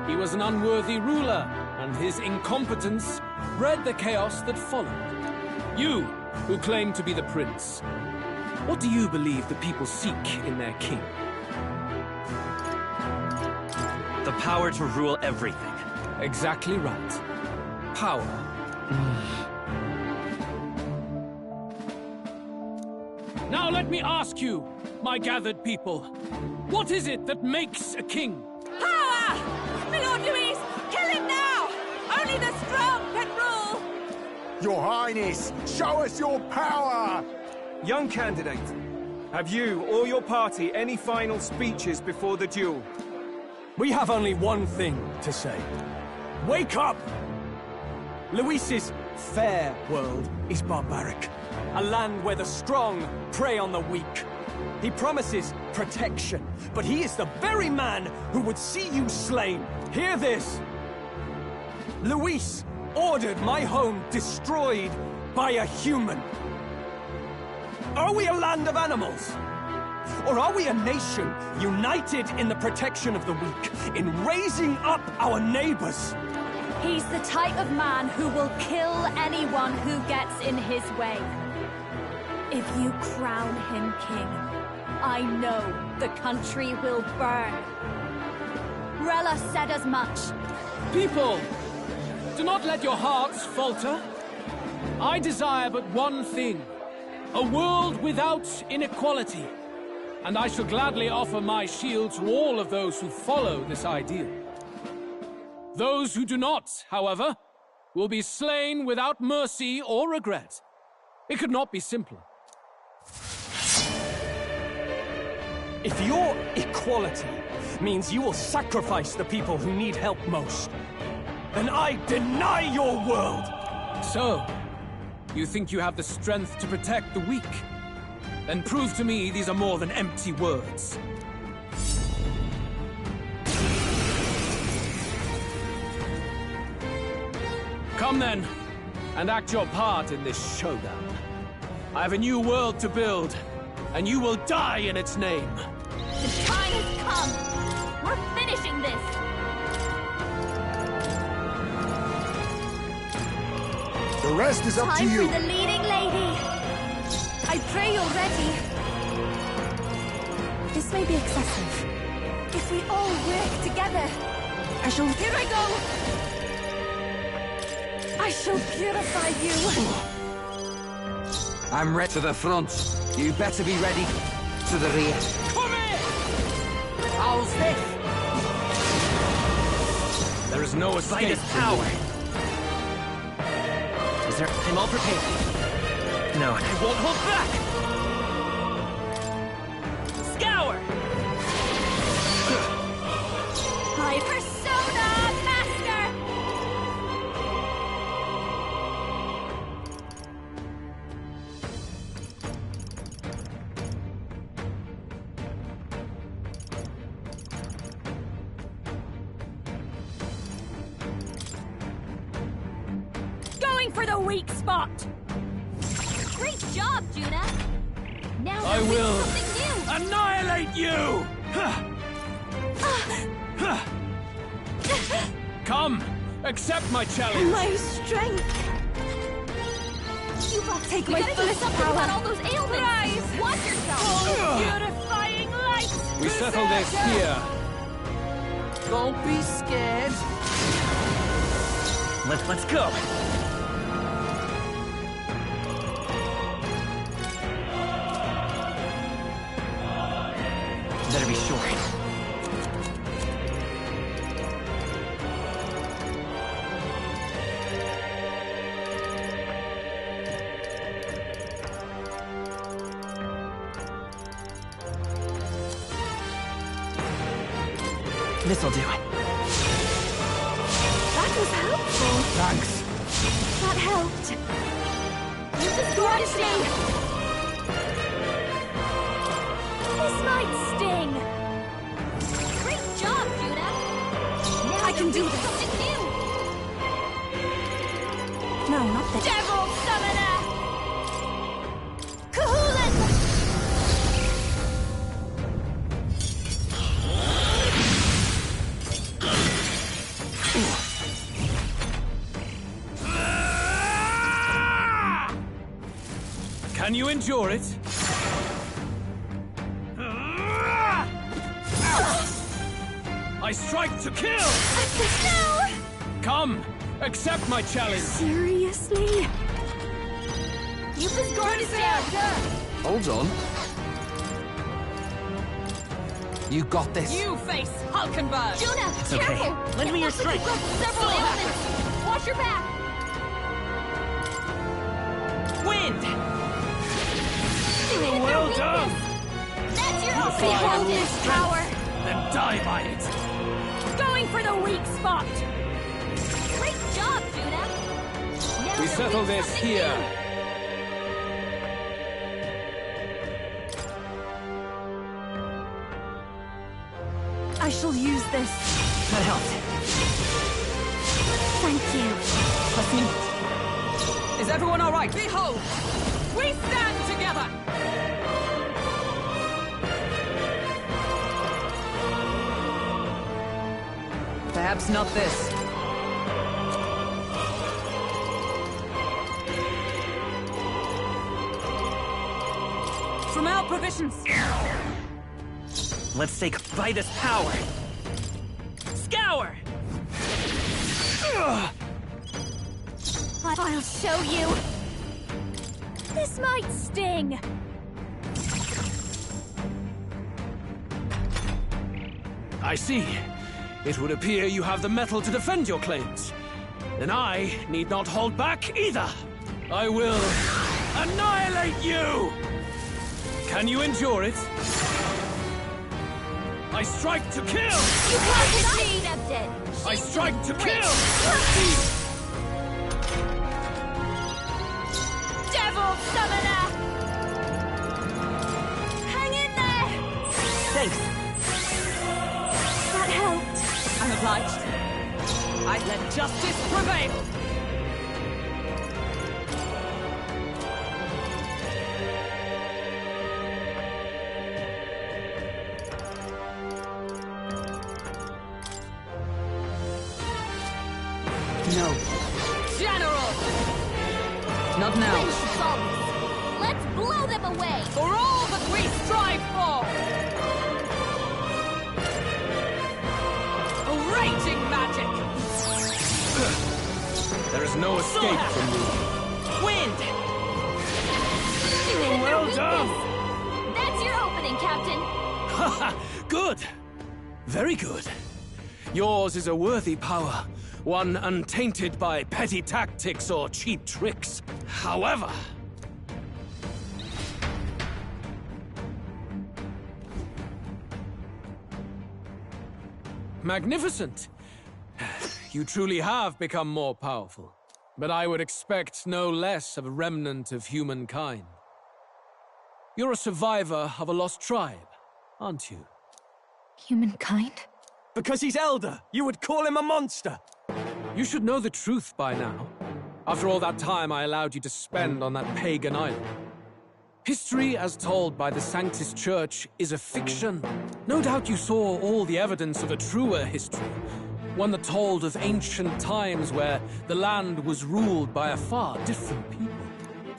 Speaker 15: He was an unworthy ruler, and his incompetence bred the chaos that followed. You, who claim to be the prince, what do you believe the people seek in their king?
Speaker 1: The power to rule everything.
Speaker 15: Exactly right. Power. Now let me ask you, my gathered people, what is it that makes a king?
Speaker 17: Power! My Lord Luis, kill him now! Only the strong can rule!
Speaker 11: Your Highness, show us your power!
Speaker 16: Young candidate, have you or your party any final speeches before the duel?
Speaker 18: We have only one thing to say. Wake up! Luis's fair world is barbaric. A land where the strong prey on the weak. He promises protection, but he is the very man who would see you slain. Hear this! Luis ordered my home destroyed by a human. Are we a land of animals? Or are we a nation united in the protection of the weak, in raising up our neighbors?
Speaker 6: He's the type of man who will kill anyone who gets in his way. If you crown him king, I know the country will burn. Rella said as much.
Speaker 15: People, do not let your hearts falter. I desire but one thing, a world without inequality. And I shall gladly offer my shield to all of those who follow this ideal. Those who do not, however, will be slain without mercy or regret. It could not be simpler.
Speaker 18: If your equality means you will sacrifice the people who need help most, then I deny your world!
Speaker 15: So, you think you have the strength to protect the weak? Then prove to me these are more than empty words. Come then, and act your part in this showdown. I have a new world to build, and you will die in its name.
Speaker 3: The time has come! We're finishing this!
Speaker 4: The rest is up to you.
Speaker 3: Time for the leading lady!
Speaker 7: I pray you're ready. This may be excessive. If we all work together, Here I go! I shall purify you.
Speaker 2: I'm ready to the front. You better be ready to the rear.
Speaker 15: Come here!
Speaker 2: How's this?
Speaker 15: There is no escape.
Speaker 1: Power. Is there? I'm all prepared. No, I won't hold back. Scour.
Speaker 3: My persona master.
Speaker 6: Going for the weak spot!
Speaker 3: Great job, Juna. Now
Speaker 15: I
Speaker 3: we're doing
Speaker 15: will
Speaker 3: something new.
Speaker 15: annihilate you! Come, accept my challenge.
Speaker 7: My strength.
Speaker 3: Cuba,
Speaker 7: Take
Speaker 3: you
Speaker 7: my
Speaker 3: gotta do
Speaker 7: fullest
Speaker 3: something
Speaker 7: power.
Speaker 3: about all those ailments.
Speaker 6: Rise.
Speaker 3: Watch yourself.
Speaker 6: Purifying light!
Speaker 15: We settle this here.
Speaker 2: Don't be scared.
Speaker 1: Let's go. Better be sure. This'll do it.
Speaker 7: That was helpful.
Speaker 2: Thanks.
Speaker 7: That helped.
Speaker 3: Use the sword to sting.
Speaker 7: This might sting.
Speaker 3: Great job, Juna. Now
Speaker 7: I can do
Speaker 3: you're doing
Speaker 7: this.
Speaker 3: something new.
Speaker 7: No, not this.
Speaker 3: Devil Summoner.
Speaker 7: Kahulin!
Speaker 15: Can you endure it? I strike to kill!
Speaker 7: No!
Speaker 15: Come, accept my challenge.
Speaker 7: Seriously?
Speaker 3: Yuba's guard is down.
Speaker 2: Hold on. You got this.
Speaker 17: You face Hulkenberg!
Speaker 3: Juna,
Speaker 1: It's okay.
Speaker 3: careful.
Speaker 1: Lend me your
Speaker 3: It looks like
Speaker 1: strength.
Speaker 3: you've got several ailments. Watch your back.
Speaker 1: Wind.
Speaker 3: Hit
Speaker 15: Well
Speaker 3: their
Speaker 15: done.
Speaker 3: weakness. That's your
Speaker 15: Defy
Speaker 3: ultimate
Speaker 15: all
Speaker 3: weakness.
Speaker 6: Power!
Speaker 15: Then die by it.
Speaker 6: Going for the weak spot!
Speaker 3: Great job, Juna. Now
Speaker 15: We
Speaker 3: you're
Speaker 15: settle
Speaker 3: doing
Speaker 15: this
Speaker 3: something
Speaker 15: here.
Speaker 3: new.
Speaker 7: I shall use this.
Speaker 1: That helped.
Speaker 7: Thank you.
Speaker 1: Let's meet.
Speaker 17: Is everyone all right? Behold! We stand together! Perhaps not this. From our provisions.
Speaker 1: Let's take by this power. Scour.
Speaker 6: I'll show you! This might sting!
Speaker 15: I see. It would appear you have the metal to defend your claims. Then I need not hold back either. I will annihilate you! Can you endure it? I strike to kill!
Speaker 3: You can't succeed!
Speaker 15: I strike to kill!
Speaker 3: Devil Summoner! Hang in there!
Speaker 1: Thanks.
Speaker 3: That helped.
Speaker 17: I'm obliged. I'd let justice prevail. No.
Speaker 3: General!
Speaker 17: Not now.
Speaker 3: Let's blow them away!
Speaker 17: For all that we strive for! A raging magic!
Speaker 15: There is no escape from me.
Speaker 1: Wind!
Speaker 15: Well done!
Speaker 3: That's your opening, Captain!
Speaker 15: Haha! Good! Very good. Yours is a worthy power, one untainted by petty tactics or cheap tricks. However... Magnificent! You truly have become more powerful. But I would expect no less of a remnant of humankind. You're a survivor of a lost tribe, aren't you?
Speaker 3: Humankind?
Speaker 18: Because he's elder, you would call him a monster!
Speaker 15: You should know the truth by now. After all that time I allowed you to spend on that pagan island. History as told by the Sanctus Church is a fiction. No doubt you saw all the evidence of a truer history. One that told of ancient times where the land was ruled by a far different people.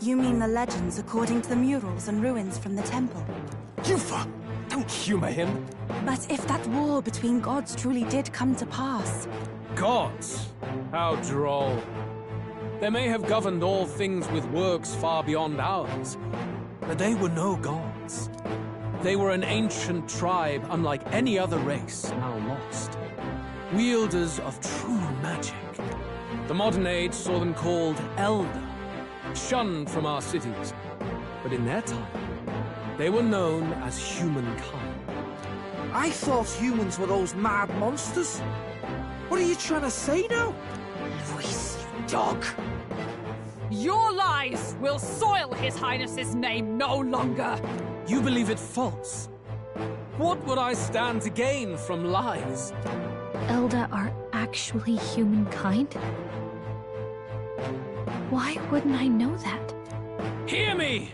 Speaker 7: You mean the legends according to the murals and ruins from the temple?
Speaker 18: Yufa! Don't humor him!
Speaker 7: But if that war between gods truly did come to pass...
Speaker 15: Gods? How droll. They may have governed all things with works far beyond ours, but they were no gods. They were an ancient tribe unlike any other race now lost. Wielders of true magic. The modern age saw them called Elder, shunned from our cities. But in their time, they were known as humankind.
Speaker 12: I thought humans were those mad monsters. What are you trying to say now?
Speaker 17: Voice, dog! Your lies will soil His Highness's name no longer!
Speaker 15: You believe it false? What would I stand to gain from lies?
Speaker 3: Elda are actually humankind? Why wouldn't I know that?
Speaker 15: Hear me!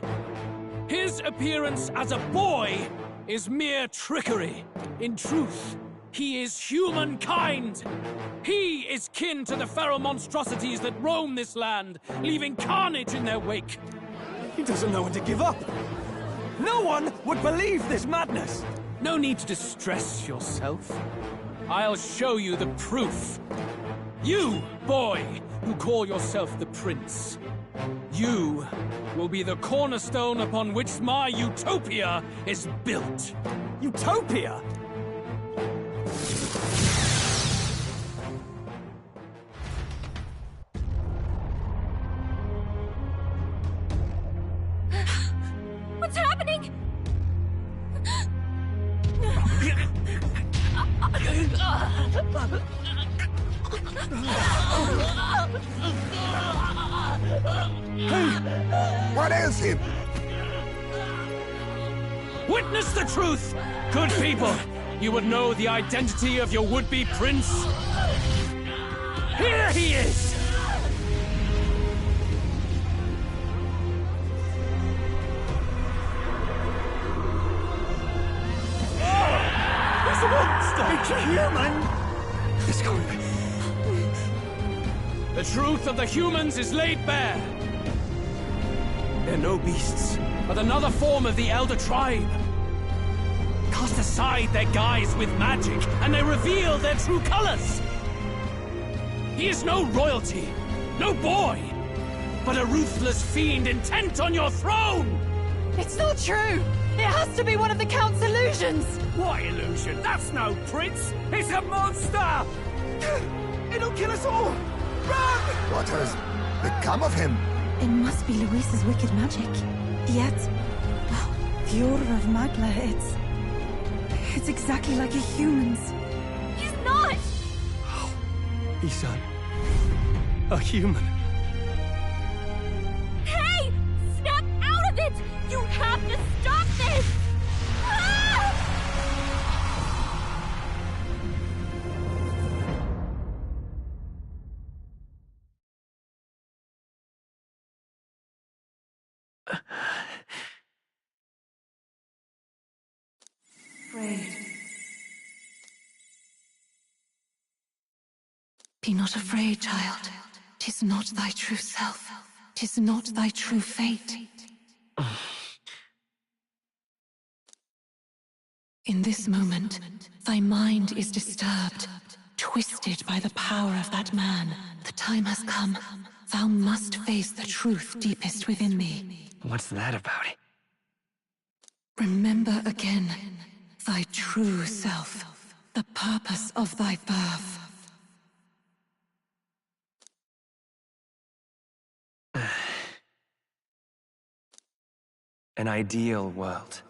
Speaker 15: His appearance as a boy is mere trickery. In truth, he is humankind! He is kin to the feral monstrosities that roam this land, leaving carnage in their wake.
Speaker 18: He doesn't know when to give up. No one would believe this madness!
Speaker 15: No need to distress yourself. I'll show you the proof. You, boy, who call yourself the Prince. You will be the cornerstone upon which my utopia is built.
Speaker 18: Utopia?
Speaker 3: What's happening?
Speaker 4: What is him?
Speaker 15: Witness the truth! Good people, you would know the identity of your would-be prince. Here he is!
Speaker 18: He's a monster!
Speaker 9: It's a human!
Speaker 18: It's going...
Speaker 15: The truth of the humans is laid bare. They're no beasts, but another form of the Elder Tribe. Cast aside their guise with magic, and they reveal their true colors. He is no royalty, no boy, but a ruthless fiend intent on your throne!
Speaker 17: It's not true! It has to be one of the Count's illusions!
Speaker 12: What illusion? That's no prince! It's a monster! It'll kill us all!
Speaker 4: What has become of him?
Speaker 7: It must be Luis's wicked magic. Yet, the aura of Magla, it's exactly like a human's.
Speaker 10: He's not!
Speaker 18: He's a human.
Speaker 10: Hey! Snap out of it! You have to stop this! Ah!
Speaker 19: Afraid. Be not afraid, child. 'Tis not thy true self. 'Tis not thy true fate. In this moment, thy mind is disturbed, twisted by the power of that man. The time has come. Thou must face the truth deepest within thee.
Speaker 1: What's that about?
Speaker 19: Remember again thy true self, the purpose of thy birth.
Speaker 1: An ideal world.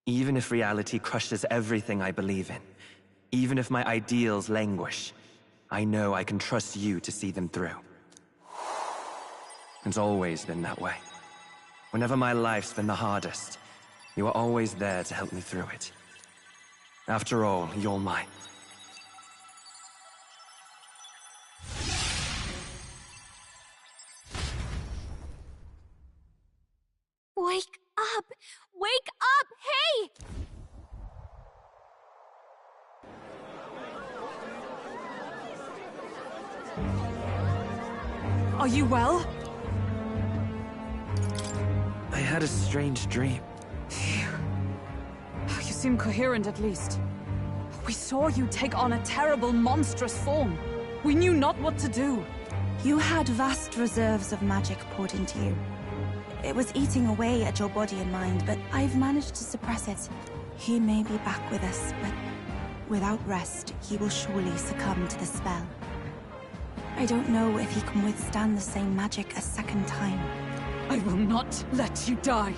Speaker 1: Even if reality crushes everything I believe in, even if my ideals languish, I know I can trust you to see them through. It's always been that way. Whenever my life's been the hardest, you are always there to help me through it. After all, you're mine.
Speaker 10: Wake up! Wake up! Hey!
Speaker 13: Are you well?
Speaker 1: I had a strange dream.
Speaker 13: You seem coherent at least. We saw you take on a terrible, monstrous form. We knew not what to do.
Speaker 7: You had vast reserves of magic poured into you. It was eating away at your body and mind, but I've managed to suppress it. He may be back with us, but without rest, he will surely succumb to the spell. I don't know if he can withstand the same magic a second time.
Speaker 13: I will not let you die.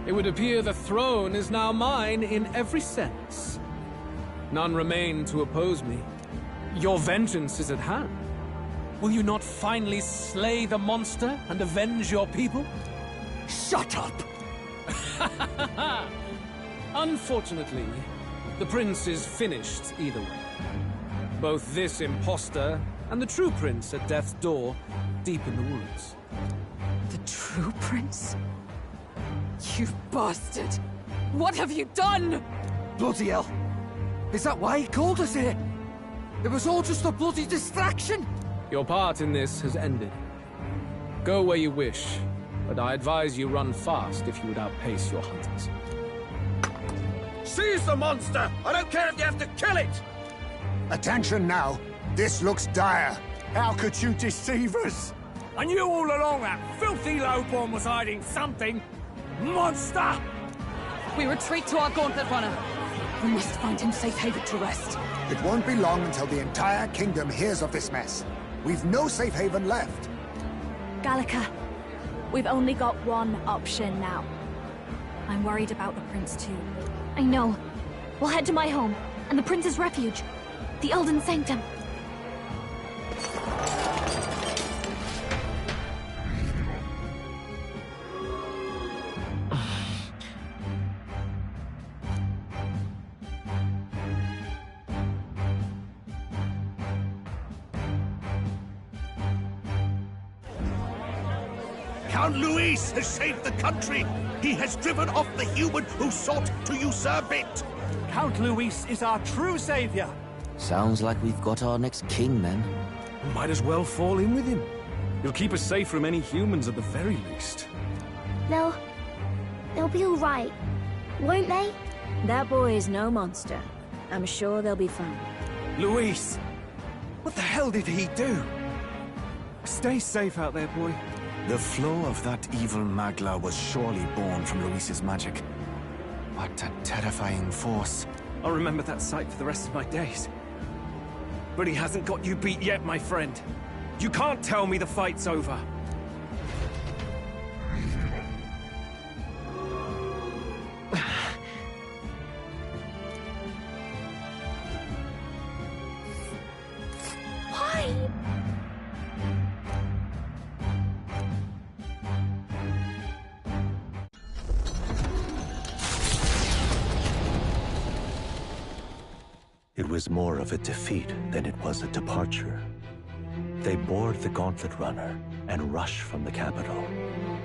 Speaker 15: It would appear the throne is now mine in every sense. None remain to oppose me. Your vengeance is at hand. Will you not finally slay the monster and avenge your people?
Speaker 11: Shut up!
Speaker 15: Unfortunately, the prince is finished either way. Both this imposter and the true prince at death's door, deep in the woods.
Speaker 13: The true prince? You bastard! What have you done?
Speaker 11: Bloody hell! Is that why he called us here? It was all just a bloody distraction!
Speaker 15: Your part in this has ended. Go where you wish, but I advise you run fast if you would outpace your hunters.
Speaker 11: Seize the monster! I don't care if you have to kill it!
Speaker 4: Attention now. This looks dire. How could you deceive us?
Speaker 18: I knew all along that filthy lowborn was hiding something. Monster!
Speaker 13: We retreat to our gauntlet runner. We must find him safe haven to rest.
Speaker 4: It won't be long until the entire kingdom hears of this mess. We've no safe haven left.
Speaker 3: Gallica, we've only got one option now. I'm worried about the prince too. I know. We'll head to my home, and the prince's refuge. The Elden Sanctum.
Speaker 11: Count Luis has saved the country! He has driven off the human who sought to usurp it!
Speaker 18: Count Luis is our true savior.
Speaker 2: Sounds like we've got our next king, then.
Speaker 18: Might as well fall in with him. He'll keep us safe from any humans at the very least.
Speaker 10: They'll be all right, won't they?
Speaker 6: That boy is no monster. I'm sure they'll be fine.
Speaker 18: Luis! What the hell did he do? Stay safe out there, boy.
Speaker 5: The flow of that evil Magla was surely born from Luis's magic. What a terrifying force.
Speaker 18: I'll remember that sight for the rest of my days.
Speaker 16: But he hasn't got you beat yet, my friend. You can't tell me the fight's over.
Speaker 3: Why?
Speaker 8: It was more of a defeat than it was a departure. They board the Gauntlet Runner and rush from the capital,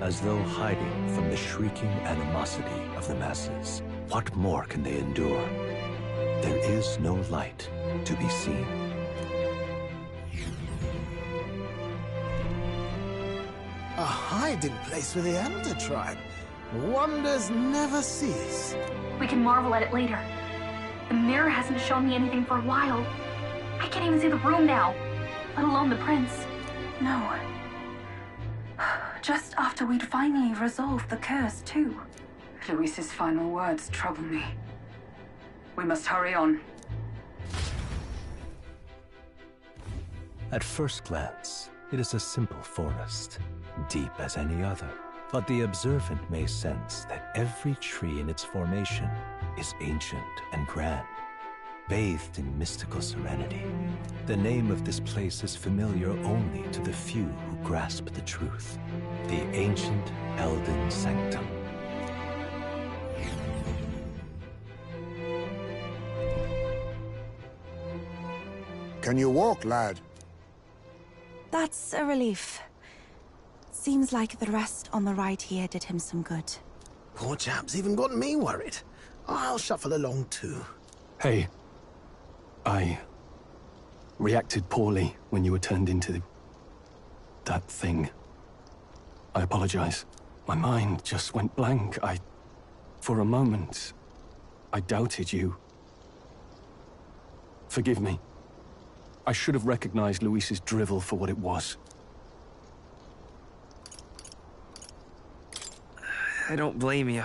Speaker 8: as though hiding from the shrieking animosity of the masses. What more can they endure? There is no light to be seen.
Speaker 9: A hiding place for the Elder Tribe. Wonders never cease.
Speaker 3: We can marvel at it later. The mirror hasn't shown me anything for a while. I can't even see the room now, let alone the prince.
Speaker 7: No. Just after we'd finally resolved the curse, too.
Speaker 13: Luis's final words trouble me. We must hurry on.
Speaker 8: At first glance, it is a simple forest, deep as any other. But the observant may sense that every tree in its formation is ancient and grand, bathed in mystical serenity. The name of this place is familiar only to the few who grasp the truth. The ancient Elden Sanctum.
Speaker 4: Can you walk, lad?
Speaker 7: That's a relief. Seems like the rest on the ride here did him some good.
Speaker 9: Poor chap's even got me worried. I'll shuffle along too.
Speaker 18: Hey, I reacted poorly when you were turned into that thing. I apologize. My mind just went blank. For a moment, I doubted you. Forgive me. I should have recognized Luis's drivel for what it was.
Speaker 1: I don't blame you.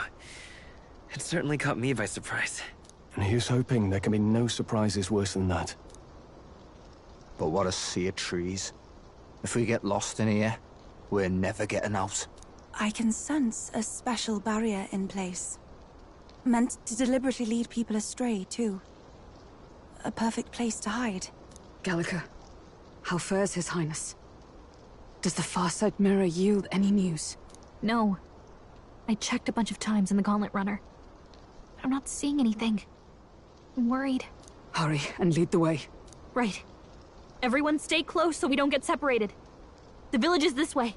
Speaker 1: It certainly caught me by surprise.
Speaker 18: And here's hoping there can be no surprises worse than that.
Speaker 2: But what a sea of trees. If we get lost in here, we're never getting out.
Speaker 7: I can sense a special barrier in place. Meant to deliberately lead people astray, too. A perfect place to hide.
Speaker 13: Gallica, how fares His Highness? Does the Farside Mirror yield any news?
Speaker 3: No. I checked a bunch of times in the Gauntlet Runner. I'm not seeing anything. I'm worried.
Speaker 13: Hurry and lead the way.
Speaker 3: Right. Everyone stay close so we don't get separated. The village is this way.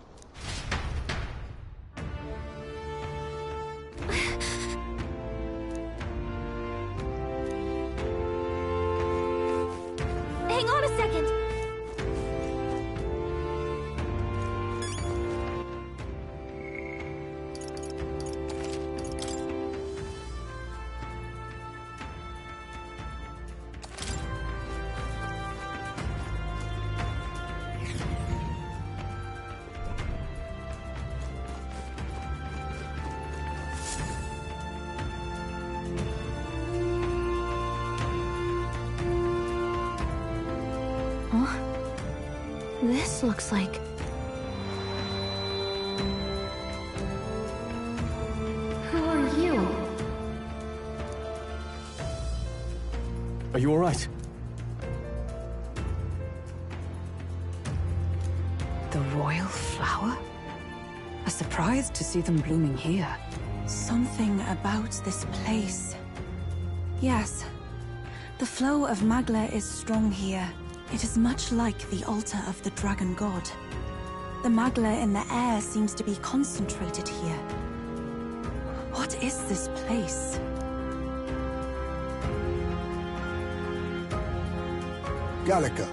Speaker 3: Hang on a second! This looks like... Who are you?
Speaker 18: Are you all right?
Speaker 13: The royal flower? A surprise to see them blooming here.
Speaker 7: Something about this place. Yes. The flow of Magla is strong here. It is much like the altar of the dragon god. The Magla in the air seems to be concentrated here. What is this place?
Speaker 4: Gallica,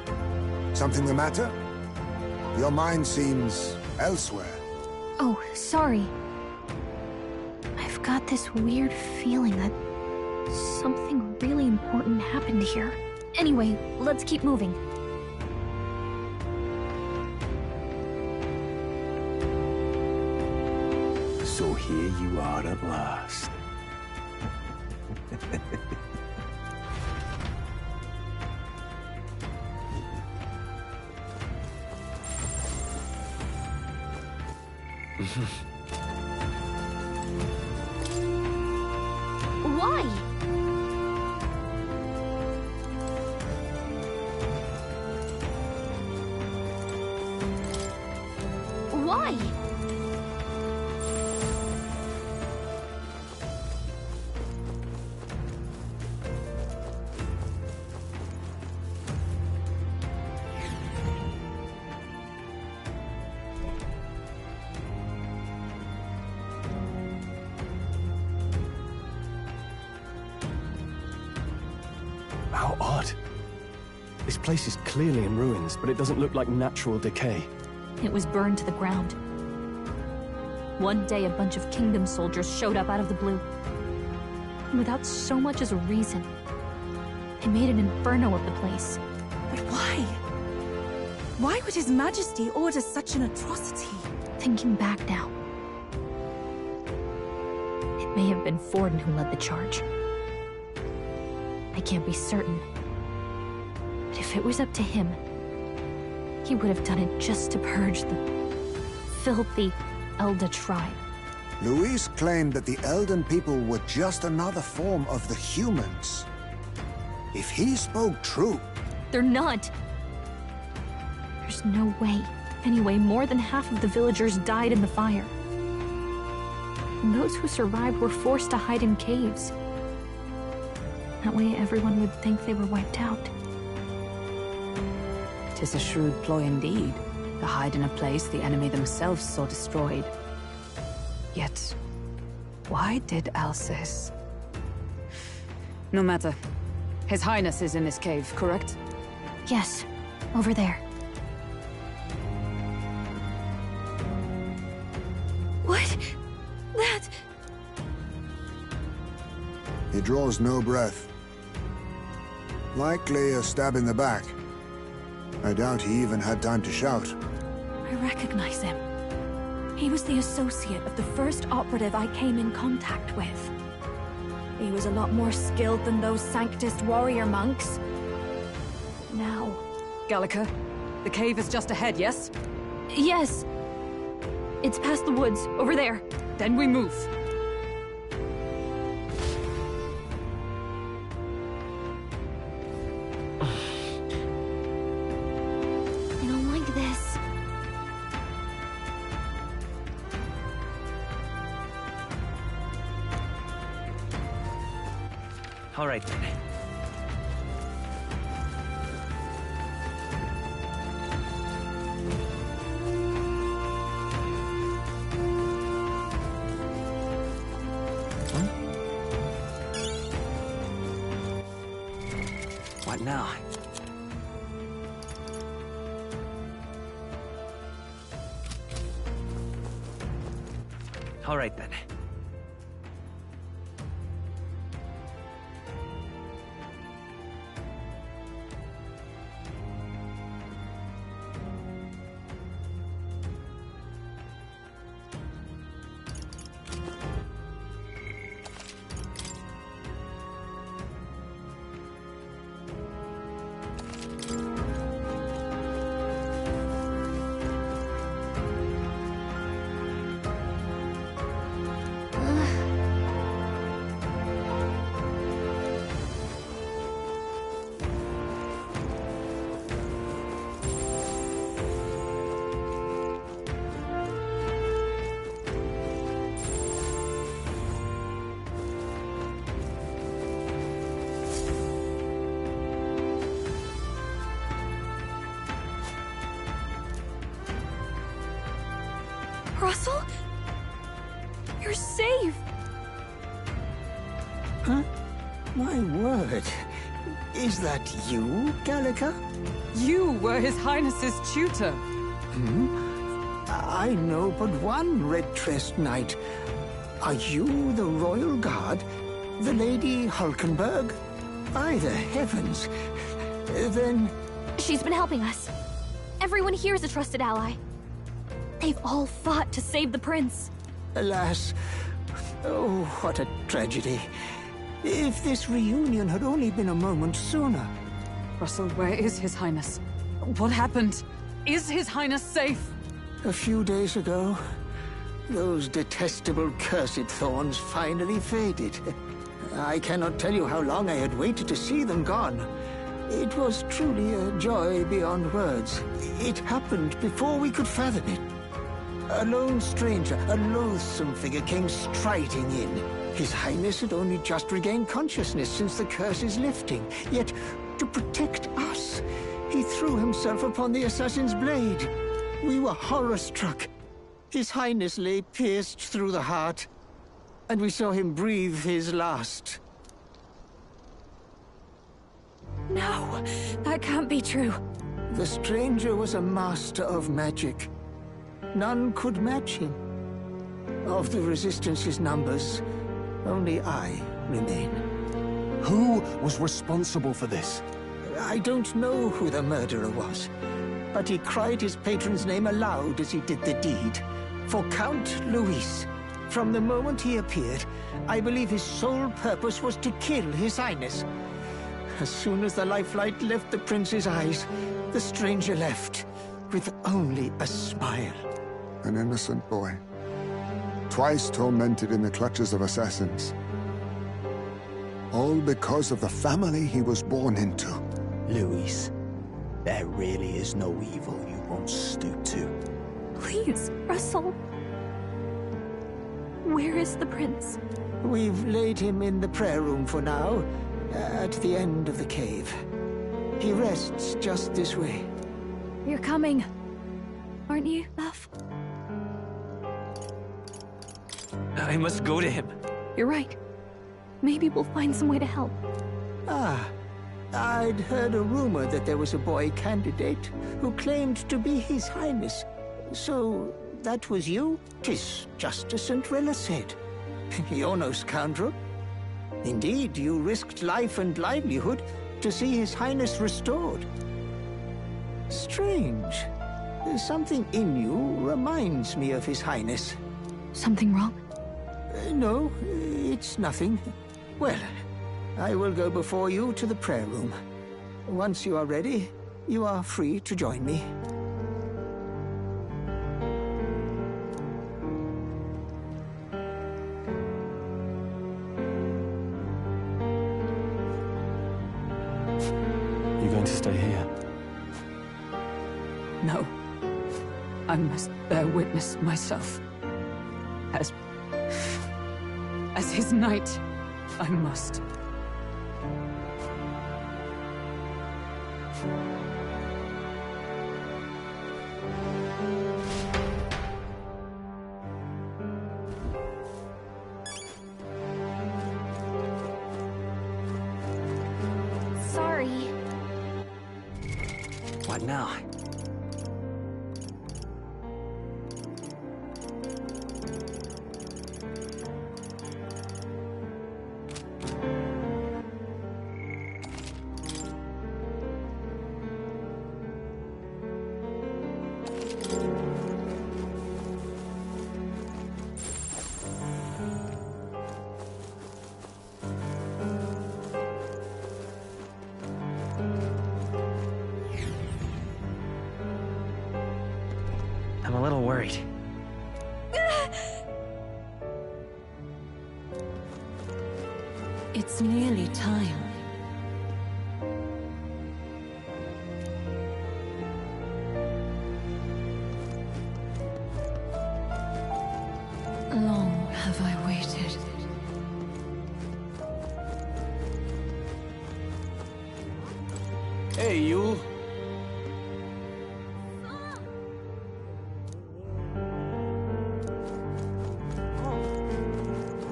Speaker 4: something the matter? Your mind seems elsewhere.
Speaker 3: Oh, sorry. I've got this weird feeling that something really important happened here. Anyway, let's keep moving.
Speaker 5: So here you are at last.
Speaker 3: Why? Why?
Speaker 18: How odd. This place is clearly in ruins, but it doesn't look like natural decay.
Speaker 3: It was burned to the ground. One day, a bunch of kingdom soldiers showed up out of the blue. Without so much as a reason. They made an inferno of the place.
Speaker 7: But why? Why would His Majesty order such an atrocity?
Speaker 3: Thinking back now, it may have been Forden who led the charge. I can't be certain. But if it was up to him, he would have done it just to purge the filthy Elda tribe.
Speaker 4: Luis claimed that the Elden people were just another form of the humans. If he spoke true...
Speaker 3: They're not. There's no way. Anyway, more than half of the villagers died in the fire. And those who survived were forced to hide in caves. That way everyone would think they were wiped out.
Speaker 13: 'Tis a shrewd ploy indeed, to hide in a place the enemy themselves saw destroyed. Yet, why did Alcis? No matter. His Highness is in this cave, correct?
Speaker 3: Yes, over there.
Speaker 7: What? That...
Speaker 4: He draws no breath. Likely a stab in the back. I doubt he even had time to shout.
Speaker 7: I recognize him. He was the associate of the first operative I came in contact with. He was a lot more skilled than those Sanctist warrior monks. Now...
Speaker 13: Gallica, the cave is just ahead, yes?
Speaker 3: Yes. It's past the woods, over there.
Speaker 13: Then we move.
Speaker 3: I don't like this.
Speaker 1: All right, then. What now? All right, then.
Speaker 3: Russell? You're safe!
Speaker 20: Huh? My word. Is that you, Gallica?
Speaker 13: You were His Highness's tutor.
Speaker 20: Hmm? I know but one red-tressed knight. Are you the Royal Guard? The Lady Hulkenberg? By the heavens. Then...
Speaker 3: She's been helping us. Everyone here is a trusted ally. They've all fought to save the prince.
Speaker 20: Alas. Oh, what a tragedy. If this reunion had only been a moment sooner.
Speaker 13: Russell, where is His Highness? What happened? Is His Highness safe?
Speaker 20: A few days ago, Those detestable cursed thorns finally faded. I cannot tell you how long I had waited to see them gone. It was truly a joy beyond words. It happened before we could fathom it. A lone stranger, a loathsome figure, came striding in. His Highness had only just regained consciousness since the curse's lifting. Yet, to protect us, he threw himself upon the assassin's blade. We were horror-struck. His Highness lay pierced through the heart, and we saw him breathe his last.
Speaker 6: No, that can't be true.
Speaker 20: The stranger was a master of magic. None could match him. Of the Resistance's numbers, only I remain.
Speaker 11: Who was responsible for this?
Speaker 20: I don't know who the murderer was, but he cried his patron's name aloud as he did the deed. For Count Luis. From the moment he appeared, I believe his sole purpose was to kill His Highness. As soon as the lifelight left the prince's eyes, the stranger left, with only a smile.
Speaker 21: An innocent boy. Twice tormented in the clutches of assassins. All because of the family he was born into.
Speaker 12: Luis, there really is no evil you won't stoop to.
Speaker 3: Please, Russell. Where is the prince?
Speaker 20: We've laid him in the prayer room for now, at the end of the cave. He rests just this way.
Speaker 6: You're coming, aren't you, love?
Speaker 1: I must go to him.
Speaker 3: You're right. Maybe we'll find some way to help.
Speaker 20: Ah, I'd heard a rumor that there was a boy candidate who claimed to be His Highness. So, that was you? 'Tis just as St. Rilla said. You're no scoundrel. Indeed, you risked life and livelihood to see His Highness restored. Strange. Something in you reminds me of His Highness.
Speaker 3: Something wrong?
Speaker 20: No, it's nothing. Well, I will go before you to the prayer room. Once you are ready, you are free to join me.
Speaker 18: You going to stay here?
Speaker 13: No. I must bear witness myself. As his knight, I must.
Speaker 3: Sorry.
Speaker 1: What now? I'm a little worried.
Speaker 19: It's nearly time. Long have I waited.
Speaker 15: Hey, you.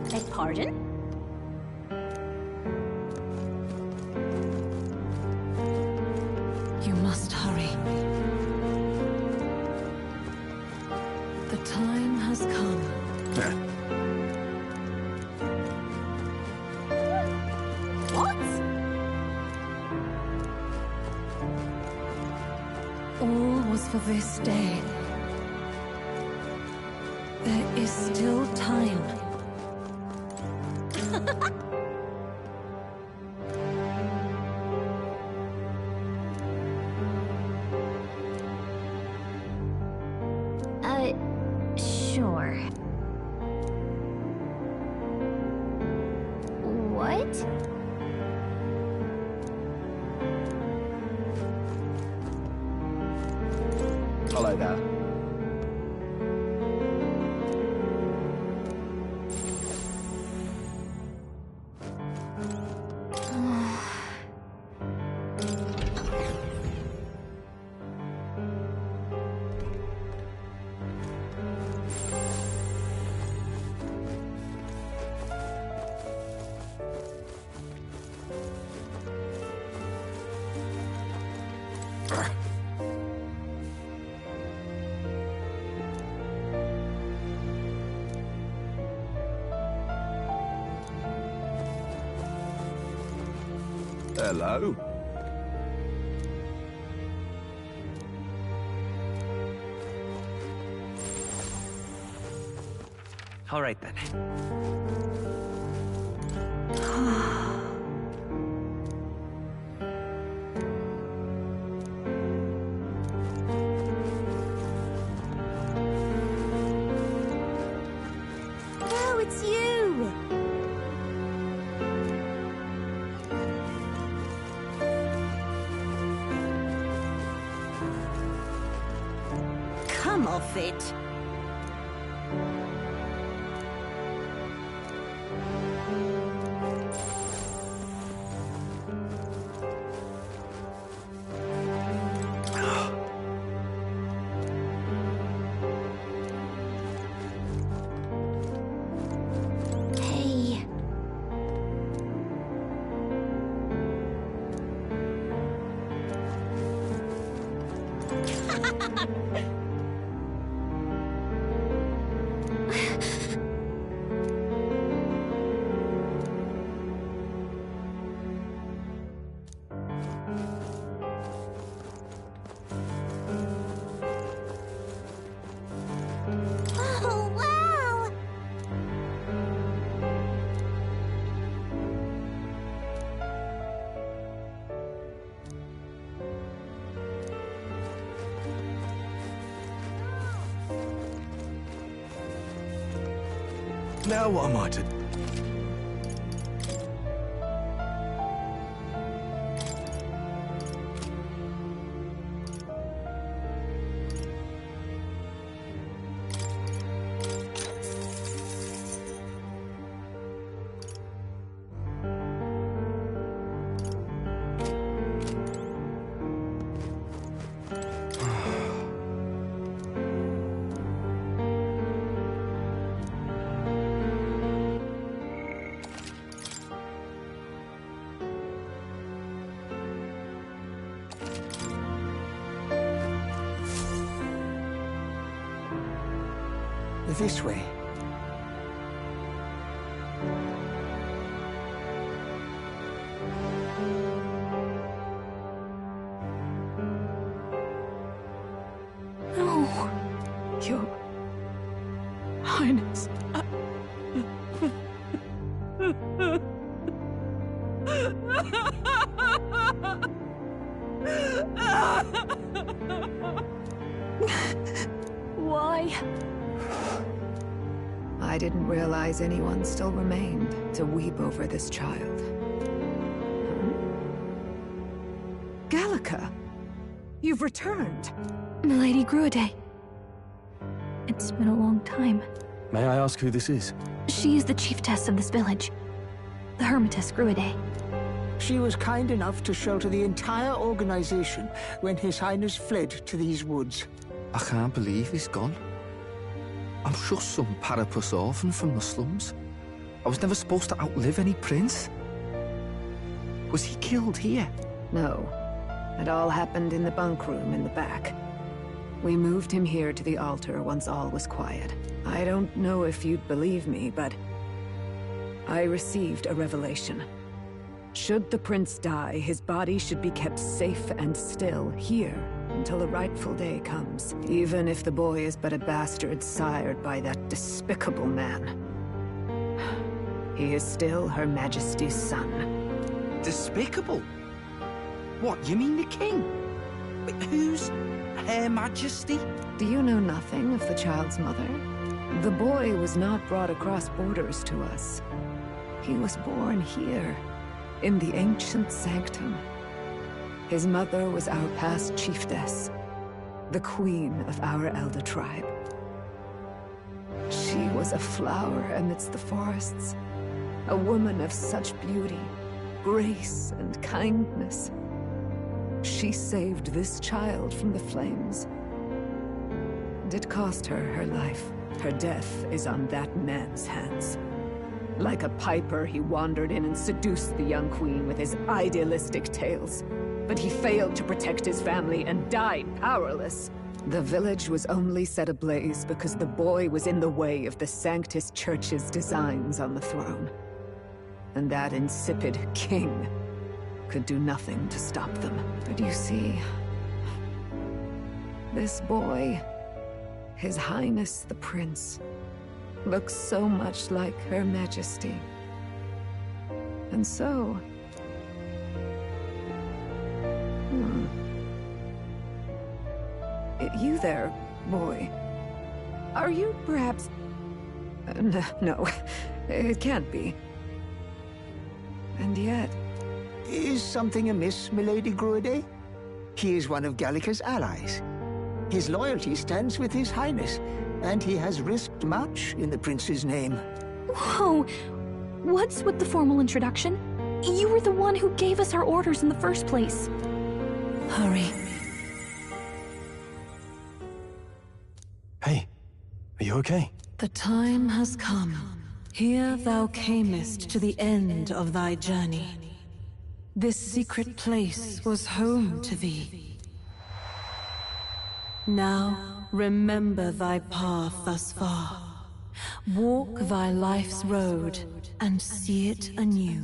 Speaker 3: Beg pardon?
Speaker 19: You must hurry. The time has come.
Speaker 3: What?
Speaker 19: All was for this day. There is still time.
Speaker 3: Sure.
Speaker 2: try that.
Speaker 11: Hello.
Speaker 1: All right then.
Speaker 7: No, it's you! Come off it! Hey. Oh, wow!
Speaker 11: Now what am I to...
Speaker 20: This way.
Speaker 13: No, Your Highness.
Speaker 6: Why?
Speaker 14: I didn't realize anyone still remained to weep over this child.
Speaker 13: Gallica, you've returned.
Speaker 3: Milady Gruide. It's been a long time.
Speaker 18: May I ask who this is?
Speaker 3: She is the chiefess of this village. The Hermitess Gruide.
Speaker 20: She was kind enough to shelter the entire organization when His Highness fled to these woods.
Speaker 2: I can't believe he's gone. I'm just some parapus orphan from the slums. I was never supposed to outlive any prince. Was he killed here?
Speaker 14: No. It all happened in the bunk room in the back. We moved him here to the altar once all was quiet. I don't know if you'd believe me, but I received a revelation. Should the prince die, his body should be kept safe and still here until the rightful day comes, even if the boy is but a bastard sired by that despicable man. He is still Her Majesty's son.
Speaker 12: Despicable? What, you mean the king? Wait, who's Her Majesty?
Speaker 14: Do you know nothing of the child's mother? The boy was not brought across borders to us. He was born here, in the ancient sanctum. His mother was our past chiefess. the queen of our elder tribe. She was a flower amidst the forests, a woman of such beauty, grace, and kindness. She saved this child from the flames. And it cost her her life. Her death is on that man's hands. Like a piper, he wandered in and seduced the young queen with his idealistic tales. But he failed to protect his family and died powerless. The village was only set ablaze because the boy was in the way of the Sanctus Church's designs on the throne. And that insipid king could do nothing to stop them. But you see, this boy, His Highness the Prince, looks so much like Her Majesty. And so... You there, boy. Are you perhaps... No, it can't be. And yet...
Speaker 20: Is something amiss, Milady Gruede? He is one of Gallica's allies. His loyalty stands with His Highness, and he has risked much in the Prince's name.
Speaker 3: Whoa! What's with the formal introduction? You were the one who gave us our orders in the first place.
Speaker 19: Hurry.
Speaker 17: Hey, are you okay?
Speaker 19: The time has come. Here thou camest to the end of thy journey. This secret place was home to thee. Now, remember thy path thus far. Walk thy life's road and see it anew.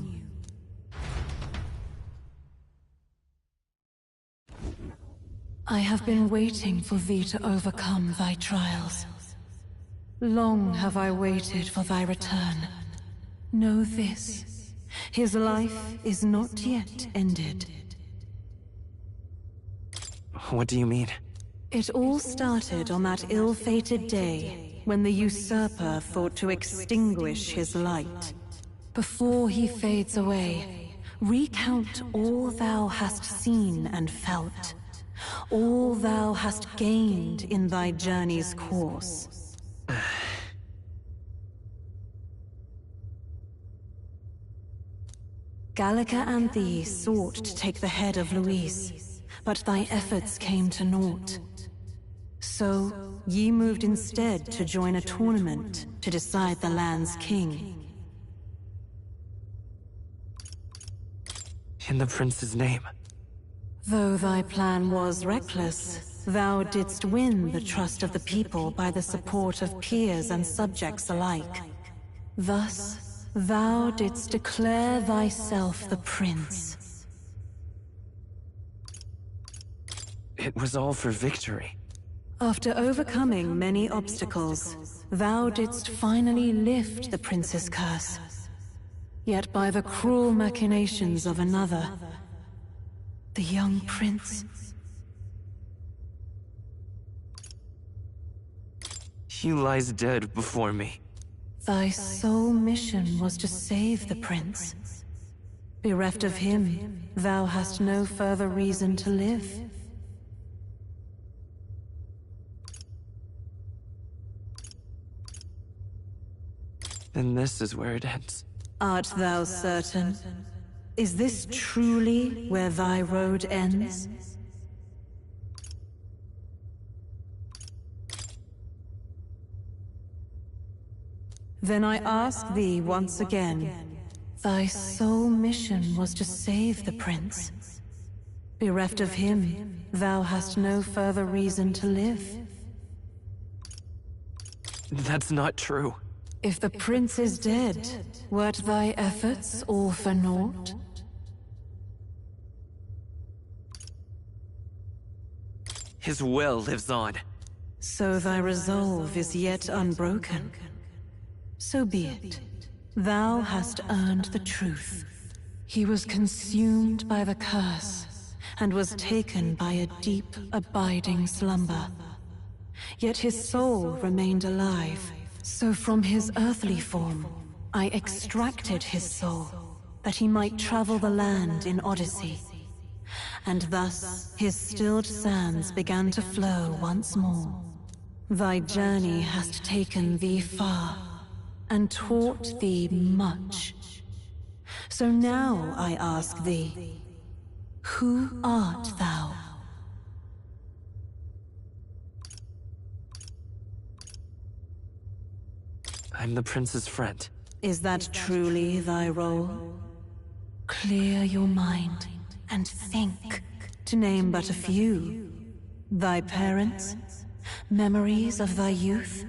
Speaker 19: I have been waiting for thee to overcome thy trials. Long have I waited for thy return. Know this, his life is not yet ended.
Speaker 1: What do you mean?
Speaker 19: It all started on that ill-fated day when the usurper thought to extinguish his light. Before he fades away, recount all thou hast seen and felt. All thou hast gained in thy journey's course. Gallica and thee sought to take the head of Luis, but thy efforts came to naught. So, ye moved instead to join a tournament to decide the land's king.
Speaker 1: In the prince's name.
Speaker 19: Though thy plan was reckless, thou didst win the trust of the people by the support of peers and subjects alike. Thus, thou didst declare thyself the prince.
Speaker 1: It was all for victory.
Speaker 19: After overcoming many obstacles, thou didst finally lift the prince's curse. Yet by the cruel machinations of another, the young prince...
Speaker 1: He lies dead before me.
Speaker 19: Thy sole mission was to save the prince. Bereft of him, thou hast no further reason to live.
Speaker 1: And this is where it ends.
Speaker 19: Art thou certain? Is this truly where thy road ends? Then I ask thee once again, thy sole mission was to save the prince. Bereft of him, thou hast no further reason to live.
Speaker 1: That's not true.
Speaker 19: If the prince is dead, wert thy efforts all for naught?
Speaker 1: His will lives on.
Speaker 19: So thy resolve is yet unbroken. So be it. Thou hast earned the truth. He was consumed by the curse, and was taken by a deep, abiding slumber. Yet his soul remained alive. So from his earthly form, I extracted his soul, that he might travel the land in Odyssey. and thus his stilled sands began to flow once more. Thy journey hast taken thee far, and taught thee much. So now I ask thee, who art thou?
Speaker 1: I'm the prince's friend.
Speaker 19: Is that truly thy role? Clear your mind and think, to name but a few. Thy parents, memories of thy youth?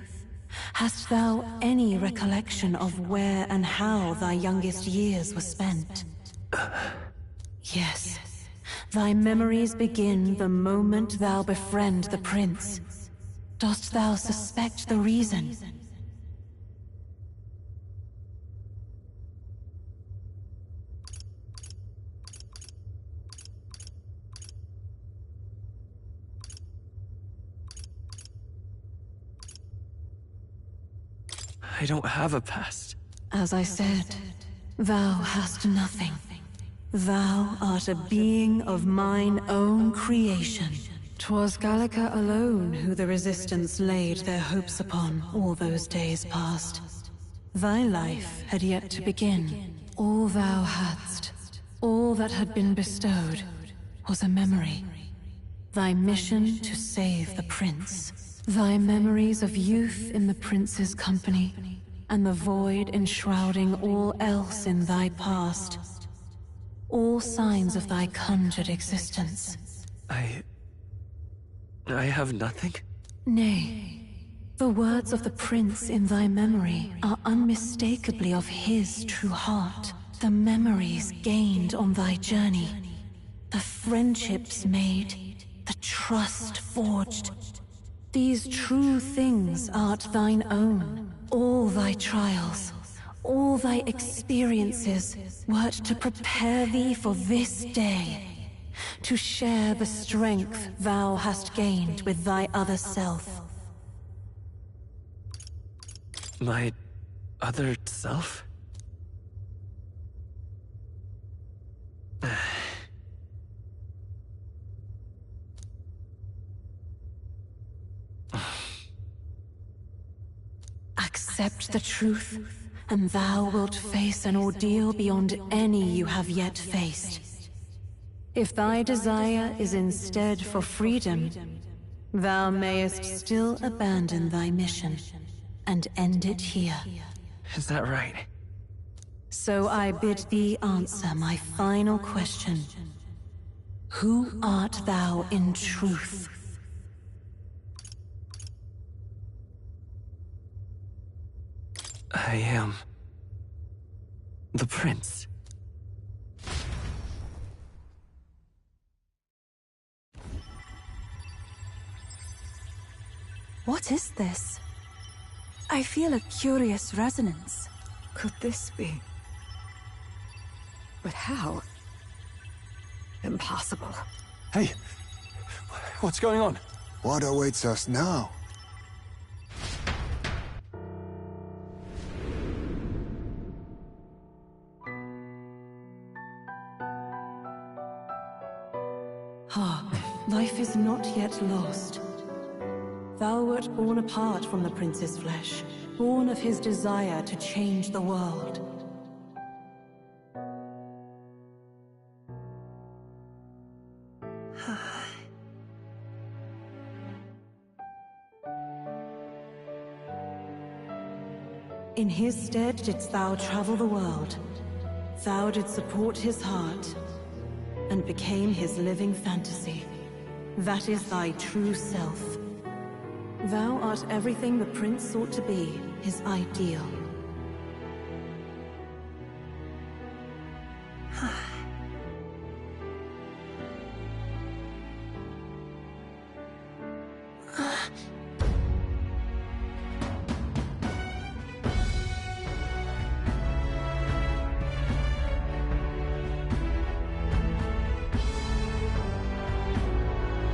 Speaker 19: Hast thou any recollection of where and how thy youngest years were spent? Yes, thy memories begin the moment thou befriend the prince. Dost thou suspect the reason?
Speaker 1: I don't have a past.
Speaker 19: As I said, thou hast nothing. Thou art a being of mine own creation. 'Twas Gallica alone who the Resistance laid their hopes upon all those days past. Thy life had yet to begin. All thou hadst, all that had been bestowed, was a memory. Thy mission to save the prince. Thy memories of youth in the prince's company, and the void enshrouding all else in thy past. All signs of thy conjured existence.
Speaker 1: I have nothing?
Speaker 19: Nay, the words of the prince in thy memory are unmistakably of his true heart. The memories gained on thy journey, the friendships made, the trust forged. These true things art thine own. All thy trials, all thy experiences wert to prepare thee for this day, to share the strength thou hast gained with thy other self.
Speaker 1: My other self?
Speaker 19: Accept the truth, and thou wilt face an ordeal beyond any you have yet faced. If thy desire is instead for freedom, thou mayest still abandon thy mission and end it here.
Speaker 1: Is that right?
Speaker 19: So I bid thee answer my final question. Who art thou in truth?
Speaker 1: I am the prince.
Speaker 7: What is this? I feel a curious resonance.
Speaker 14: Could this be? But how? Impossible.
Speaker 17: Hey, what's going on?
Speaker 21: What awaits us now?
Speaker 19: Hark, life is not yet lost. Thou wert born apart from the prince's flesh, born of his desire to change the world. In his stead didst thou travel the world. Thou didst support his heart, and became his living fantasy. That is thy true self. Thou art everything the prince sought to be, his ideal.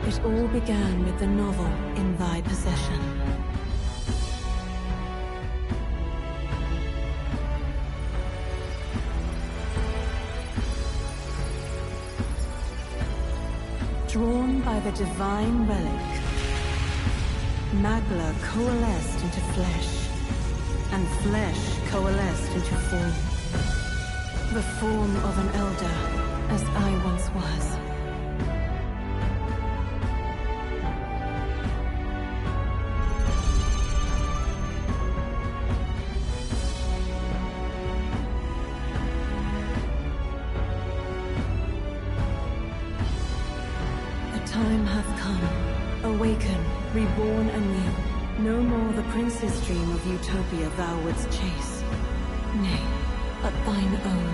Speaker 19: It all began with the novel in thy possession.
Speaker 10: by the divine relic, Magla coalesced into flesh, and flesh coalesced into form. The form of an elder, as I once was. Time hath come. Awaken, reborn anew. No more the prince's dream of utopia thou wouldst chase. Nay, but thine own.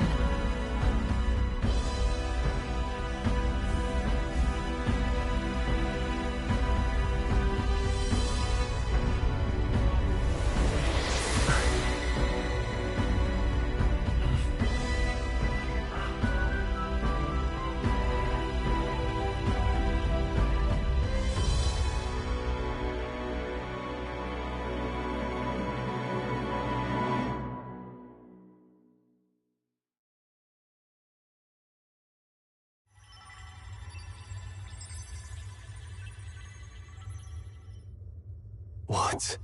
Speaker 17: What?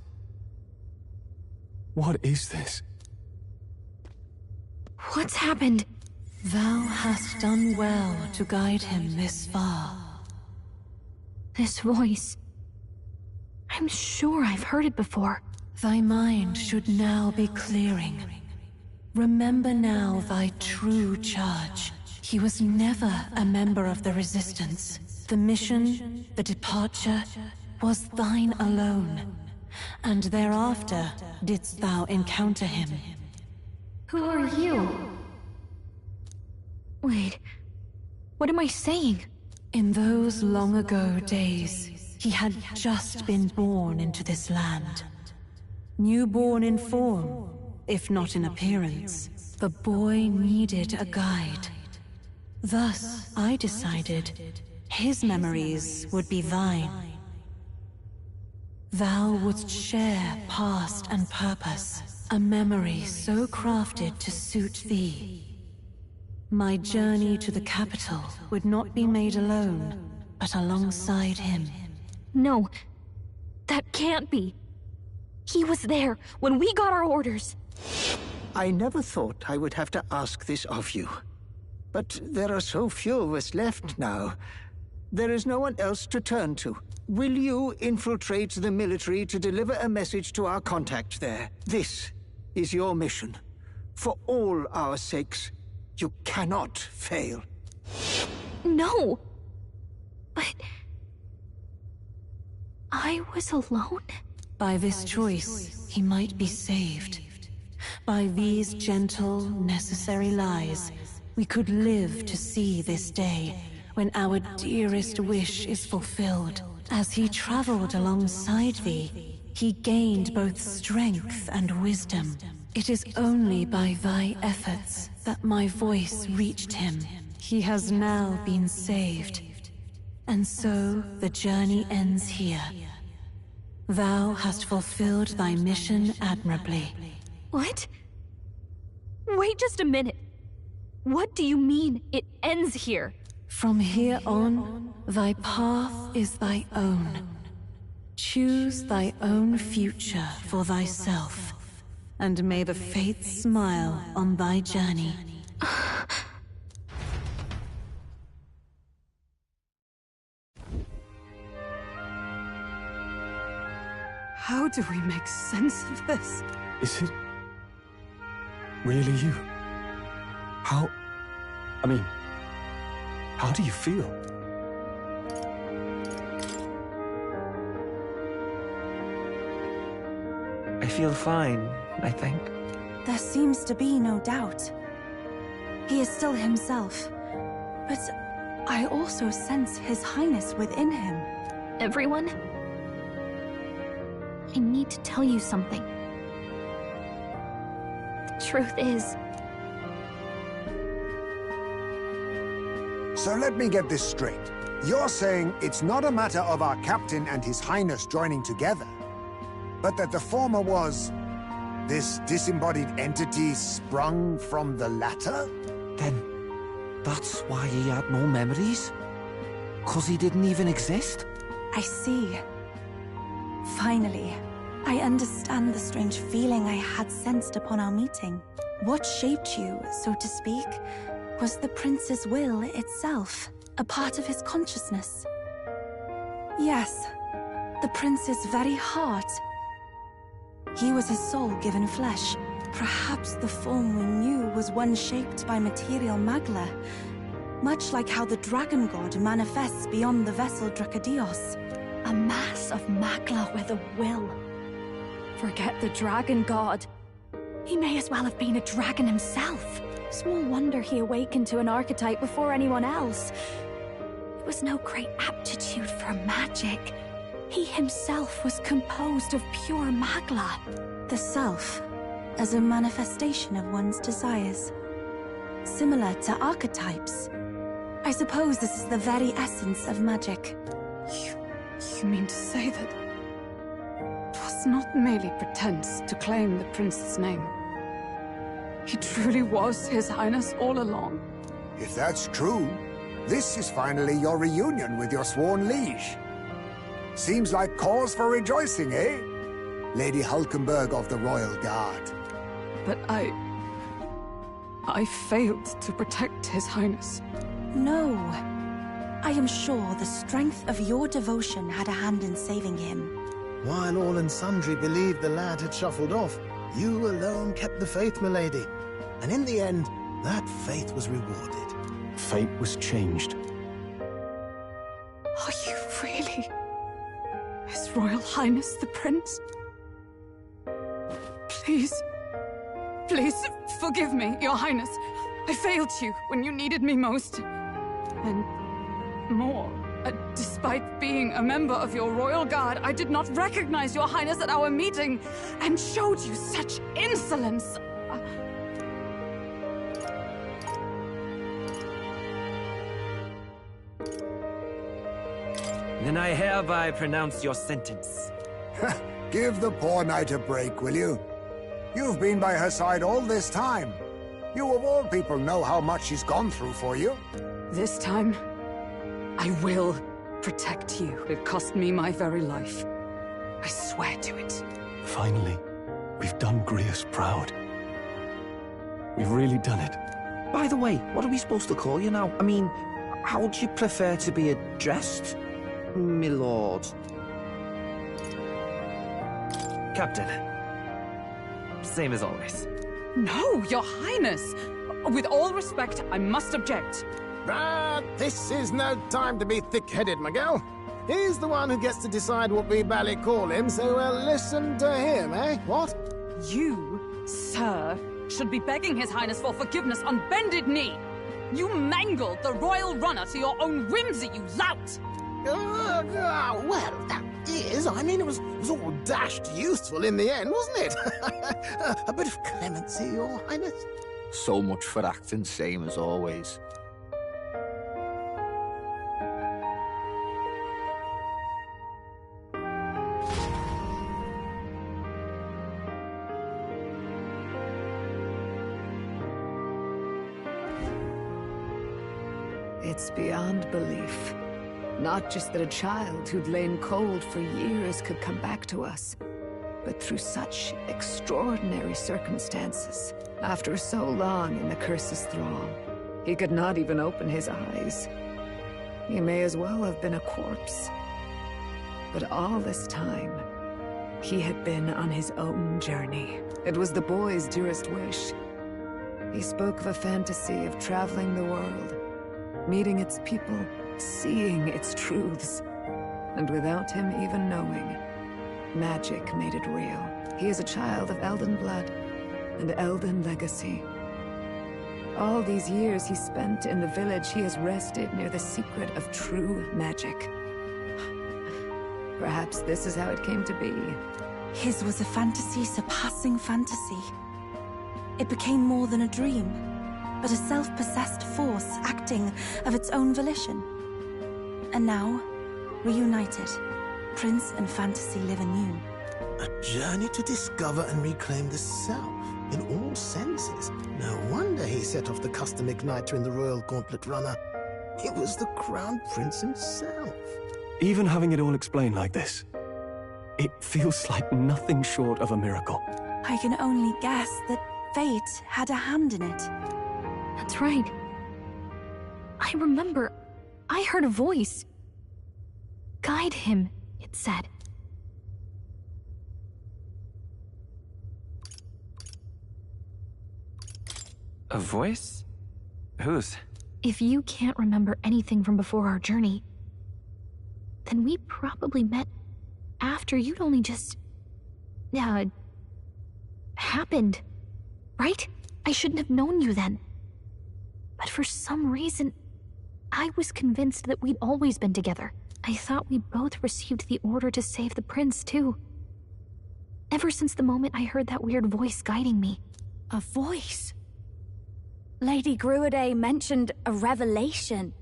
Speaker 17: What is this?
Speaker 3: What's happened?
Speaker 10: Thou hast done well to guide him this far.
Speaker 3: This voice... I'm sure I've heard it before.
Speaker 10: Thy mind should now be clearing. Remember now thy true charge. He was never a member of the Resistance. The mission, the departure, was thine alone. And thereafter didst thou encounter him.
Speaker 3: Who are you? Wait, what am I saying?
Speaker 10: In those long ago days, he had just been born into this land. Newborn in form, if not in appearance, the boy needed a guide. Thus, I decided his memories would be thine. Thou wouldst share past and purpose, a memory so crafted to suit thee. My journey to the capital would not be made alone, but alongside him.
Speaker 3: No, that can't be. He was there when we got our orders.
Speaker 20: I never thought I would have to ask this of you. But there are so few of us left now. There is no one else to turn to. Will you infiltrate the military to deliver a message to our contact there? This is your mission. For all our sakes, you cannot fail.
Speaker 3: No! But... I was alone?
Speaker 10: By this choice, he might be saved. By these gentle, necessary lies, we could live to see this day, when our dearest wish is fulfilled. As he traveled alongside thee, he gained both strength and wisdom. It is only by thy efforts that my voice reached him. He has now been saved. And so the journey ends here. Thou hast fulfilled thy mission admirably.
Speaker 3: What? Wait just a minute. What do you mean, it ends here?
Speaker 10: From here on, thy path is thy own. Choose thy own future for thyself, and may the fates smile on thy journey.
Speaker 13: How do we make sense of this?
Speaker 17: Is it really you? How do you feel?
Speaker 1: I feel fine, I think.
Speaker 7: There seems to be no doubt. He is still himself. But I also sense His Highness within him.
Speaker 3: Everyone? I need to tell you something. The truth is...
Speaker 21: So let me get this straight. You're saying it's not a matter of our captain and His Highness joining together, but that the former was this disembodied entity sprung from the latter?
Speaker 12: Then that's why he had no memories?
Speaker 2: 'Cause he didn't even exist?
Speaker 7: I see. Finally, I understand the strange feeling I had sensed upon our meeting. What shaped you, so to speak, was the prince's will itself, a part of his consciousness. Yes, the prince's very heart. He was his soul given flesh. Perhaps the form we knew was one shaped by material magla, much like how the dragon god manifests beyond the vessel Dracadios.
Speaker 6: A mass of magla with a will. Forget the dragon god. He may as well have been a dragon himself. Small wonder he awakened to an archetype before anyone else. It was no great aptitude for magic. He himself was composed of pure magla.
Speaker 7: The self, as a manifestation of one's desires. Similar to archetypes. I suppose this is the very essence of magic.
Speaker 13: You mean to say that it was not merely pretense to claim the prince's name? He truly was His Highness all along?
Speaker 21: If that's true, this is finally your reunion with your sworn liege. Seems like cause for rejoicing, eh? Lady Hulkenberg of the Royal Guard.
Speaker 13: But I failed to protect His Highness.
Speaker 7: No. I am sure the strength of your devotion had a hand in saving him.
Speaker 9: While all and sundry believed the lad had shuffled off, you alone kept the faith, milady. And in the end, that faith was rewarded.
Speaker 5: Fate was changed.
Speaker 13: Are you really His Royal Highness the Prince? Please, please forgive me, Your Highness. I failed you when you needed me most. And more, despite being a member of your Royal Guard, I did not recognize Your Highness at our meeting and showed you such insolence.
Speaker 1: Then I hereby pronounce your sentence.
Speaker 21: Give the poor knight a break, will you? You've been by her side all this time. You of all people know how much she's gone through for you.
Speaker 13: This time, I will protect you. It cost me my very life. I swear to it.
Speaker 17: Finally, we've done Grius proud. We've really done it.
Speaker 2: By the way, what are we supposed to call you now? I mean, how would you prefer to be addressed, my lord?
Speaker 1: Captain. Same as always.
Speaker 13: No, Your Highness! With all respect, I must object.
Speaker 9: But this is no time to be thick-headed, Miguel. He's the one who gets to decide what we bally call him, so we'll listen to him, eh? What?
Speaker 13: You, sir, should be begging His Highness for forgiveness on bended knee. You mangled the royal runner to your own whimsy, you lout!
Speaker 9: Well, that is, I mean, it was all dashed useful in the end, wasn't it? A bit of clemency, Your Highness.
Speaker 2: So much for acting same as always.
Speaker 14: It's beyond belief. Not just that a child who'd lain cold for years could come back to us, but through such extraordinary circumstances. After so long in the curse's thrall, he could not even open his eyes. He may as well have been a corpse. But all this time, he had been on his own journey. It was the boy's dearest wish. He spoke of a fantasy of traveling the world, meeting its people, seeing its truths. And without him even knowing, magic made it real. He is a child of Elden blood and Elden legacy. All these years he spent in the village, he has rested near the secret of true magic. Perhaps this is how it came to be.
Speaker 7: His was a fantasy surpassing fantasy. It became more than a dream, but a self-possessed force acting of its own volition. And now, reunited, Prince and fantasy live anew.
Speaker 9: A journey to discover and reclaim the self, in all senses. No wonder he set off the custom igniter in the Royal Gauntlet Runner. It was the Crown Prince himself.
Speaker 17: Even having it all explained like this, it feels like nothing short of a miracle.
Speaker 7: I can only guess that fate had a hand in it.
Speaker 3: That's right. I remember, I heard a voice. Guide him, it said.
Speaker 1: A voice? Whose?
Speaker 3: If you can't remember anything from before our journey, then we probably met after you'd only just... happened, right? I shouldn't have known you then. But for some reason, I was convinced that we'd always been together. I thought we both received the order to save the prince, too. Ever since the moment I heard that weird voice guiding me.
Speaker 6: A voice? Lady Gruaday mentioned a revelation.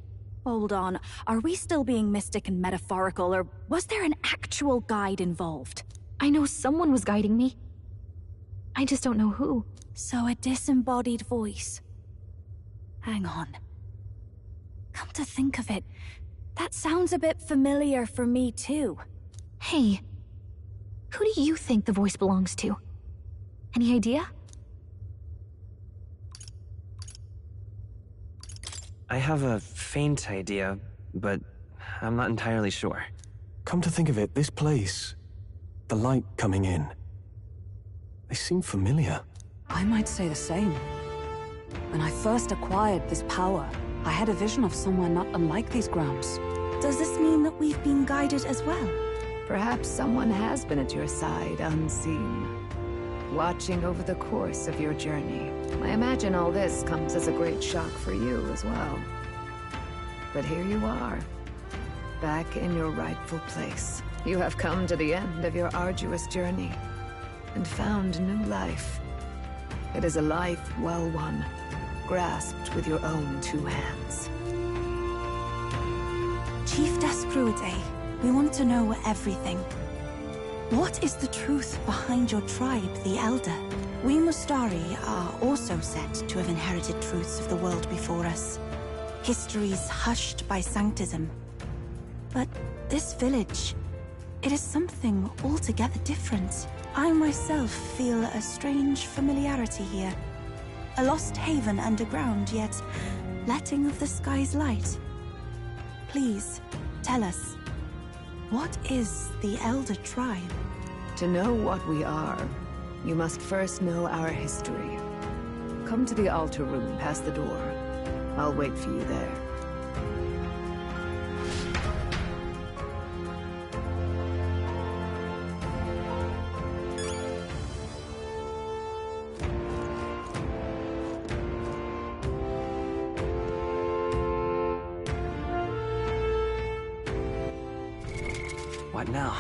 Speaker 6: Hold on, are we still being mystic and metaphorical, or was there an actual guide involved?
Speaker 3: I know someone was guiding me. I just don't know who.
Speaker 6: So a disembodied voice. Hang on. Come to think of it, that sounds a bit familiar for me too.
Speaker 3: Hey, who do you think the voice belongs to? Any idea?
Speaker 1: I have a faint idea, but I'm not entirely sure.
Speaker 17: Come to think of it, this place, the light coming in, they seem familiar.
Speaker 13: I might say the same. When I first acquired this power, I had a vision of somewhere not unlike these grounds.
Speaker 7: Does this mean that we've been guided as well?
Speaker 14: Perhaps someone has been at your side unseen, watching over the course of your journey. I imagine all this comes as a great shock for you as well. But here you are, back in your rightful place. You have come to the end of your arduous journey and found new life. It is a life well won, grasped with your own two hands.
Speaker 7: Chiefess Gruaday, we want to know everything. What is the truth behind your tribe, the Elder? We Mustari are also said to have inherited truths of the world before us. Histories hushed by sanctism. But this village, it is something altogether different. I myself feel a strange familiarity here. A lost haven underground, yet letting of the sky's light. Please, tell us, what is the Elder Tribe?
Speaker 14: To know what we are, you must first know our history. Come to the altar room past the door. I'll wait for you there.
Speaker 1: What now?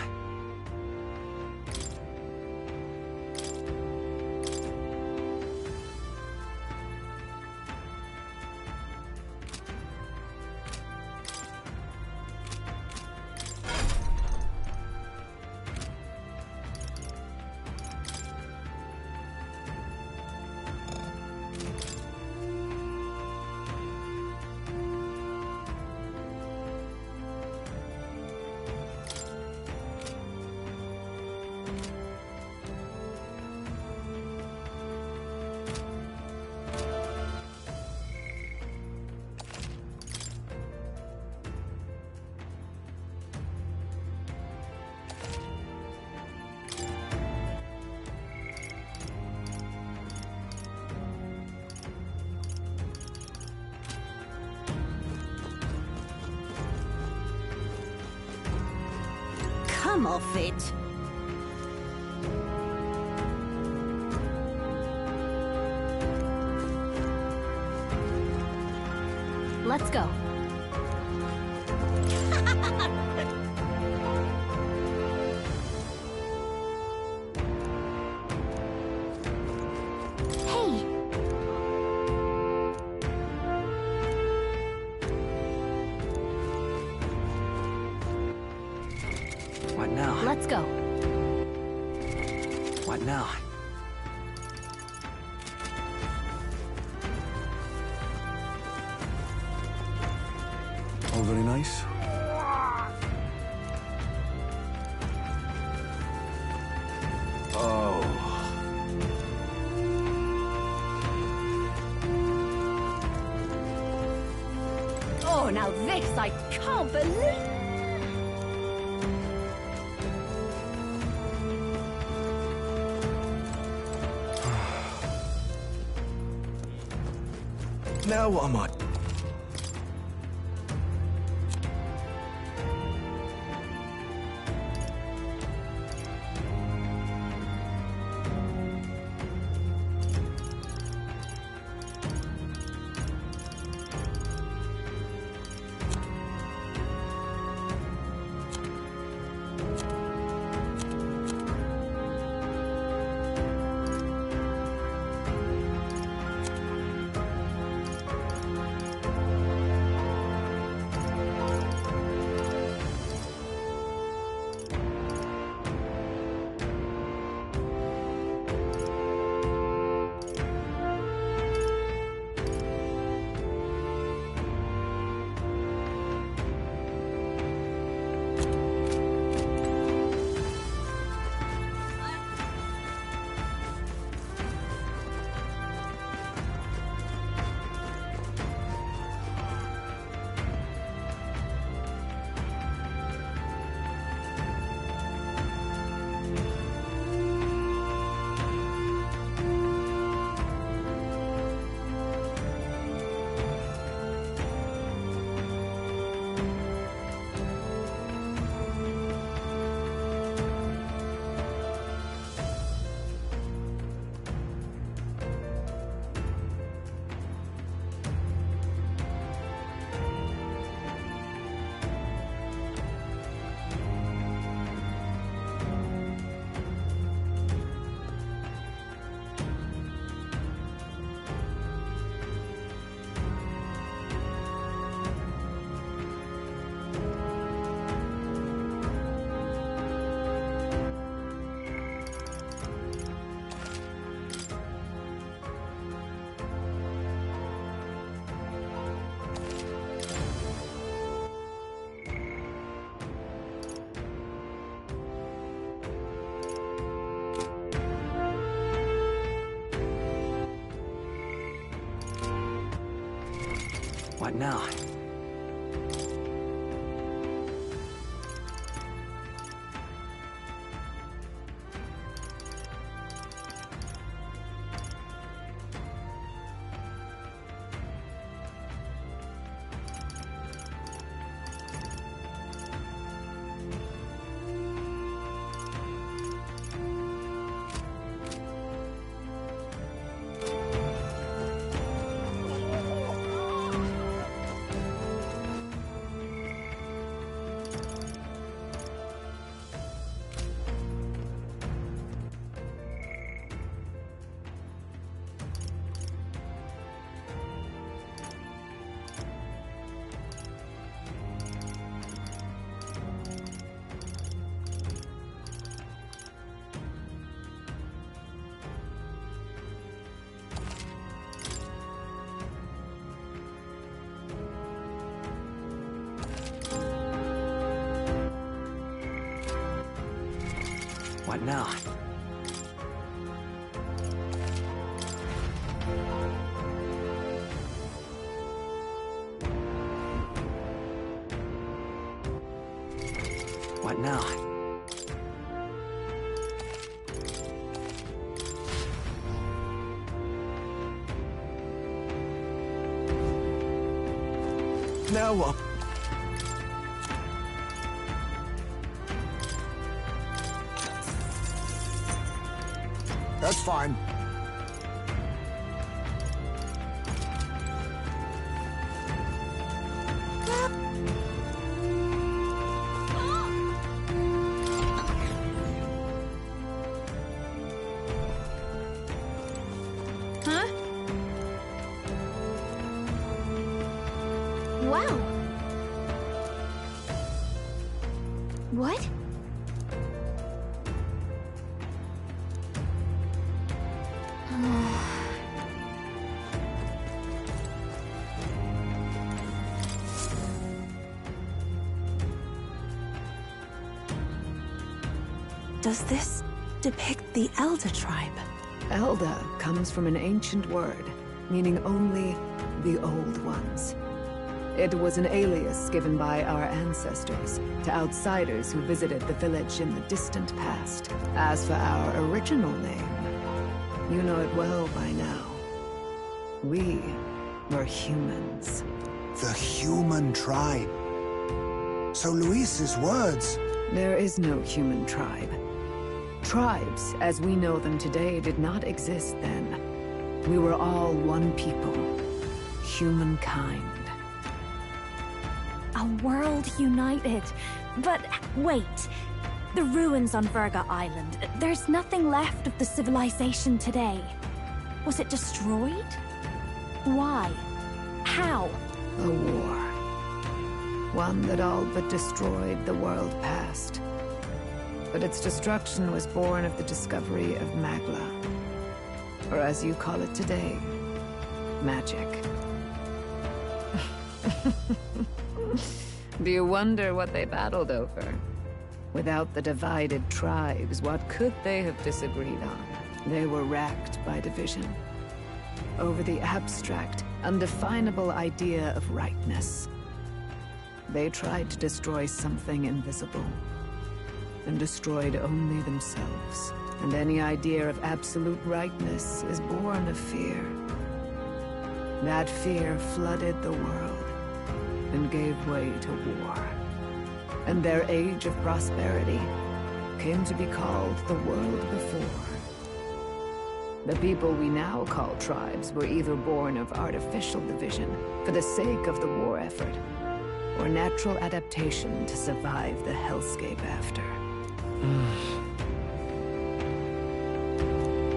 Speaker 6: Come off it.
Speaker 3: Let's go. Hey!
Speaker 1: What now?
Speaker 3: Let's go.
Speaker 1: What now?
Speaker 17: very nice.
Speaker 11: Oh.
Speaker 6: Oh, now this I can't believe!
Speaker 11: Now what am I?
Speaker 1: What now? What now? What now?
Speaker 11: Now what?
Speaker 21: That's fine.
Speaker 3: Huh? Wow. What?
Speaker 7: Does this depict the Elder tribe?
Speaker 14: Elder comes from an ancient word, meaning only the Old Ones. It was an alias given by our ancestors to outsiders who visited the village in the distant past. As for our original name, you know it well by now. We were humans.
Speaker 21: The human tribe. So Luis's words...
Speaker 14: There is no human tribe. Tribes, as we know them today, did not exist then. We were all one people. Humankind.
Speaker 6: A world united. But wait. The ruins on Virga Island. There's nothing left of the civilization today. Was it destroyed? Why? How?
Speaker 14: A war. One that all but destroyed the world past. But its destruction was born of the discovery of Magla. Or as you call it today, magic. Do you wonder what they battled over? Without the divided tribes, what could they have disagreed on? They were racked by division. Over the abstract, undefinable idea of rightness. They tried to destroy something invisible, and destroyed only themselves. And any idea of absolute rightness is born of fear. That fear flooded the world, and gave way to war. And their age of prosperity came to be called the world before. The people we now call tribes were either born of artificial division for the sake of the war effort, or natural adaptation to survive the hellscape after.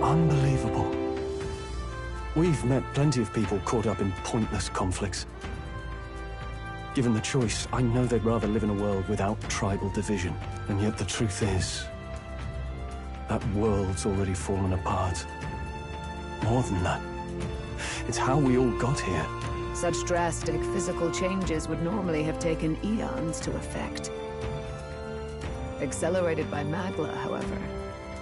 Speaker 17: Unbelievable. We've met plenty of people caught up in pointless conflicts. Given the choice, I know they'd rather live in a world without tribal division. And yet the truth is, that world's already fallen apart. More than that, it's how we all got here.
Speaker 14: Such drastic physical changes would normally have taken eons to effect. Accelerated by Magla, however,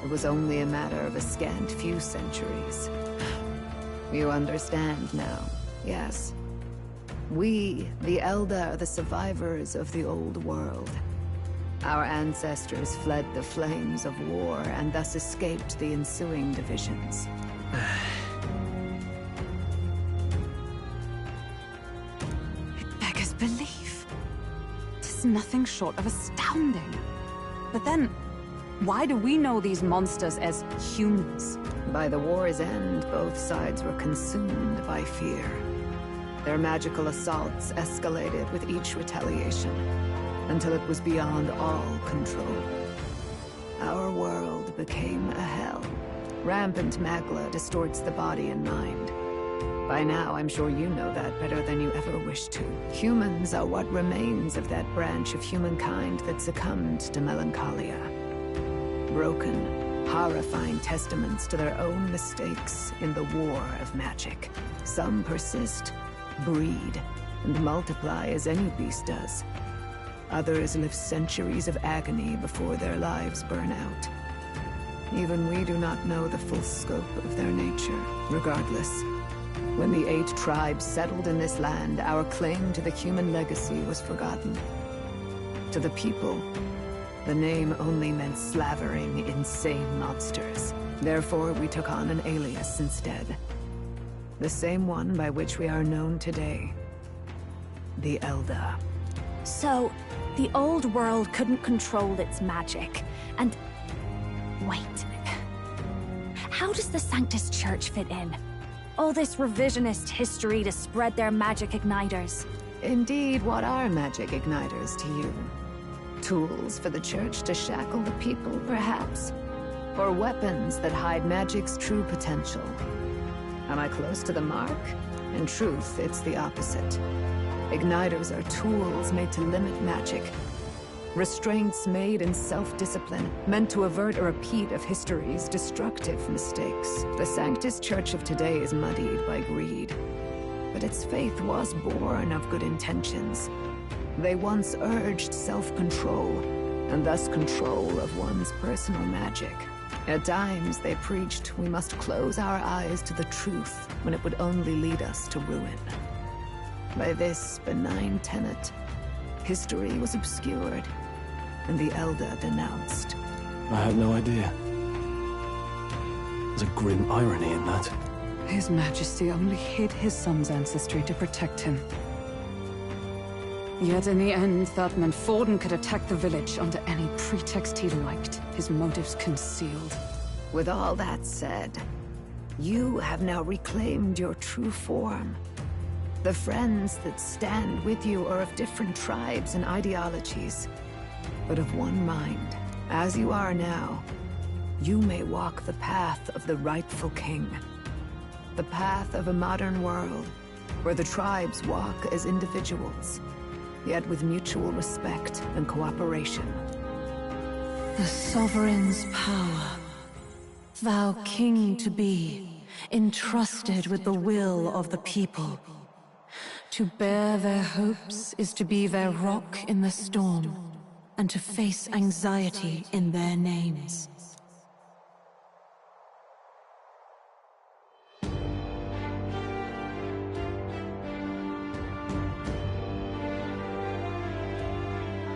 Speaker 14: it was only a matter of a scant few centuries. You understand now, yes? We, the Elder, are the survivors of the old world. Our ancestors fled the flames of war and thus escaped the ensuing divisions.
Speaker 13: It beggars belief. Tis nothing short of astounding. But then, why do we know these monsters as humans?
Speaker 14: By the war's end, both sides were consumed by fear. Their magical assaults escalated with each retaliation, until it was beyond all control. Our world became a hell. Rampant Magla distorts the body and mind. By now, I'm sure you know that better than you ever wished to. Humans are what remains of that branch of humankind that succumbed to melancholia. Broken, horrifying testaments to their own mistakes in the war of magic. Some persist, breed, and multiply as any beast does. Others live centuries of agony before their lives burn out. Even we do not know the full scope of their nature. Regardless, when the 8 tribes settled in this land, our claim to the human legacy was forgotten. To the people, the name only meant slavering, insane monsters. Therefore, we took on an alias instead. The same one by which we are known today. The Elder.
Speaker 6: So, the old world couldn't control its magic, and... Wait. How does the Sanctus Church fit in? All this revisionist history to spread their magic igniters.
Speaker 14: Indeed, what are magic igniters to you? Tools for the Church to shackle the people, perhaps? Or weapons that hide magic's true potential? Am I close to the mark? In truth, it's the opposite. Igniters are tools made to limit magic. Restraints made in self-discipline, meant to avert a repeat of history's destructive mistakes. The Sanctus Church of today is muddied by greed. But its faith was born of good intentions. They once urged self-control, and thus control of one's personal magic. At times, they preached we must close our eyes to the truth when it would only lead us to ruin. By this benign tenet, history was obscured, and the Elder denounced.
Speaker 17: I had no idea. There's a grim irony in that.
Speaker 13: His Majesty only hid his son's ancestry to protect him. Yet in the end, that meant Forden could attack the village under any pretext he liked, his motives concealed.
Speaker 14: With all that said, you have now reclaimed your true form. The friends that stand with you are of different tribes and ideologies, but of one mind. As you are now, you may walk the path of the rightful king. The path of a modern world, where the tribes walk as individuals, yet with mutual respect and cooperation.
Speaker 10: The sovereign's power. Thou king to be, entrusted with the will of the people. To bear their hopes is to be their rock in the storm, and to face anxiety in their names.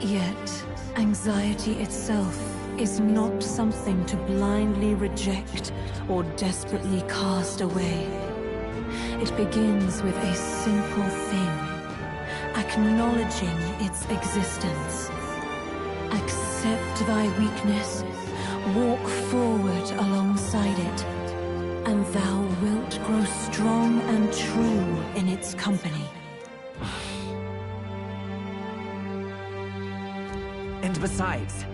Speaker 10: Yet, anxiety itself is not something to blindly reject or desperately cast away. It begins with a simple thing, acknowledging its existence. Accept thy weakness, walk forward alongside it, and thou wilt grow strong and true in its company.
Speaker 1: And besides...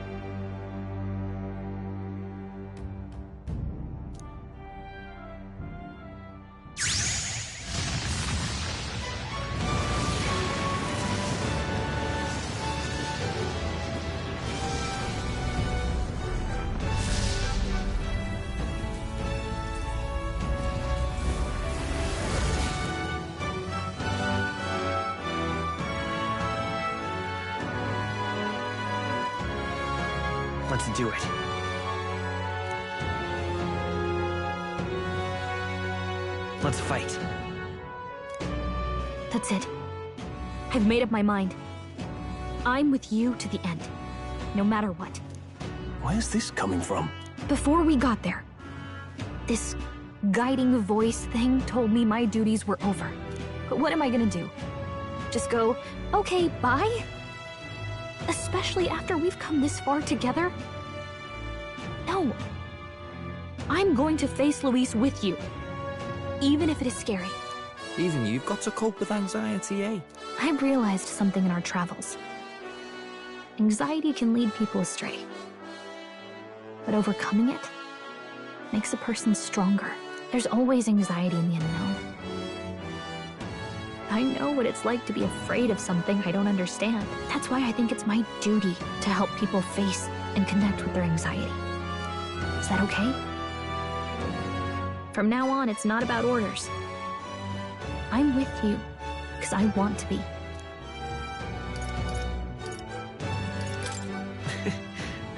Speaker 1: Let's do it. Let's fight.
Speaker 3: That's it. I've made up my mind. I'm with you to the end, no matter what.
Speaker 17: Where's this coming from?
Speaker 3: Before we got there, this guiding voice thing told me my duties were over. But what am I gonna do? Just go, okay, bye? Especially after we've come this far together? No. I'm going to face Luis with you. Even if it is scary.
Speaker 2: Even you've got to cope with anxiety, eh?
Speaker 3: I've realized something in our travels. Anxiety can lead people astray. But overcoming it makes a person stronger. There's always anxiety in the unknown. I know what it's like to be afraid of something I don't understand. That's why I think it's my duty to help people face and connect with their anxiety. Is that okay? From now on, it's not about orders. I'm with you, because I want to be.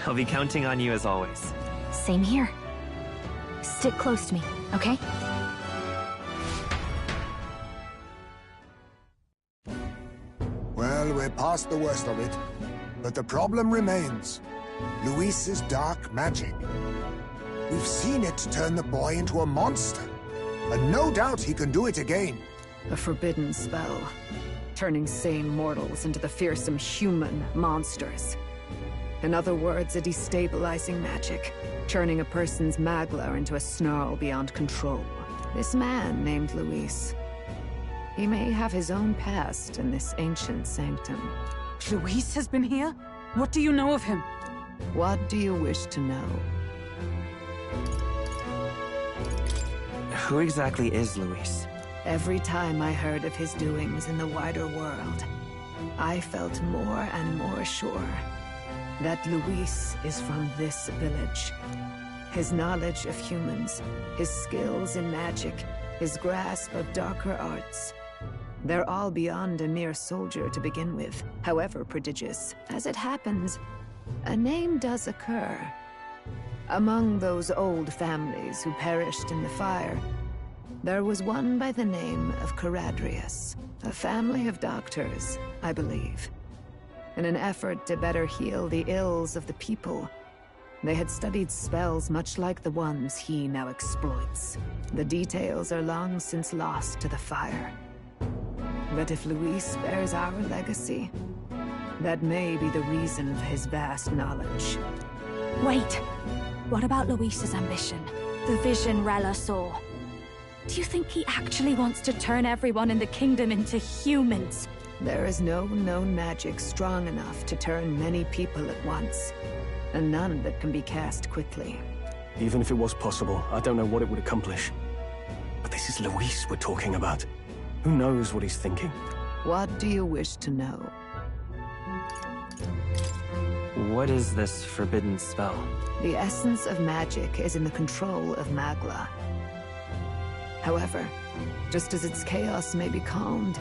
Speaker 1: I'll be counting on you as always.
Speaker 3: Same here. Stick close to me, okay?
Speaker 21: Well, we're past the worst of it. But the problem remains. Luis's dark magic. We've seen it turn the boy into a monster. And no doubt he can do it again.
Speaker 14: A forbidden spell, turning sane mortals into the fearsome human monsters. In other words, a destabilizing magic, turning a person's magla into a snarl beyond control. This man named Luis, he may have his own past in this ancient sanctum.
Speaker 13: Luis has been here? What do you know of him?
Speaker 14: What do you wish to know?
Speaker 1: Who exactly is Luis?
Speaker 14: Every time I heard of his doings in the wider world, I felt more and more sure that Luis is from this village. His knowledge of humans, his skills in magic, his grasp of darker arts, they're all beyond a mere soldier to begin with, however prodigious. As it happens, A name does occur. Among those old families who perished in the fire, there was one by the name of Caradrius, a family of doctors, I believe. In an effort to better heal the ills of the people, they had studied spells much like the ones he now exploits. The details are long since lost to the fire. But if Luis bears our legacy, that may be the reason for his vast knowledge.
Speaker 6: Wait! What about Luis's ambition? The vision Rella saw? Do you think he actually wants to turn everyone in the kingdom into humans?
Speaker 14: There is no known magic strong enough to turn many people at once, and none that can be cast quickly.
Speaker 17: Even if it was possible, I don't know what it would accomplish. But this is Luis we're talking about. Who knows what he's thinking?
Speaker 14: What do you wish to know?
Speaker 1: What is this forbidden spell?
Speaker 14: The essence of magic is in the control of Magla. However, just as its chaos may be calmed,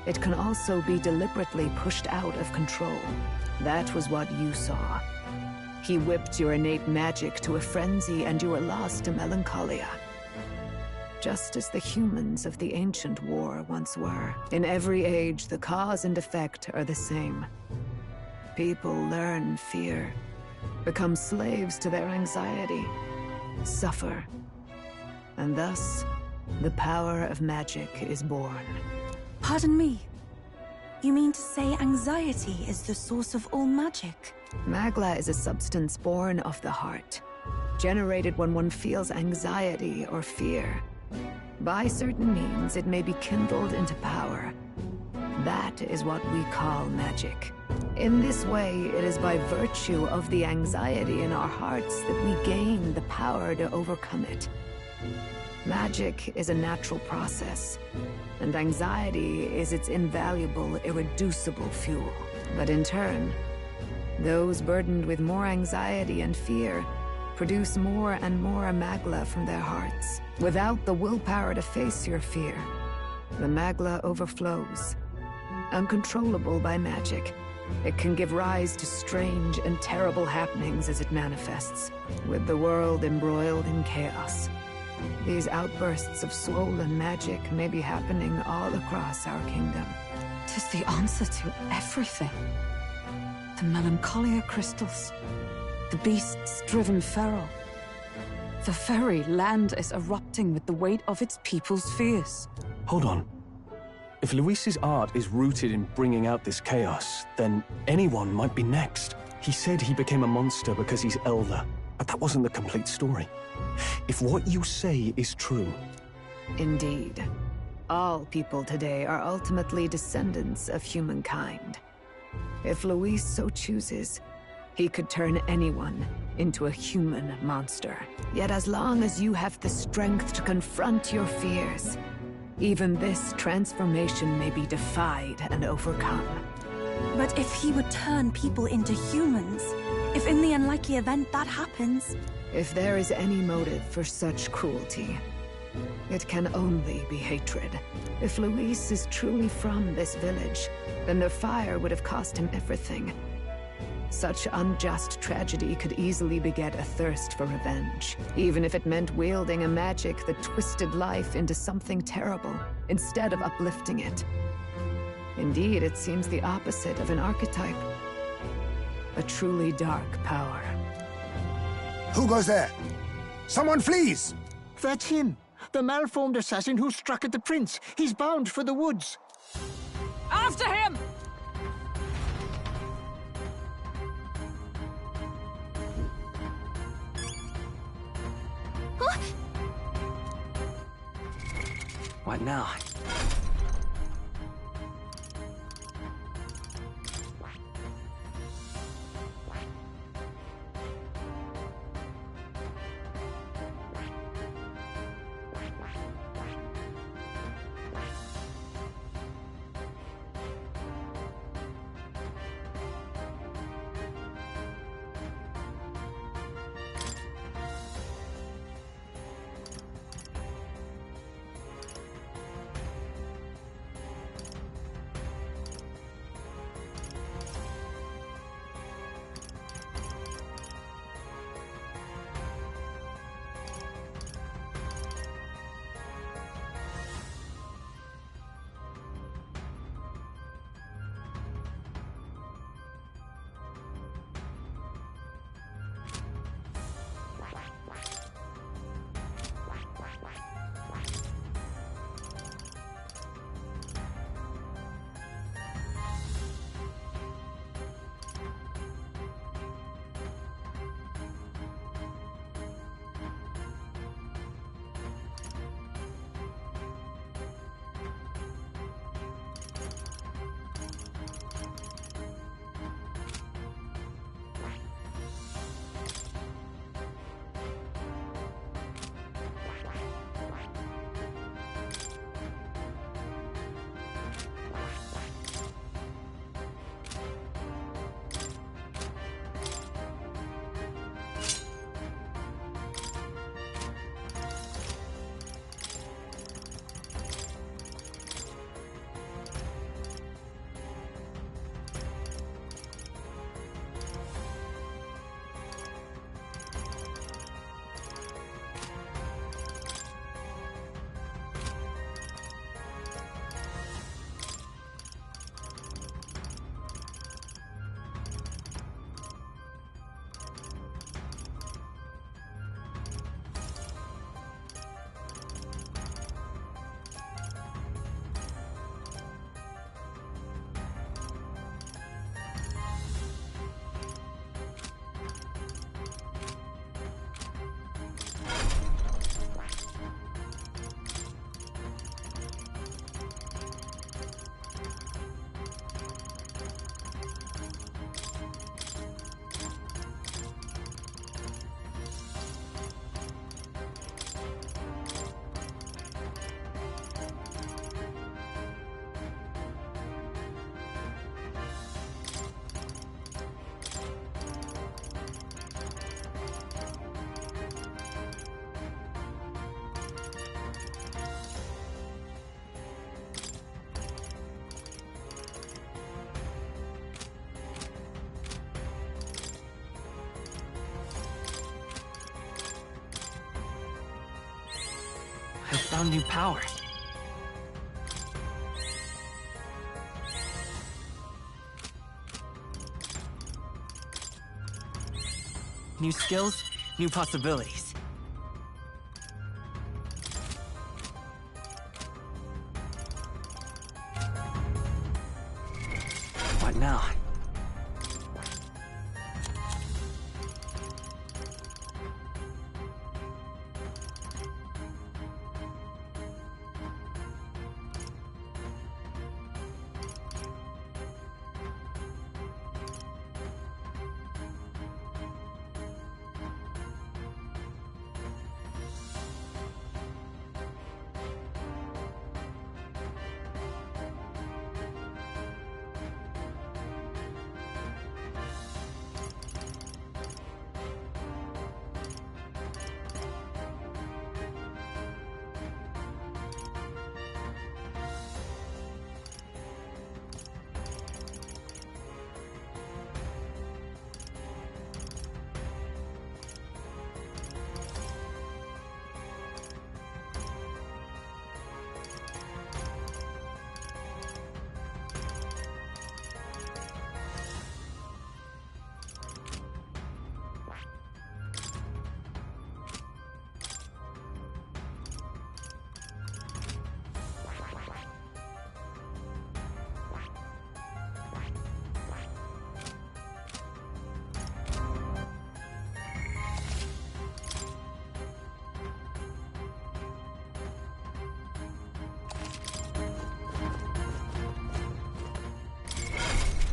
Speaker 14: it can also be deliberately pushed out of control. That was what you saw. He whipped your innate magic to a frenzy and you were lost to melancholia. Just as the humans of the ancient war once were. In every age, the cause and effect are the same. People learn fear, become slaves to their anxiety, suffer, and thus, the power of magic is born.
Speaker 7: Pardon me. You mean to say anxiety is the source of all magic?
Speaker 14: Magla is a substance born of the heart, generated when one feels anxiety or fear. By certain means, it may be kindled into power. That is what we call magic. In this way, it is by virtue of the anxiety in our hearts that we gain the power to overcome it. Magic is a natural process, and anxiety is its invaluable, irreducible fuel. But in turn, those burdened with more anxiety and fear produce more and more Magla from their hearts. Without the willpower to face your fear, the Magla overflows. Uncontrollable by magic, it can give rise to strange and terrible happenings as it manifests, with the world embroiled in chaos. These outbursts of swollen magic may be happening all across our kingdom.
Speaker 13: 'Tis the answer to everything. The melancholia crystals, the beasts driven feral. The very land is erupting with the weight of its people's fears.
Speaker 17: Hold on. If Luis's art is rooted in bringing out this chaos, then anyone might be next. He said he became a monster because he's elder, but that wasn't the complete story. If what you say is true...
Speaker 14: Indeed. All people today are ultimately descendants of humankind. If Luis so chooses, he could turn anyone into a human monster. Yet as long as you have the strength to confront your fears, even this transformation may be defied and overcome.
Speaker 7: But if he would turn people into humans, if in the unlikely event that happens...
Speaker 14: If there is any motive for such cruelty, it can only be hatred. If Luis is truly from this village, then the fire would have cost him everything. Such unjust tragedy could easily beget a thirst for revenge, even if it meant wielding a magic that twisted life into something terrible, instead of uplifting it. Indeed, it seems the opposite of an archetype. A truly dark power.
Speaker 21: Who goes there? Someone flees!
Speaker 20: That's him. The malformed assassin who struck at the prince. He's bound for the woods.
Speaker 13: After him!
Speaker 1: What now? Found new power. New skills, new possibilities. What now?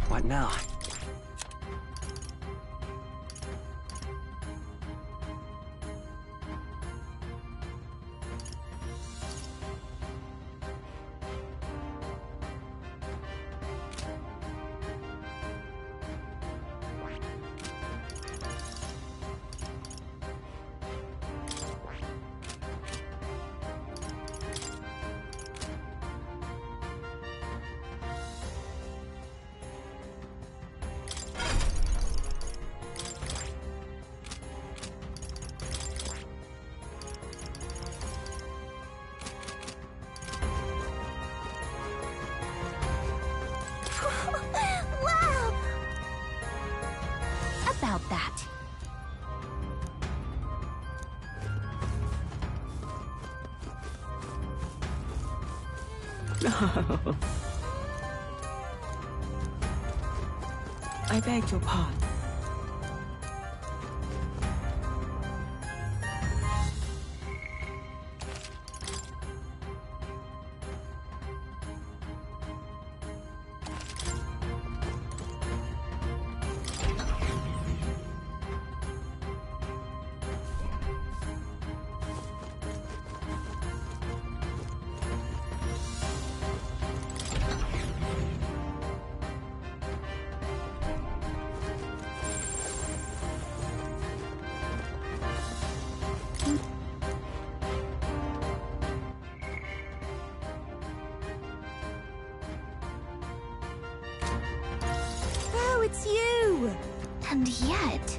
Speaker 1: What now?
Speaker 3: About that.
Speaker 10: I beg your pardon.
Speaker 7: Oh, it's you!
Speaker 3: And yet...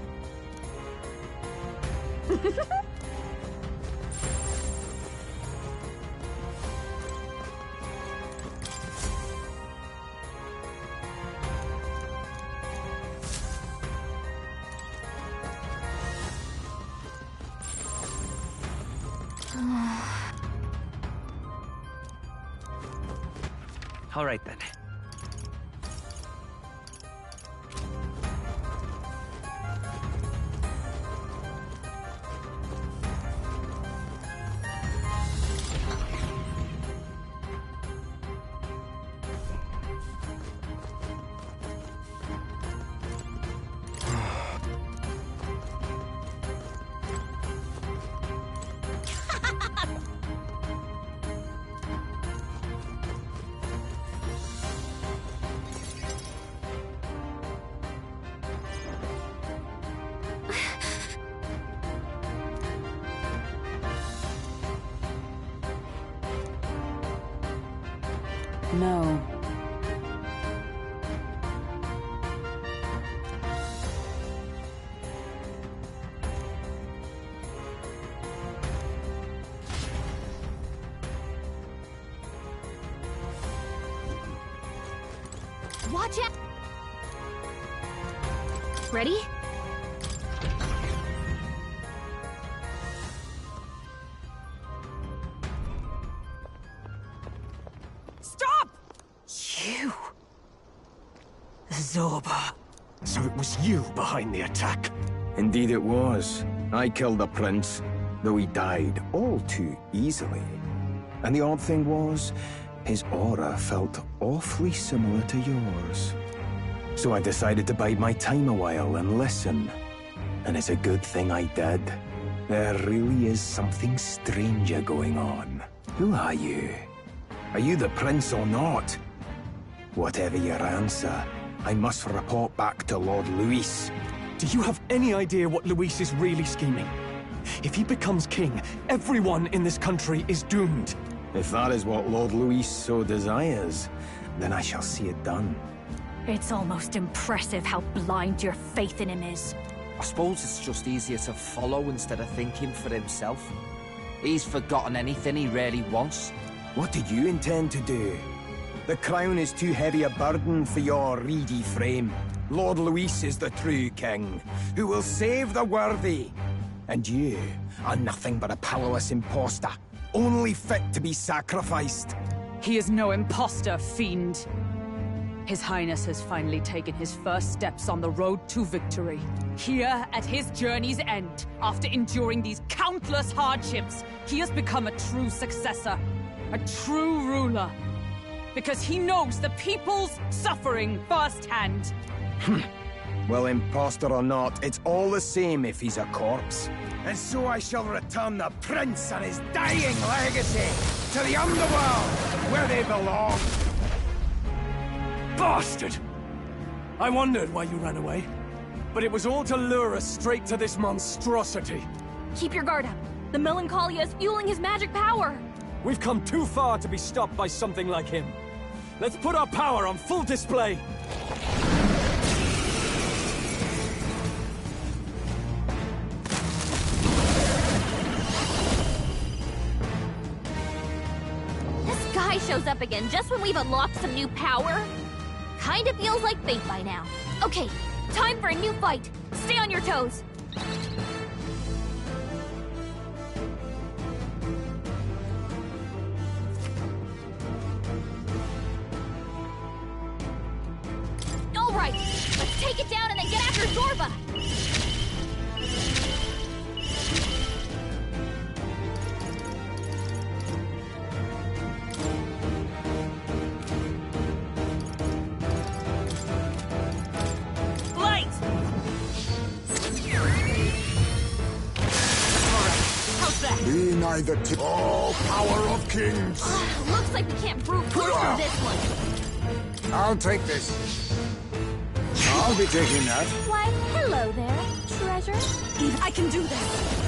Speaker 1: All right then.
Speaker 10: No.
Speaker 3: Watch it! Ready?
Speaker 18: Stop! You... Zorba. So it was you behind the attack?
Speaker 5: Indeed it was. I killed the prince, though he died all too easily. And the odd thing was, his aura felt awfully similar to yours. So I decided to bide my time a while and listen. And it's a good thing I did. There really is something stranger going on. Who are you? Are you the prince or not? Whatever your answer, I must report back to Lord Luis.
Speaker 18: Do you have any idea what Luis is really scheming? If he becomes king, everyone in this country is doomed.
Speaker 5: If that is what Lord Luis so desires, then I shall see it done.
Speaker 6: It's almost impressive how blind your faith in him is.
Speaker 12: I suppose it's just easier to follow instead of thinking for himself. He's forgotten anything he really wants.
Speaker 5: What do you intend to do? The crown is too heavy a burden for your reedy frame. Lord Luis is the true king, who will save the worthy. And you are nothing but a powerless imposter, only fit to be sacrificed.
Speaker 13: He is no imposter, fiend. His Highness has finally taken his first steps on the road to victory. Here, at his journey's end, after enduring these countless hardships, he has become a true successor, a true ruler. Because he knows the people's suffering firsthand.
Speaker 5: Well, imposter or not, it's all the same if he's a corpse. And so I shall return the prince and his dying legacy to the underworld, where they belong.
Speaker 18: Bastard! I wondered why you ran away, but it was all to lure us straight to this monstrosity.
Speaker 3: Keep your guard up. The Melancholia is fueling his magic power.
Speaker 18: We've come too far to be stopped by something like him. Let's put our power on full display.
Speaker 3: This guy shows up again just when we've unlocked some new power. Kinda feels like fate by now. Okay, time for a new fight. Stay on your toes. All right, let's take it down and then get after Zorba.
Speaker 21: Be neither oh, power of kings!
Speaker 3: Looks like we can't brute force through this one.
Speaker 21: I'll take this. I'll be taking that.
Speaker 3: Why, hello there, treasure.
Speaker 7: Eve, I can do this.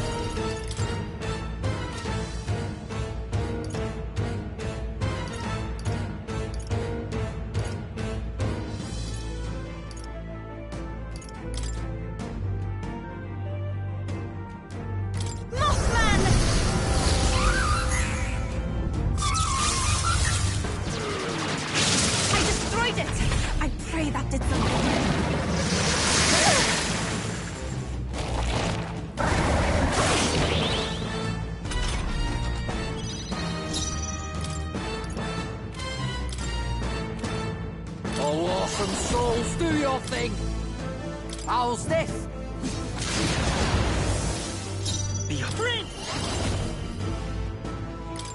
Speaker 12: How's this?
Speaker 1: Be a friend!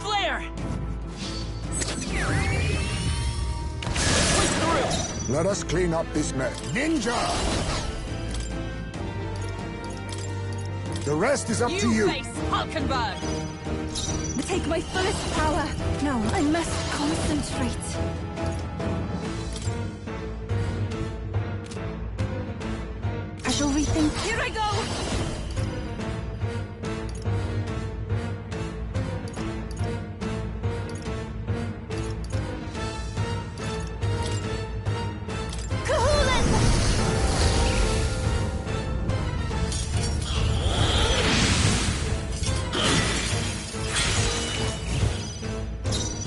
Speaker 1: Flare! Push through!
Speaker 21: Let us clean up this mess. Ninja! The rest is up to you.
Speaker 13: Face Hulkenberg!
Speaker 7: Take my fullest power. Now I must concentrate. I shall rethink.
Speaker 13: Here I go!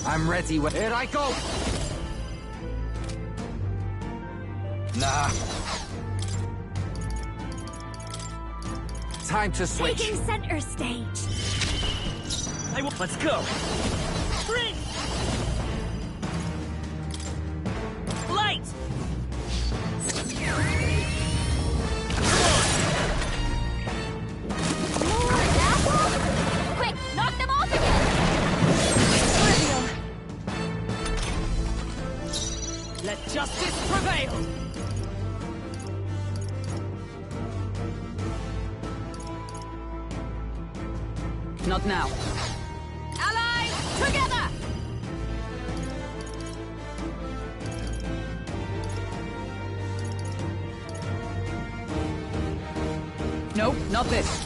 Speaker 12: I'm ready. Here I go!
Speaker 2: Nah. Time to switch.
Speaker 6: Taking center stage.
Speaker 1: Let's go. Sprint. Light.
Speaker 6: Quick, knock them off again.
Speaker 1: Let justice prevail.
Speaker 13: Not now.
Speaker 6: Allies, together!
Speaker 13: Nope, not this.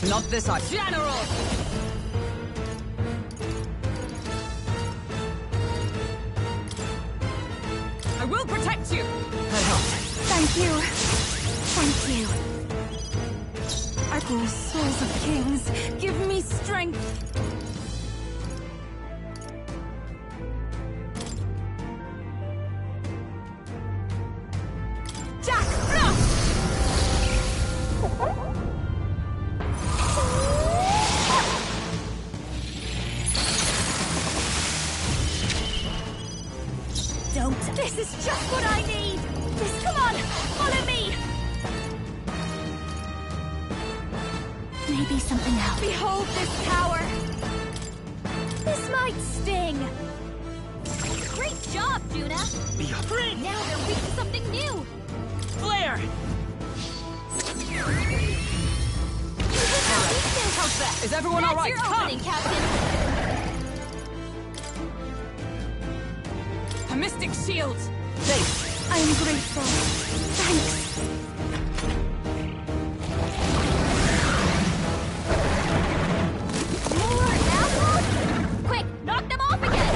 Speaker 13: Not this side.
Speaker 6: General!
Speaker 13: I will protect you!
Speaker 7: Thank you. Thank you. Oh, souls of kings, give me strength. Jack,
Speaker 6: Don't. This is just what I need. This, come on, follow me. Maybe something else. Behold this power. This might sting. Great job, Juna.
Speaker 1: Sprint.
Speaker 6: Now they're weak to something new.
Speaker 1: Flare.
Speaker 6: How's that?
Speaker 13: Is everyone all right?
Speaker 6: That's your opening, Captain.
Speaker 13: A mystic shield!
Speaker 1: Thanks.
Speaker 7: I am grateful. Thanks.
Speaker 6: Quick, knock them off again!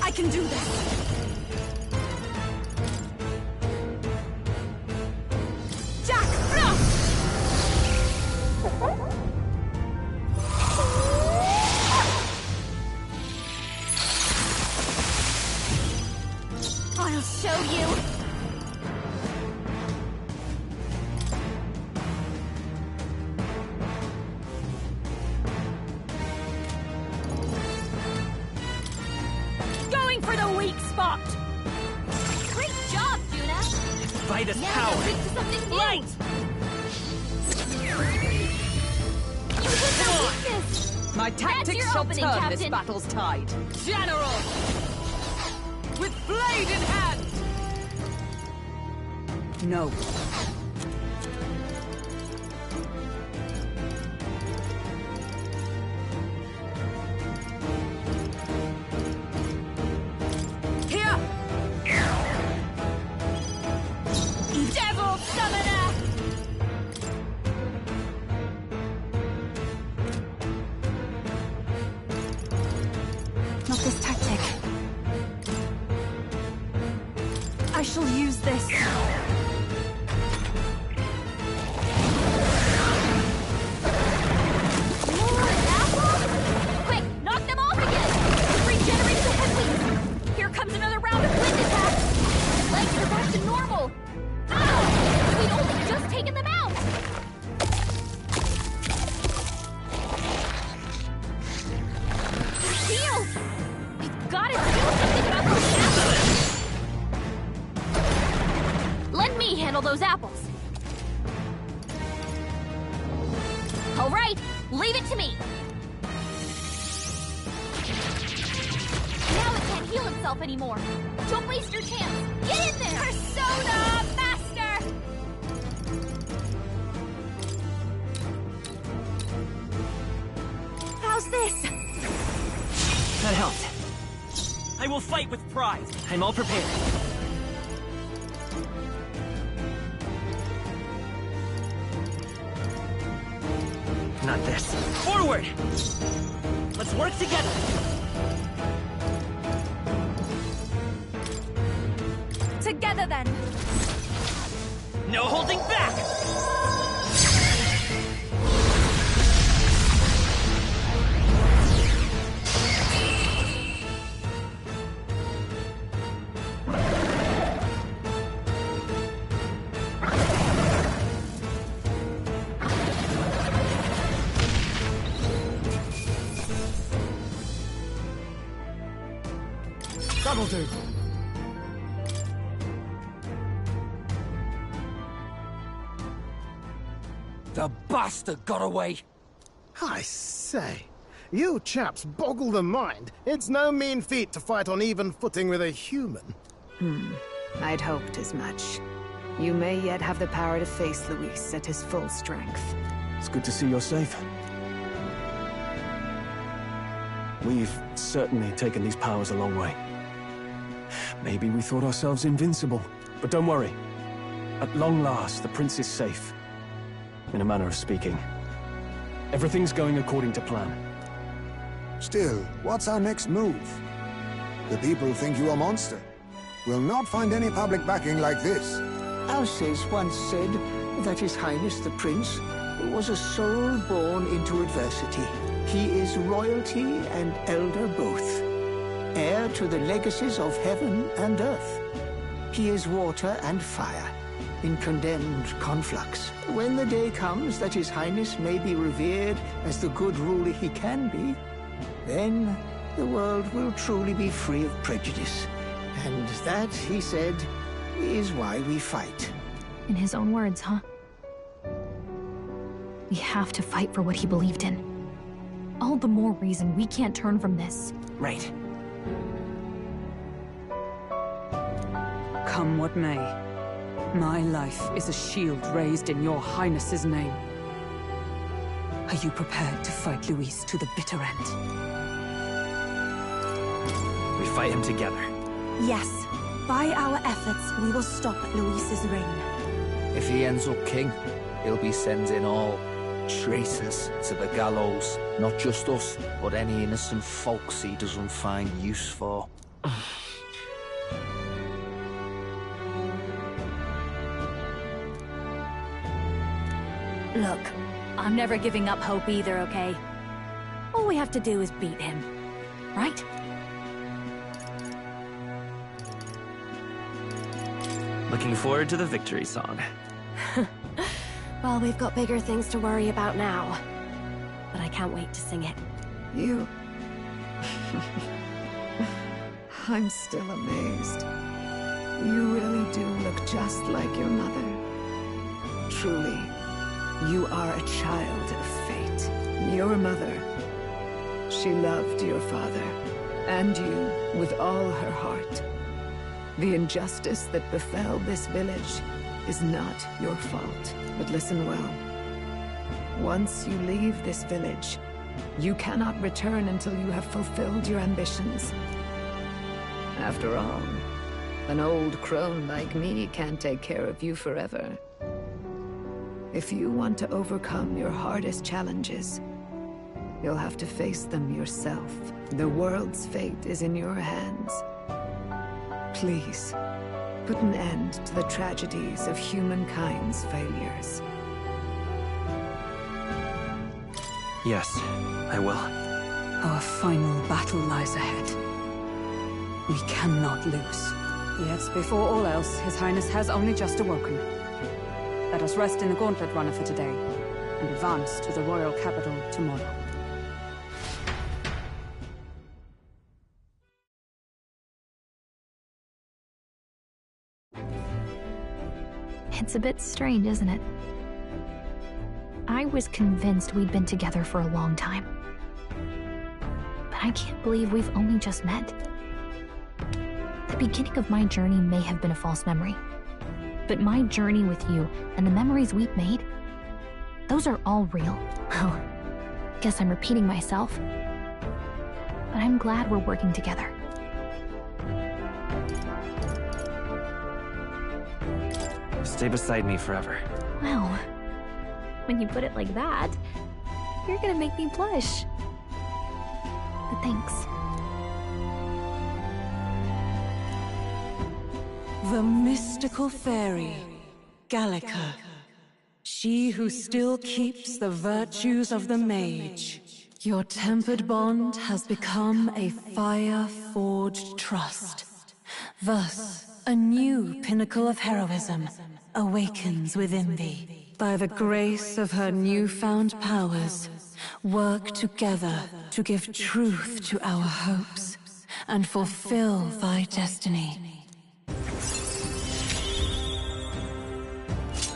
Speaker 7: I can do this. Jack, no!
Speaker 6: I'll show you. Going for the weak spot. Great job, Juna.
Speaker 1: Fight us
Speaker 6: Now
Speaker 1: power.
Speaker 6: they're weak to something new.
Speaker 1: Light.
Speaker 6: You hit their weakness.
Speaker 13: My
Speaker 6: That's
Speaker 13: tactics
Speaker 6: your
Speaker 13: shall
Speaker 6: opening,
Speaker 13: turn this
Speaker 6: Captain.
Speaker 13: battle's tide. General! With blade in hand! No. Here!
Speaker 6: Devil Summoner!
Speaker 7: Not this tactic. I shall use this.
Speaker 6: Quick, knock them off again! Regenerate the headwinds! Here comes another round of wind attacks! Legs are back to normal! Ow! We'd only just taken them out! Heal! We've gotta do something about those apples! Let me handle those apples! All right, leave it to me! Now it can't heal himself anymore. Don't waste your chance. Get in there! Persona Master!
Speaker 7: How's this?
Speaker 1: That helped. I will fight with pride. I'm all prepared. Not this. Forward! Let's work together!
Speaker 7: Together then!
Speaker 1: No holding back!
Speaker 9: That'll do.
Speaker 11: The bastard got away!
Speaker 9: I say, you chaps boggle the mind. It's no mean feat to fight on even footing with a human.
Speaker 14: I'd hoped as much. You may yet have the power to face Luis at his full strength.
Speaker 17: It's good to see you're safe. We've certainly taken these powers a long way. Maybe we thought ourselves invincible, but don't worry. At long last, the prince is safe. In a manner of speaking. Everything's going according to plan.
Speaker 21: Still, what's our next move? The people think you a monster. We'll not find any public backing like this.
Speaker 20: Alces once said that His Highness the Prince was a soul born into adversity. He is royalty and elder both, heir to the legacies of heaven and earth. He is water and fire, in condemned conflux. When the day comes that His Highness may be revered as the good ruler he can be, then the world will truly be free of prejudice. And that, he said, is why we fight.
Speaker 3: In his own words, huh? We have to fight for what he believed in. All the more reason we can't turn from this.
Speaker 1: Right.
Speaker 13: Come what may. My life is a shield raised in your highness's name. Are you prepared to fight Luis to the bitter end?
Speaker 1: We fight him together.
Speaker 7: Yes. By our efforts, we will stop Luis's reign.
Speaker 11: If he ends up king, he'll be sending all traitors to the gallows. Not just us, but any innocent folks he doesn't find use for.
Speaker 6: Look, I'm never giving up hope either, okay? All we have to do is beat him, right?
Speaker 1: Looking forward to the victory song.
Speaker 16: Well, we've got bigger things to worry about now. But I can't wait to sing it.
Speaker 14: You... I'm still amazed. You really do look just like your mother. Truly, you are a child of fate. Your mother, she loved your father, and you with all her heart. The injustice that befell this village is not your fault. But listen well. Once you leave this village, you cannot return until you have fulfilled your ambitions. After all, an old crone like me can't take care of you forever. If you want to overcome your hardest challenges, you'll have to face them yourself. The world's fate is in your hands. Please, put an end to the tragedies of humankind's failures.
Speaker 1: Yes, I will.
Speaker 13: Our final battle lies ahead. We cannot lose. Yes, before all else, His Highness has only just awoken. Let us rest in the Gauntlet Runner for today, and advance to the royal capital tomorrow.
Speaker 3: It's a bit strange, isn't it? I was convinced we'd been together for a long time. But I can't believe we've only just met. The beginning of my journey may have been a false memory. But my journey with you and the memories we've made, those are all real. Well, guess I'm repeating myself. But I'm glad we're working together.
Speaker 1: Stay beside me forever.
Speaker 3: Well, when you put it like that, You're gonna make me blush. But thanks.
Speaker 10: The mystical fairy, Gallica. She who still keeps the virtues of the mage. Your tempered bond has become a fire-forged trust. Thus, a new pinnacle of heroism awakens within thee. By the grace of her newfound powers, work together to give truth to our hopes and fulfill thy destiny.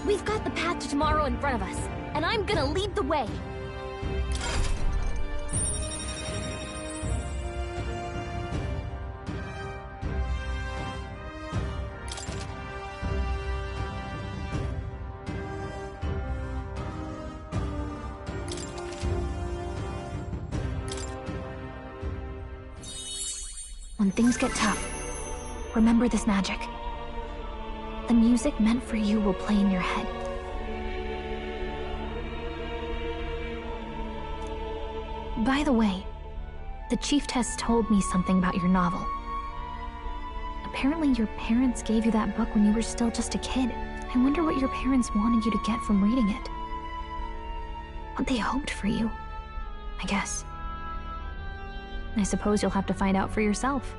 Speaker 3: We've got the path to tomorrow in front of us, and I'm gonna lead the way. When things get tough, remember this magic. The music meant for you will play in your head. By the way, the Chieftess told me something about your novel. Apparently your parents gave you that book when you were still just a kid. I wonder what your parents wanted you to get from reading it. What they hoped for you, I guess. I suppose you'll have to find out for yourself.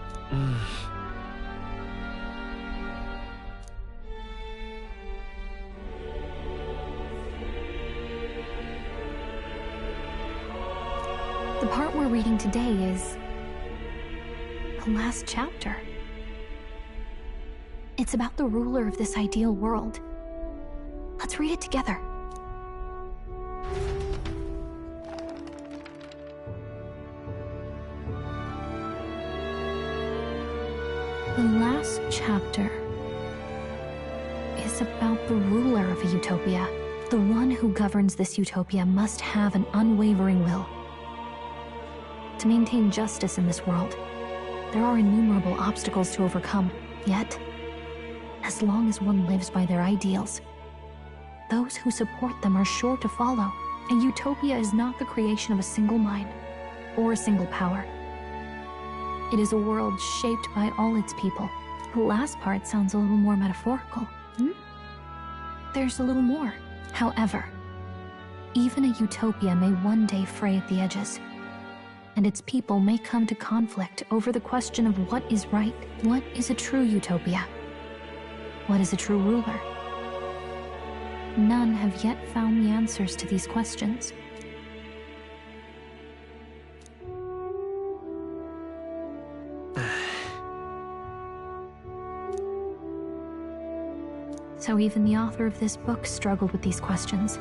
Speaker 3: The part we're reading today is the last chapter. It's about the ruler of this ideal world. Let's read it together. The last chapter is about the ruler of a utopia. The one who governs this utopia must have an unwavering will. To maintain justice in this world, there are innumerable obstacles to overcome. Yet, as long as one lives by their ideals, those who support them are sure to follow. A utopia is not the creation of a single mind or a single power. It is a world shaped by all its people. The last part sounds a little more metaphorical. There's a little more. However, even a utopia may one day fray at the edges, and its people may come to conflict over the question of what is right. What is a true utopia? What is a true ruler? None have yet found the answers to these questions. So even the author of this book struggled with these questions.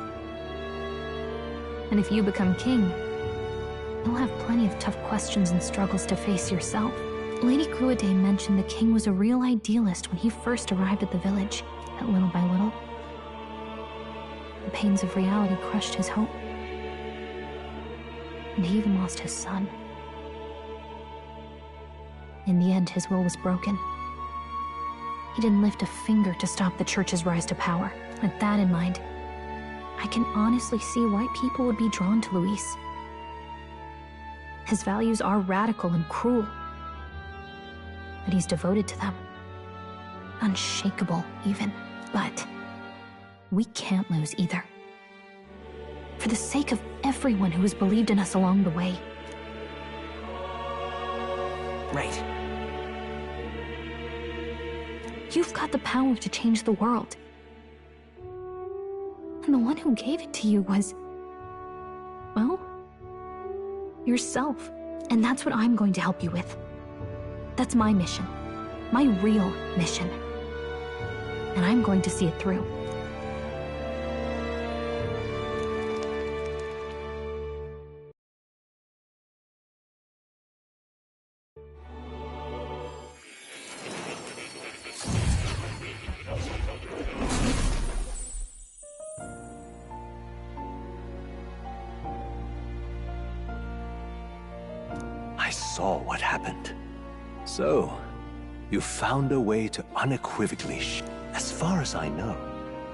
Speaker 3: And if you become king, you'll have plenty of tough questions and struggles to face yourself. Lady Gruaday mentioned the king was a real idealist when he first arrived at the village, but little by little, the pains of reality crushed his hope. And he even lost his son. In the end, his will was broken. He didn't lift a finger to stop the church's rise to power. With that in mind, I can honestly see why people would be drawn to Luis. His values are radical and cruel, but he's devoted to them. Unshakable, even. But we can't lose either. For the sake of everyone who has believed in us along the way.
Speaker 1: Right.
Speaker 3: You've got the power to change the world. And the one who gave it to you was, well, yourself. And that's what I'm going to help you with. That's my mission. My real mission. And I'm going to see it through.
Speaker 11: I saw what happened. So, you found a way to unequivocally As far as I know,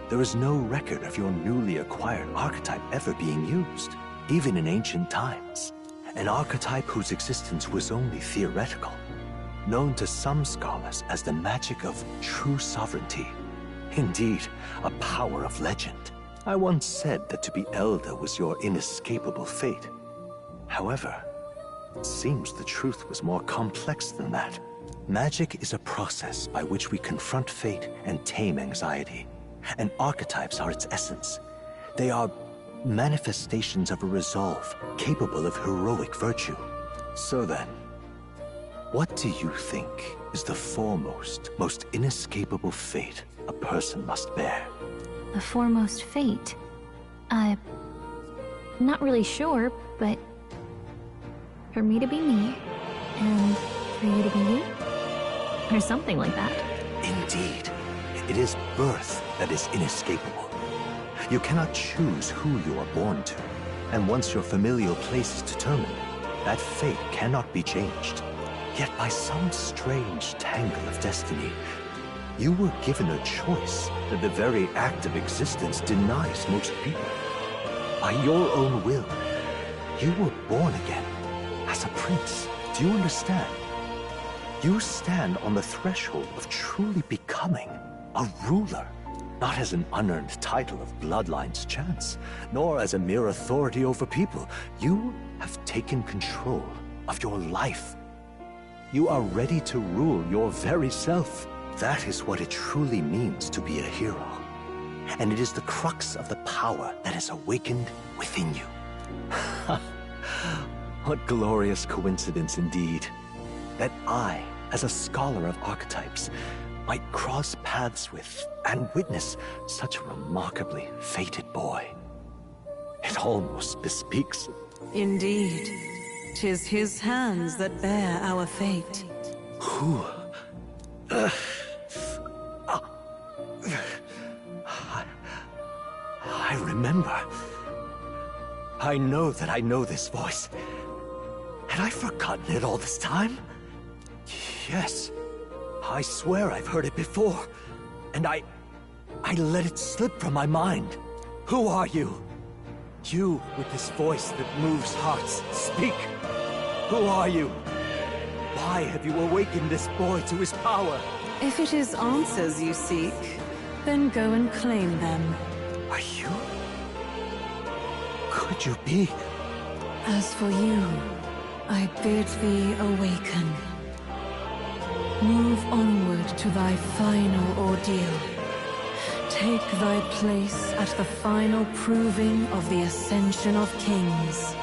Speaker 11: there is no record of your newly acquired archetype ever being used. even in ancient times. An archetype whose existence was only theoretical, known to some scholars as the magic of true sovereignty. Indeed, a power of legend. I once said that to be elder was your inescapable fate. However, it seems the truth was more complex than that. Magic is a process by which we confront fate and tame anxiety. And archetypes are its essence. They are manifestations of a resolve capable of heroic virtue. So then, what do you think is the foremost, most inescapable fate a person must bear?
Speaker 3: The foremost fate? Not really sure, but for me to be me, and for you to be you? Or something like that.
Speaker 11: Indeed. It is birth that is inescapable. You cannot choose who you are born to, and once your familial place is determined, that fate cannot be changed. Yet by some strange tangle of destiny, you were given a choice that the very act of existence denies most people. By your own will, you were born again as a prince. Do you understand? You stand on the threshold of truly becoming a ruler, not as an unearned title of bloodline's chance, nor as a mere authority over people. You have taken control of your life. You are ready to rule your very self. That is what it truly means to be a hero. And it is the crux of the power that is awakened within you. What glorious coincidence indeed, that I, as a scholar of archetypes, might cross paths with and witness such a remarkably fated boy. It almost bespeaks...
Speaker 10: Indeed. 'Tis his hands that bear our fate.
Speaker 11: Who? I remember. I know that I know this voice. Had I forgotten it all this time? Yes. I swear I've heard it before. And I let it slip from my mind. Who are you? You with this voice that moves hearts. Speak. Who are you? Why have you awakened this boy to his power?
Speaker 10: If it is answers you seek, then go and claim them.
Speaker 11: Are you? Could you be?
Speaker 10: As for you, I bid thee awaken. Move onward to thy final ordeal. Take thy place at the final proving of the Ascension of Kings.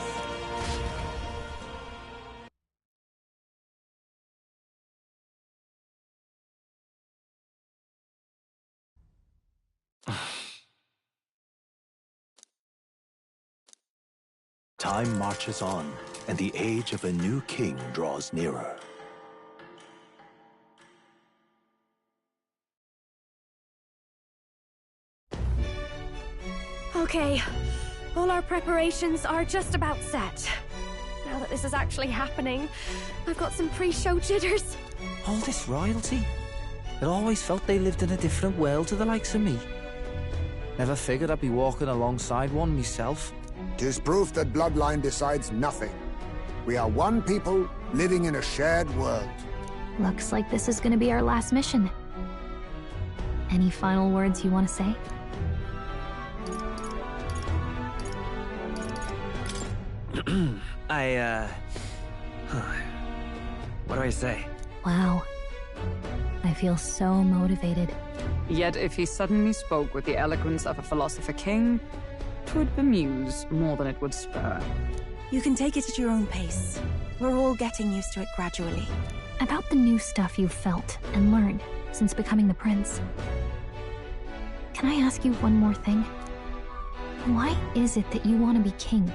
Speaker 11: Time marches on, and the age of a new king draws nearer.
Speaker 16: Okay, all our preparations are just about set. Now that this is actually happening, I've got some pre-show jitters.
Speaker 1: All this royalty? It always felt they lived in a different world to the likes of me. Never figured I'd be walking alongside one myself.
Speaker 21: 'Tis proof that bloodline decides nothing. We are one people living in a shared world.
Speaker 3: Looks like this is gonna be our last mission. Any final words you want to say?
Speaker 1: What do I say?
Speaker 3: Wow. I feel so motivated.
Speaker 13: Yet if he suddenly spoke with the eloquence of a philosopher king, 'twould bemuse more than it would spur.
Speaker 7: You can take it at your own pace. We're all getting used to it gradually.
Speaker 3: About the new stuff you've felt and learned since becoming the prince. Can I ask you one more thing? Why is it that you want to be king?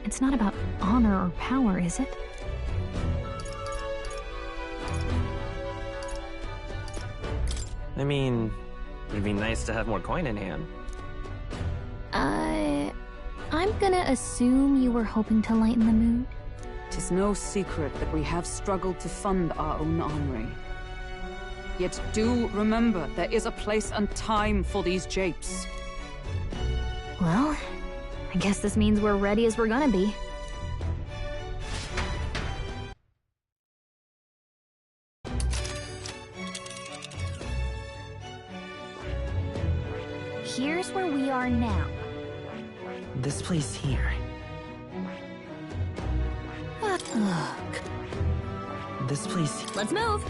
Speaker 3: It's not about honor or power, is it?
Speaker 1: I mean, it'd be nice to have more coin in hand.
Speaker 3: I'm gonna assume you were hoping to lighten the mood.
Speaker 13: 'Tis no secret that we have struggled to fund our own armory. Yet do remember, there is a place and time for these japes.
Speaker 3: Well, I guess this means we're ready as we're gonna be. Here's where we are now.
Speaker 1: This place here.
Speaker 3: But look.
Speaker 1: This place.
Speaker 3: Let's move!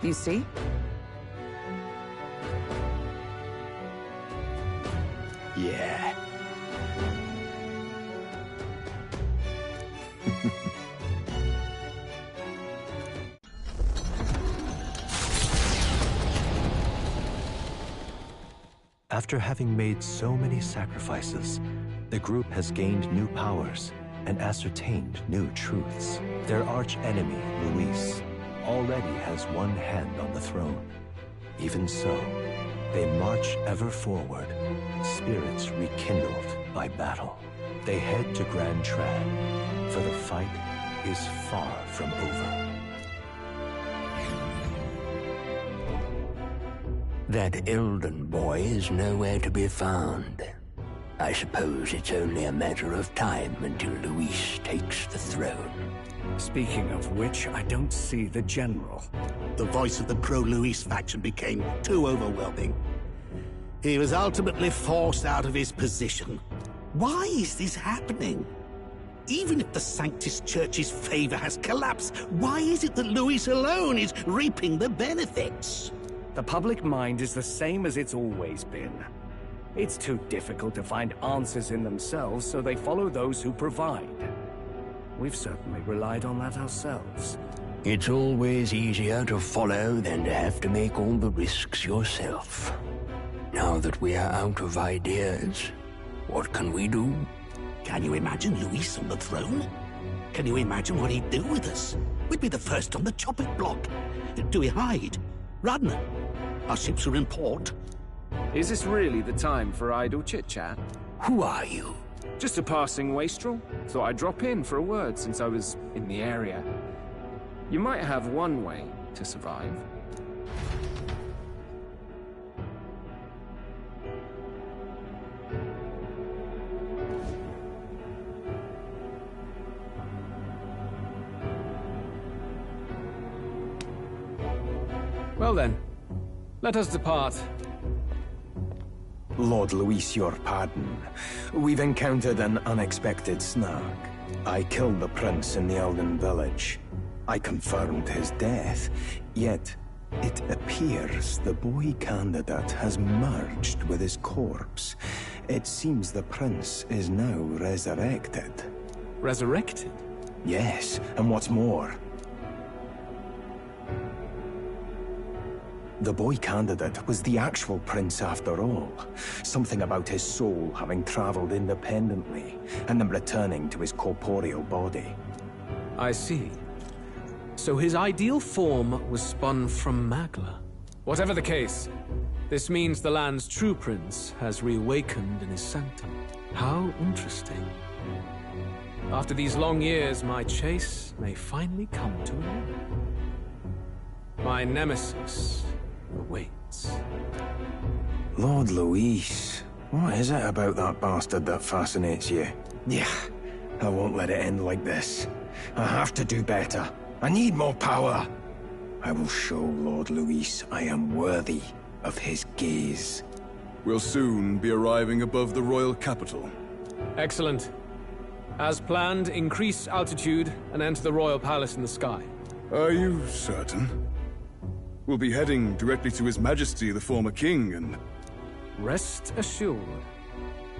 Speaker 14: You see?
Speaker 11: Yeah. After having made so many sacrifices, the group has gained new powers and ascertained new truths. Their arch-enemy, Luis, already has one hand on the throne. Even so, they march ever forward, spirits rekindled by battle. They head to Grand Trad, for the fight is far from over.
Speaker 8: That Elden boy is nowhere to be found. I suppose it's only a matter of time until Luis takes the throne.
Speaker 22: Speaking of which, I don't see the general. The voice of the pro-Luis faction became too overwhelming. He was ultimately forced out of his position. Why is this happening? Even if the Sanctus Church's favor has collapsed, why is it that Luis alone is reaping the benefits?
Speaker 18: The public mind is the same as it's always been. It's too difficult to find answers in themselves, so they follow those who provide. We've certainly relied on that ourselves.
Speaker 8: It's always easier to follow than to have to make all the risks yourself. Now that we are out of ideas, what can we do?
Speaker 22: Can you imagine Luis on the throne? Can you imagine what he'd do with us? We'd be the first on the chopping block. Do we hide? Run? Our ships are in port.
Speaker 23: Is this really the time for idle chit-chat?
Speaker 8: Who are you?
Speaker 23: Just a passing wastrel. Thought I'd drop in for a word since I was in the area. You might have one way to survive. Well then, let us depart.
Speaker 5: Lord Luis, your pardon. We've encountered an unexpected snag. I killed the prince in the Elden village. I confirmed his death, yet it appears the boy candidate has merged with his corpse. It seems the prince is now resurrected.
Speaker 23: Resurrected?
Speaker 5: Yes, and what's more, the boy candidate was the actual prince after all. Something about his soul having traveled independently, and then returning to his corporeal body.
Speaker 23: I see. So his ideal form was spun from Magla. Whatever the case, this means the land's true prince has reawakened in his sanctum. How interesting. After these long years, my chase may finally come to an end. My nemesis awaits.
Speaker 5: Lord Luis, what is it about that bastard that fascinates you? Yeah, I won't let it end like this. I have to do better. I need more power. I will show Lord Luis I am worthy of his gaze.
Speaker 24: We'll soon be arriving above the royal capital.
Speaker 23: Excellent. As planned, increase altitude and enter the royal palace in the sky.
Speaker 24: Are you certain? We'll be heading directly to His Majesty, the former king, and...
Speaker 23: Rest assured,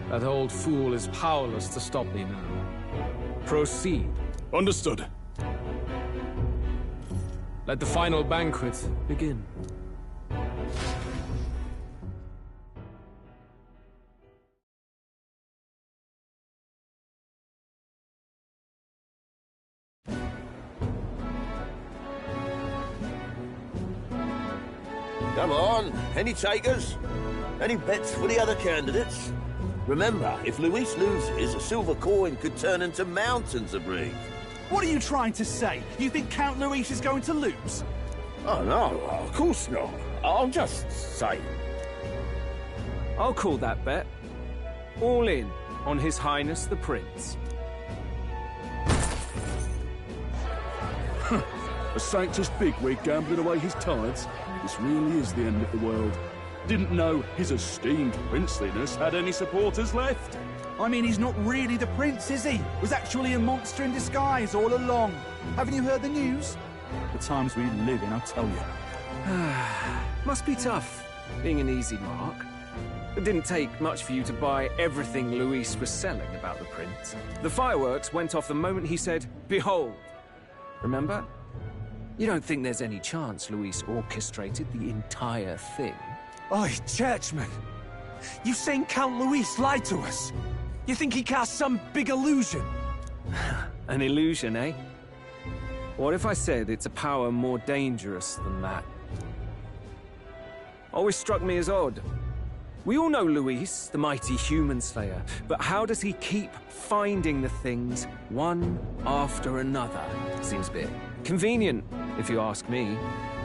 Speaker 23: that old fool is powerless to stop me now. Proceed.
Speaker 24: Understood.
Speaker 23: Let the final banquet begin.
Speaker 12: Come on, any takers? Any bets for the other candidates? Remember, if Luis loses, a silver coin could turn into mountains of bring.
Speaker 1: What are you trying to say? You think Count Luis is going to lose?
Speaker 12: Oh, no, of course not. I'm just saying.
Speaker 23: I'll call that bet. All in on His Highness the Prince.
Speaker 24: A Sanctus bigwig gambling away his tithes? This really is the end of the world. Didn't know his esteemed princeliness had any supporters left.
Speaker 1: I mean, he's not really the prince, is he? Was actually a monster in disguise all along. Haven't you heard the news?
Speaker 24: The times we live in, I tell you.
Speaker 2: Must be tough, being an easy mark. It didn't take much for you to buy everything Luis was selling about the prince. The fireworks went off the moment he said, "Behold." Remember? You don't think there's any chance Luis orchestrated the entire thing?
Speaker 18: Oi, churchman! You saying Count Luis lied to us? You think he cast some big illusion?
Speaker 2: An illusion, eh? What if I said it's a power more dangerous than that? Always struck me as odd. We all know Luis, the mighty human slayer, but how does he keep finding the things one after another? Seems a bit convenient, if you ask me.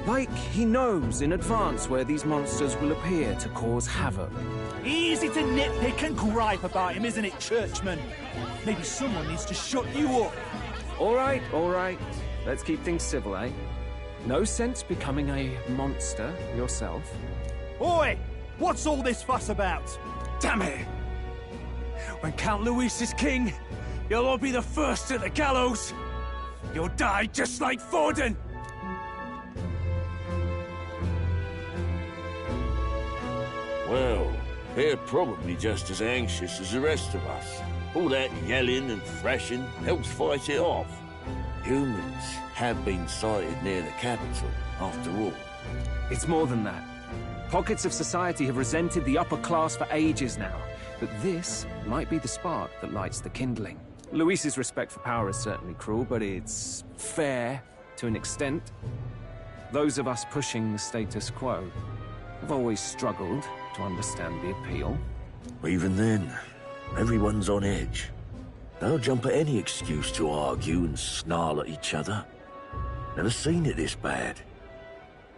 Speaker 2: Like he knows in advance where these monsters will appear to cause havoc.
Speaker 4: Easy to nitpick and gripe about him, isn't it, churchman? Maybe someone needs to shut you up.
Speaker 2: All right, all right. Let's keep things civil, eh? No sense becoming a monster yourself.
Speaker 4: Oi! What's all this fuss about?
Speaker 18: Damn it! When Count Luis is king, you'll all be the first at the gallows. You'll die just like Forden.
Speaker 12: Well, they're probably just as anxious as the rest of us. All that yelling and thrashing helps fight it off. Humans have been sighted near the capital, after all.
Speaker 2: It's more than that. Pockets of society have resented the upper class for ages now, but this might be the spark that lights the kindling. Luis's respect for power is certainly cruel, but it's fair to an extent. Those of us pushing the status quo have always struggled to understand the appeal.
Speaker 12: Even then, everyone's on edge. They'll jump at any excuse to argue and snarl at each other. Never seen it this bad.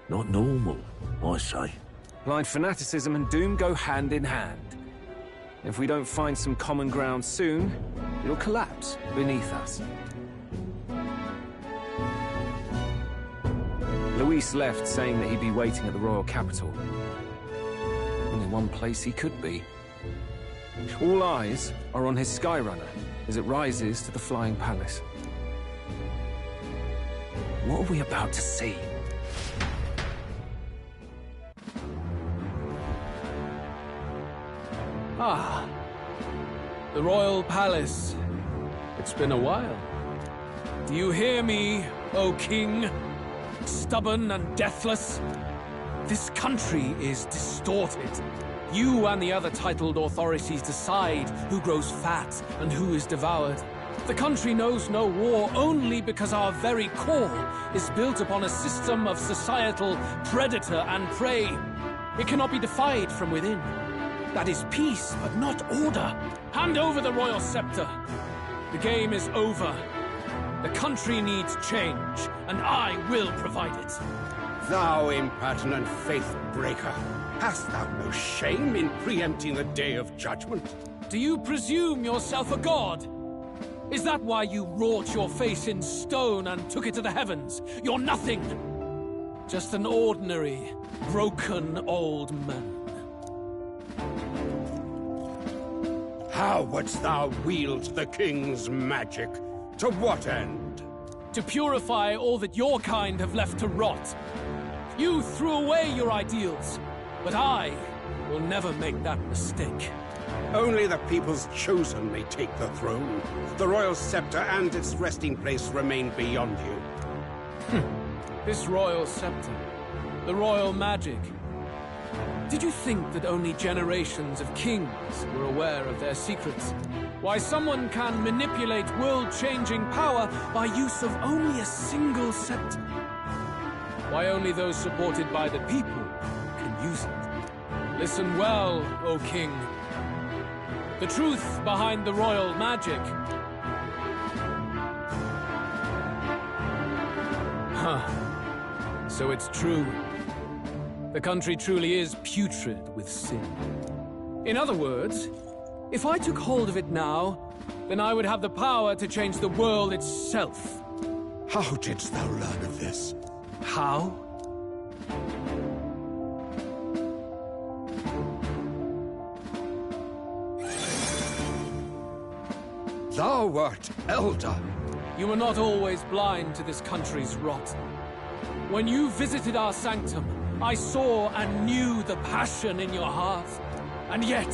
Speaker 12: Not normal, I say.
Speaker 2: Blind fanaticism and doom go hand in hand. If we don't find some common ground soon, it'll collapse beneath us. Luis left saying that he'd be waiting at the royal capital. Only one place he could be. All eyes are on his Skyrunner as it rises to the flying palace. What are we about to see?
Speaker 23: Ah, the royal palace. It's been a while. Do you hear me, O king? Stubborn and deathless? This country is distorted. You and the other titled authorities decide who grows fat and who is devoured. The country knows no war only because our very core is built upon a system of societal predator and prey. It cannot be defied from within. That is peace, but not order. Hand over the royal scepter. The game is over. The country needs change, and I will provide it.
Speaker 15: Thou impertinent faith breaker, hast thou no shame in preempting the day of judgment?
Speaker 23: Do you presume yourself a god? Is that why you wrought your face in stone and took it to the heavens? You're nothing. Just an ordinary, broken old man.
Speaker 15: How wouldst thou wield the king's magic? To what end?
Speaker 23: To purify all that your kind have left to rot. You threw away your ideals, but I will never make that mistake.
Speaker 15: Only the people's chosen may take the throne. The royal scepter and its resting place remain beyond you.
Speaker 23: This royal scepter, the royal magic. Did you think that only generations of kings were aware of their secrets? Why someone can manipulate world-changing power by use of only a single scepter? Why only those supported by the people can use it? Listen well, O king. The truth behind the royal magic. Huh. So it's true. The country truly is putrid with sin. In other words, if I took hold of it now, then I would have the power to change the world itself.
Speaker 15: How didst thou learn of this?
Speaker 23: How?
Speaker 15: Thou art elder.
Speaker 23: you were not always blind to this country's rot. When you visited our sanctum, I saw and knew the passion in your heart. And yet,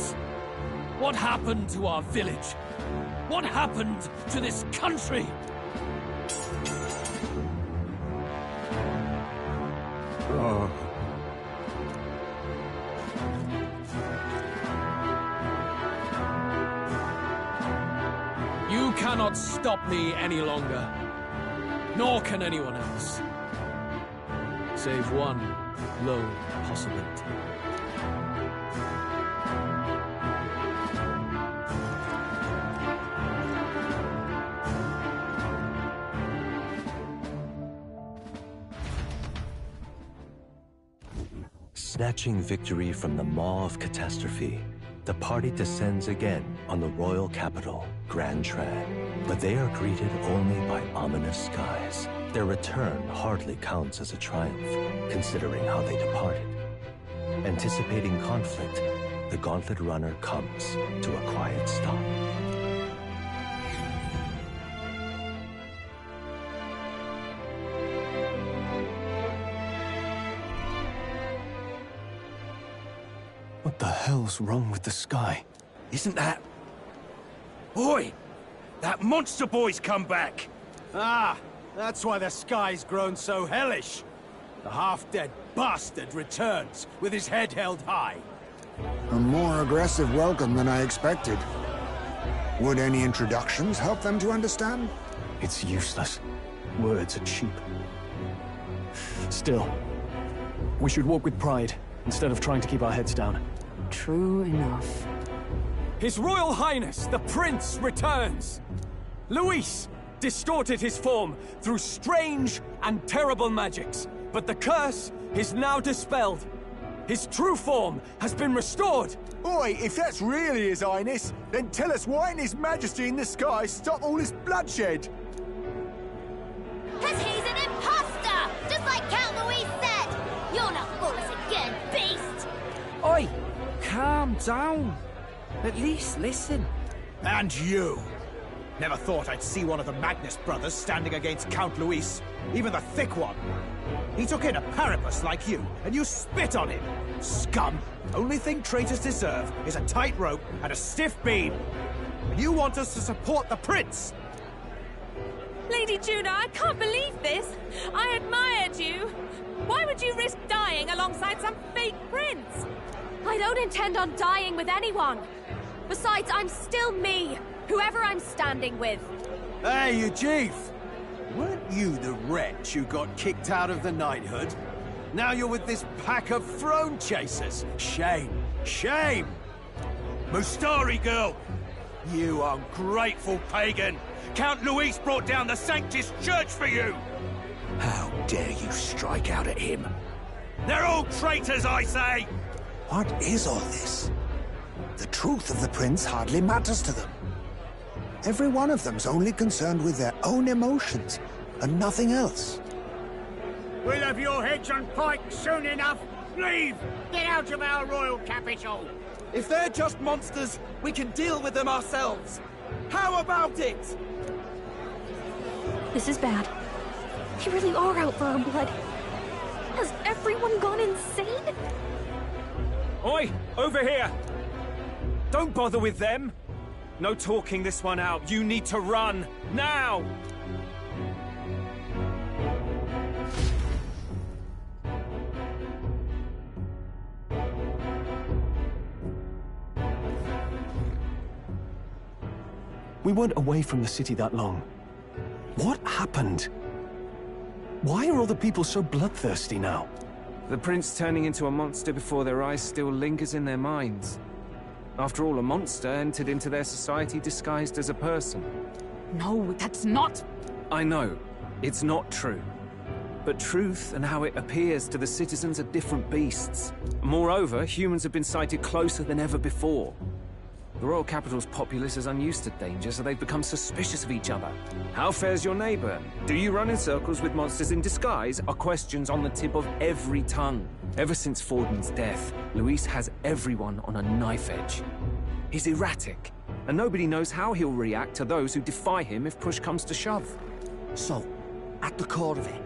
Speaker 23: what happened to our village? What happened to this country?
Speaker 11: Oh.
Speaker 23: You cannot stop me any longer. Nor can anyone else. Save one lone possibility.
Speaker 11: Snatching victory from the maw of catastrophe, the party descends again on the royal capital, Grand Tran. But they are greeted only by ominous skies. Their return hardly counts as a triumph, considering how they departed. Anticipating conflict, the Gauntlet Runner comes to a quiet stop.
Speaker 5: What the hell's wrong with the sky?
Speaker 9: Isn't that... Oi! That monster boy's come back!
Speaker 4: Ah, that's why the sky's grown so hellish. The half-dead bastard returns with his head held high.
Speaker 21: A more aggressive welcome than I expected. Would any introductions help them to understand?
Speaker 5: It's useless. Words are cheap. Still, we should walk with pride, instead of trying to keep our heads down.
Speaker 14: True enough.
Speaker 18: His Royal Highness, the Prince, returns! Luis distorted his form through strange and terrible magics, but the curse is now dispelled. His true form has been restored!
Speaker 17: Oi, if that's really His Highness, then tell us why in His Majesty in the sky stop all this bloodshed?
Speaker 19: 'Cause he's an imposter! Just like Count Luis said! You'll not fool us again, beast!
Speaker 9: Oi! Calm down. At least listen.
Speaker 4: And you! Never thought I'd see one of the Magnus brothers standing against Count Luis, even the thick one. He took in a Paribus like you, and you spit on him. Scum! Only thing traitors deserve is a tight rope and a stiff beam. And you want us to support the prince?
Speaker 20: Lady Juna, I can't believe this. I admired you. Why would you risk dying alongside some fake prince?
Speaker 16: I don't intend on dying with anyone. Besides, I'm still me, whoever I'm standing with.
Speaker 4: Hey, you chief! Weren't you the wretch who got kicked out of the knighthood? Now you're with this pack of throne chasers. Shame! Shame!
Speaker 9: Mustari girl! You ungrateful pagan! Count Luis brought down the Sanctus Church for you!
Speaker 11: How dare you strike out at him?
Speaker 9: They're all traitors, I say!
Speaker 21: What is all this? The truth of the prince hardly matters to them. Every one of them's only concerned with their own emotions, and nothing else.
Speaker 25: We'll have your heads on pikes soon enough. Leave! Get out of our royal capital!
Speaker 1: If they're just monsters, we can deal with them ourselves. How about it?
Speaker 3: This is bad. They really are out for our blood. Has everyone gone insane?
Speaker 2: Oi! Over here! Don't bother with them! No talking this one out. You need to run! Now!
Speaker 5: We weren't away from the city that long. What happened? Why are all the people so bloodthirsty now?
Speaker 2: The prince turning into a monster before their eyes still lingers in their minds. After all, a monster entered into their society disguised as a person.
Speaker 13: No, that's not...
Speaker 2: I know. It's not true. But truth and how it appears to the citizens are different beasts. Moreover, humans have been sighted closer than ever before. The royal capital's populace is unused to danger, so they've become suspicious of each other. How fares your neighbor? Do you run in circles with monsters in disguise? Are questions on the tip of every tongue. Ever since Forden's death, Luis has everyone on a knife edge. He's erratic, and nobody knows how he'll react to those who defy him if push comes to shove.
Speaker 6: So, at the core of it,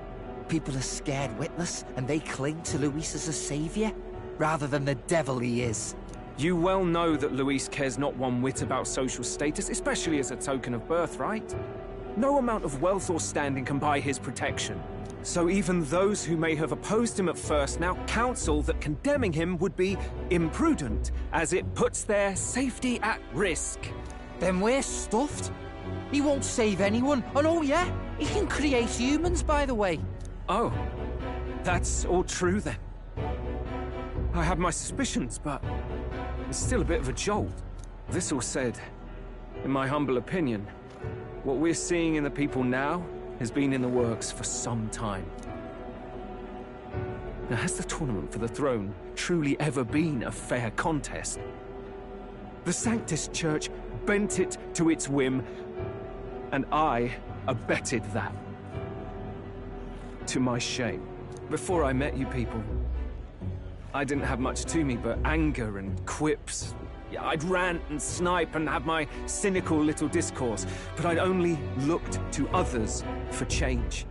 Speaker 6: people are scared witless and they cling to Luis as a savior, rather than the devil he is.
Speaker 2: You well know that Luis cares not one whit about social status, especially as a token of birthright. No amount of wealth or standing can buy his protection. So even those who may have opposed him at first now counsel that condemning him would be imprudent, as it puts their safety at risk.
Speaker 6: Then we're stuffed. He won't save anyone, and oh yeah, he can create humans, by the way.
Speaker 2: Oh, that's all true then. I had my suspicions, but it's still a bit of a jolt. This all said, in my humble opinion, what we're seeing in the people now has been in the works for some time. Now, has the tournament for the throne truly ever been a fair contest? The Sanctus Church bent it to its whim, and I abetted that. To my shame. Before I met you people, I didn't have much to me but anger and quips. Yeah, I'd rant and snipe and have my cynical little discourse, but I'd only looked to others for change.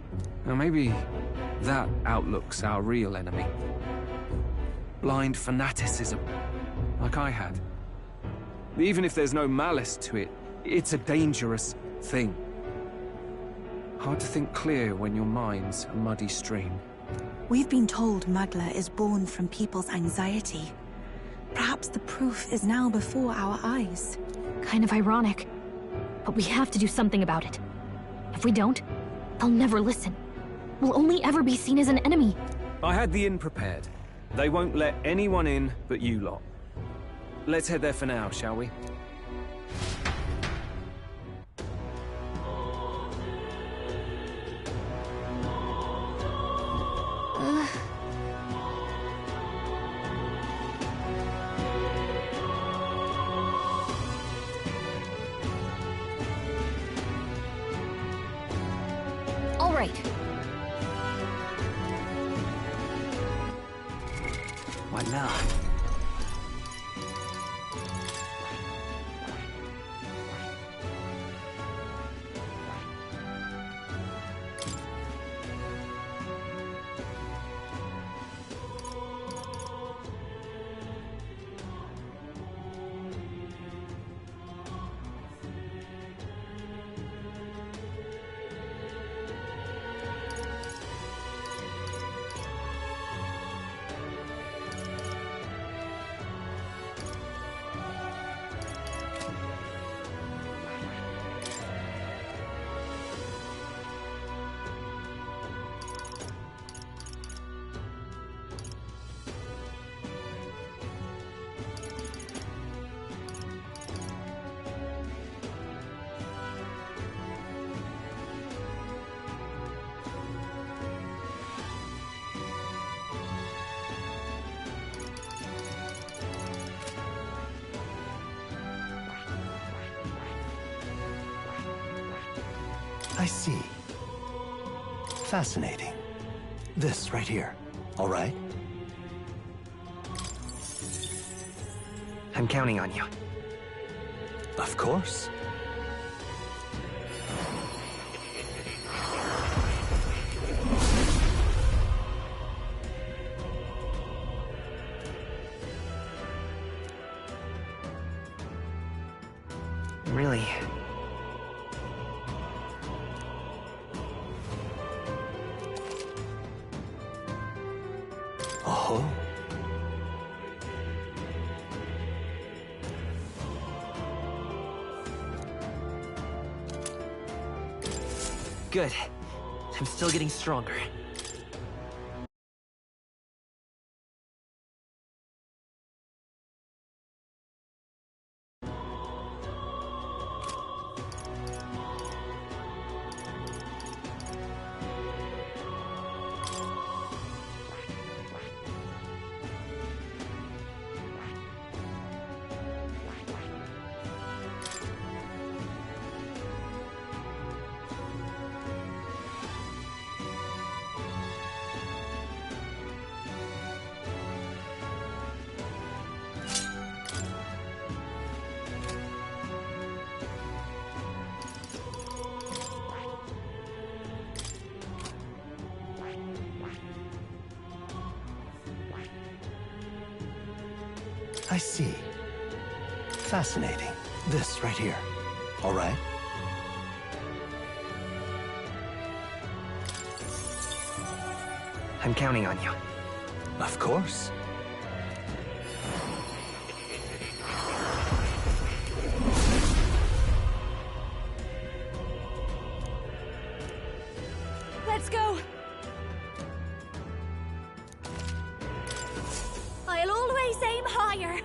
Speaker 2: Now maybe that outlook's our real enemy. Blind fanaticism, like I had. Even if there's no malice to it, it's a dangerous thing. Hard to think clear when your mind's a muddy stream.
Speaker 7: We've been told Magla is born from people's anxiety. Perhaps the proof is now before our eyes.
Speaker 3: Kind of ironic. But we have to do something about it. If we don't, they'll never listen. We'll only ever be seen as an enemy.
Speaker 2: I had the inn prepared. They won't let anyone in but you lot. Let's head there for now, shall we?
Speaker 3: All right.
Speaker 6: Why not?
Speaker 11: I see. Fascinating. This right here, all right?
Speaker 1: I'm counting on you.
Speaker 11: Of course.
Speaker 1: Really?
Speaker 11: Oh.
Speaker 1: Good. I'm still getting stronger.
Speaker 11: I see. Fascinating. This right here. All right?
Speaker 1: I'm counting on you.
Speaker 11: Of course.
Speaker 16: Let's go! I'll always aim higher!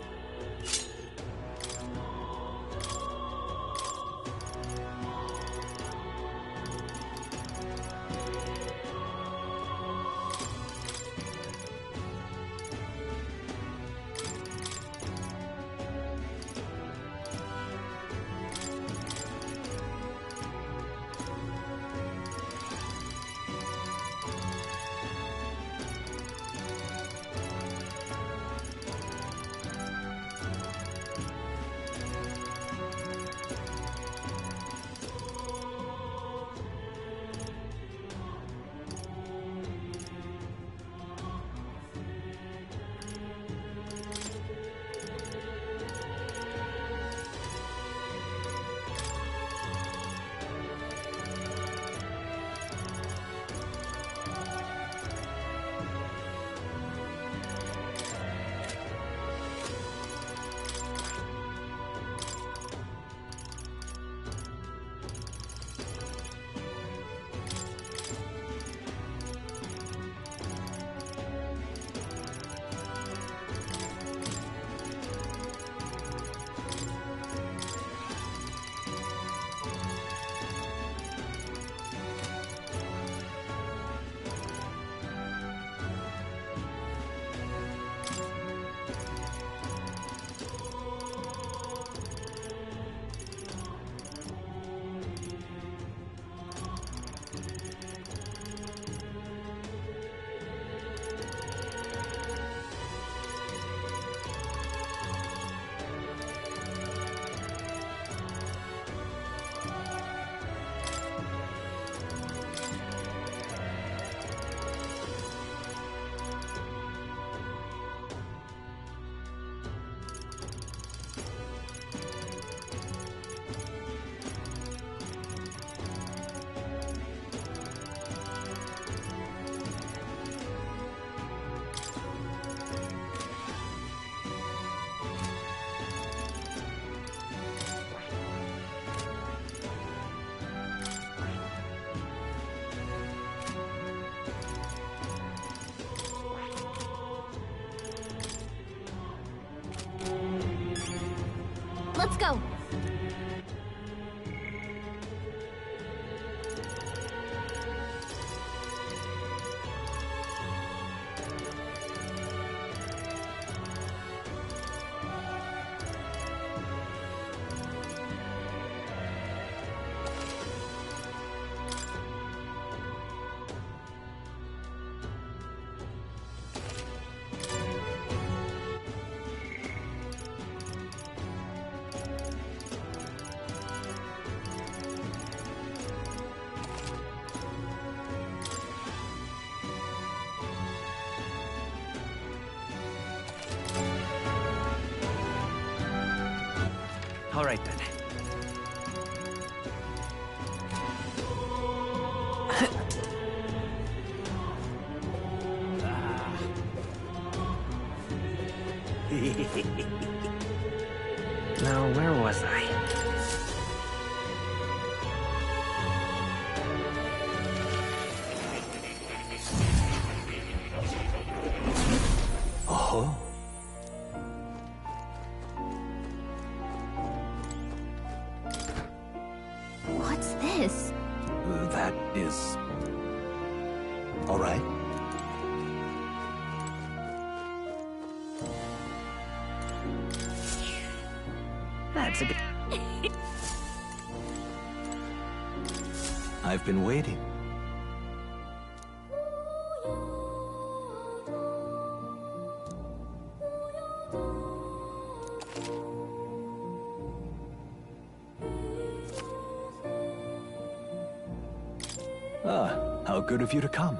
Speaker 3: Let's go!
Speaker 1: All right, then. Now, where was I?
Speaker 11: Oh.
Speaker 3: What's this?
Speaker 11: That is... all right.
Speaker 1: That's a bit...
Speaker 11: I've been waiting. Ah, how good of you to come.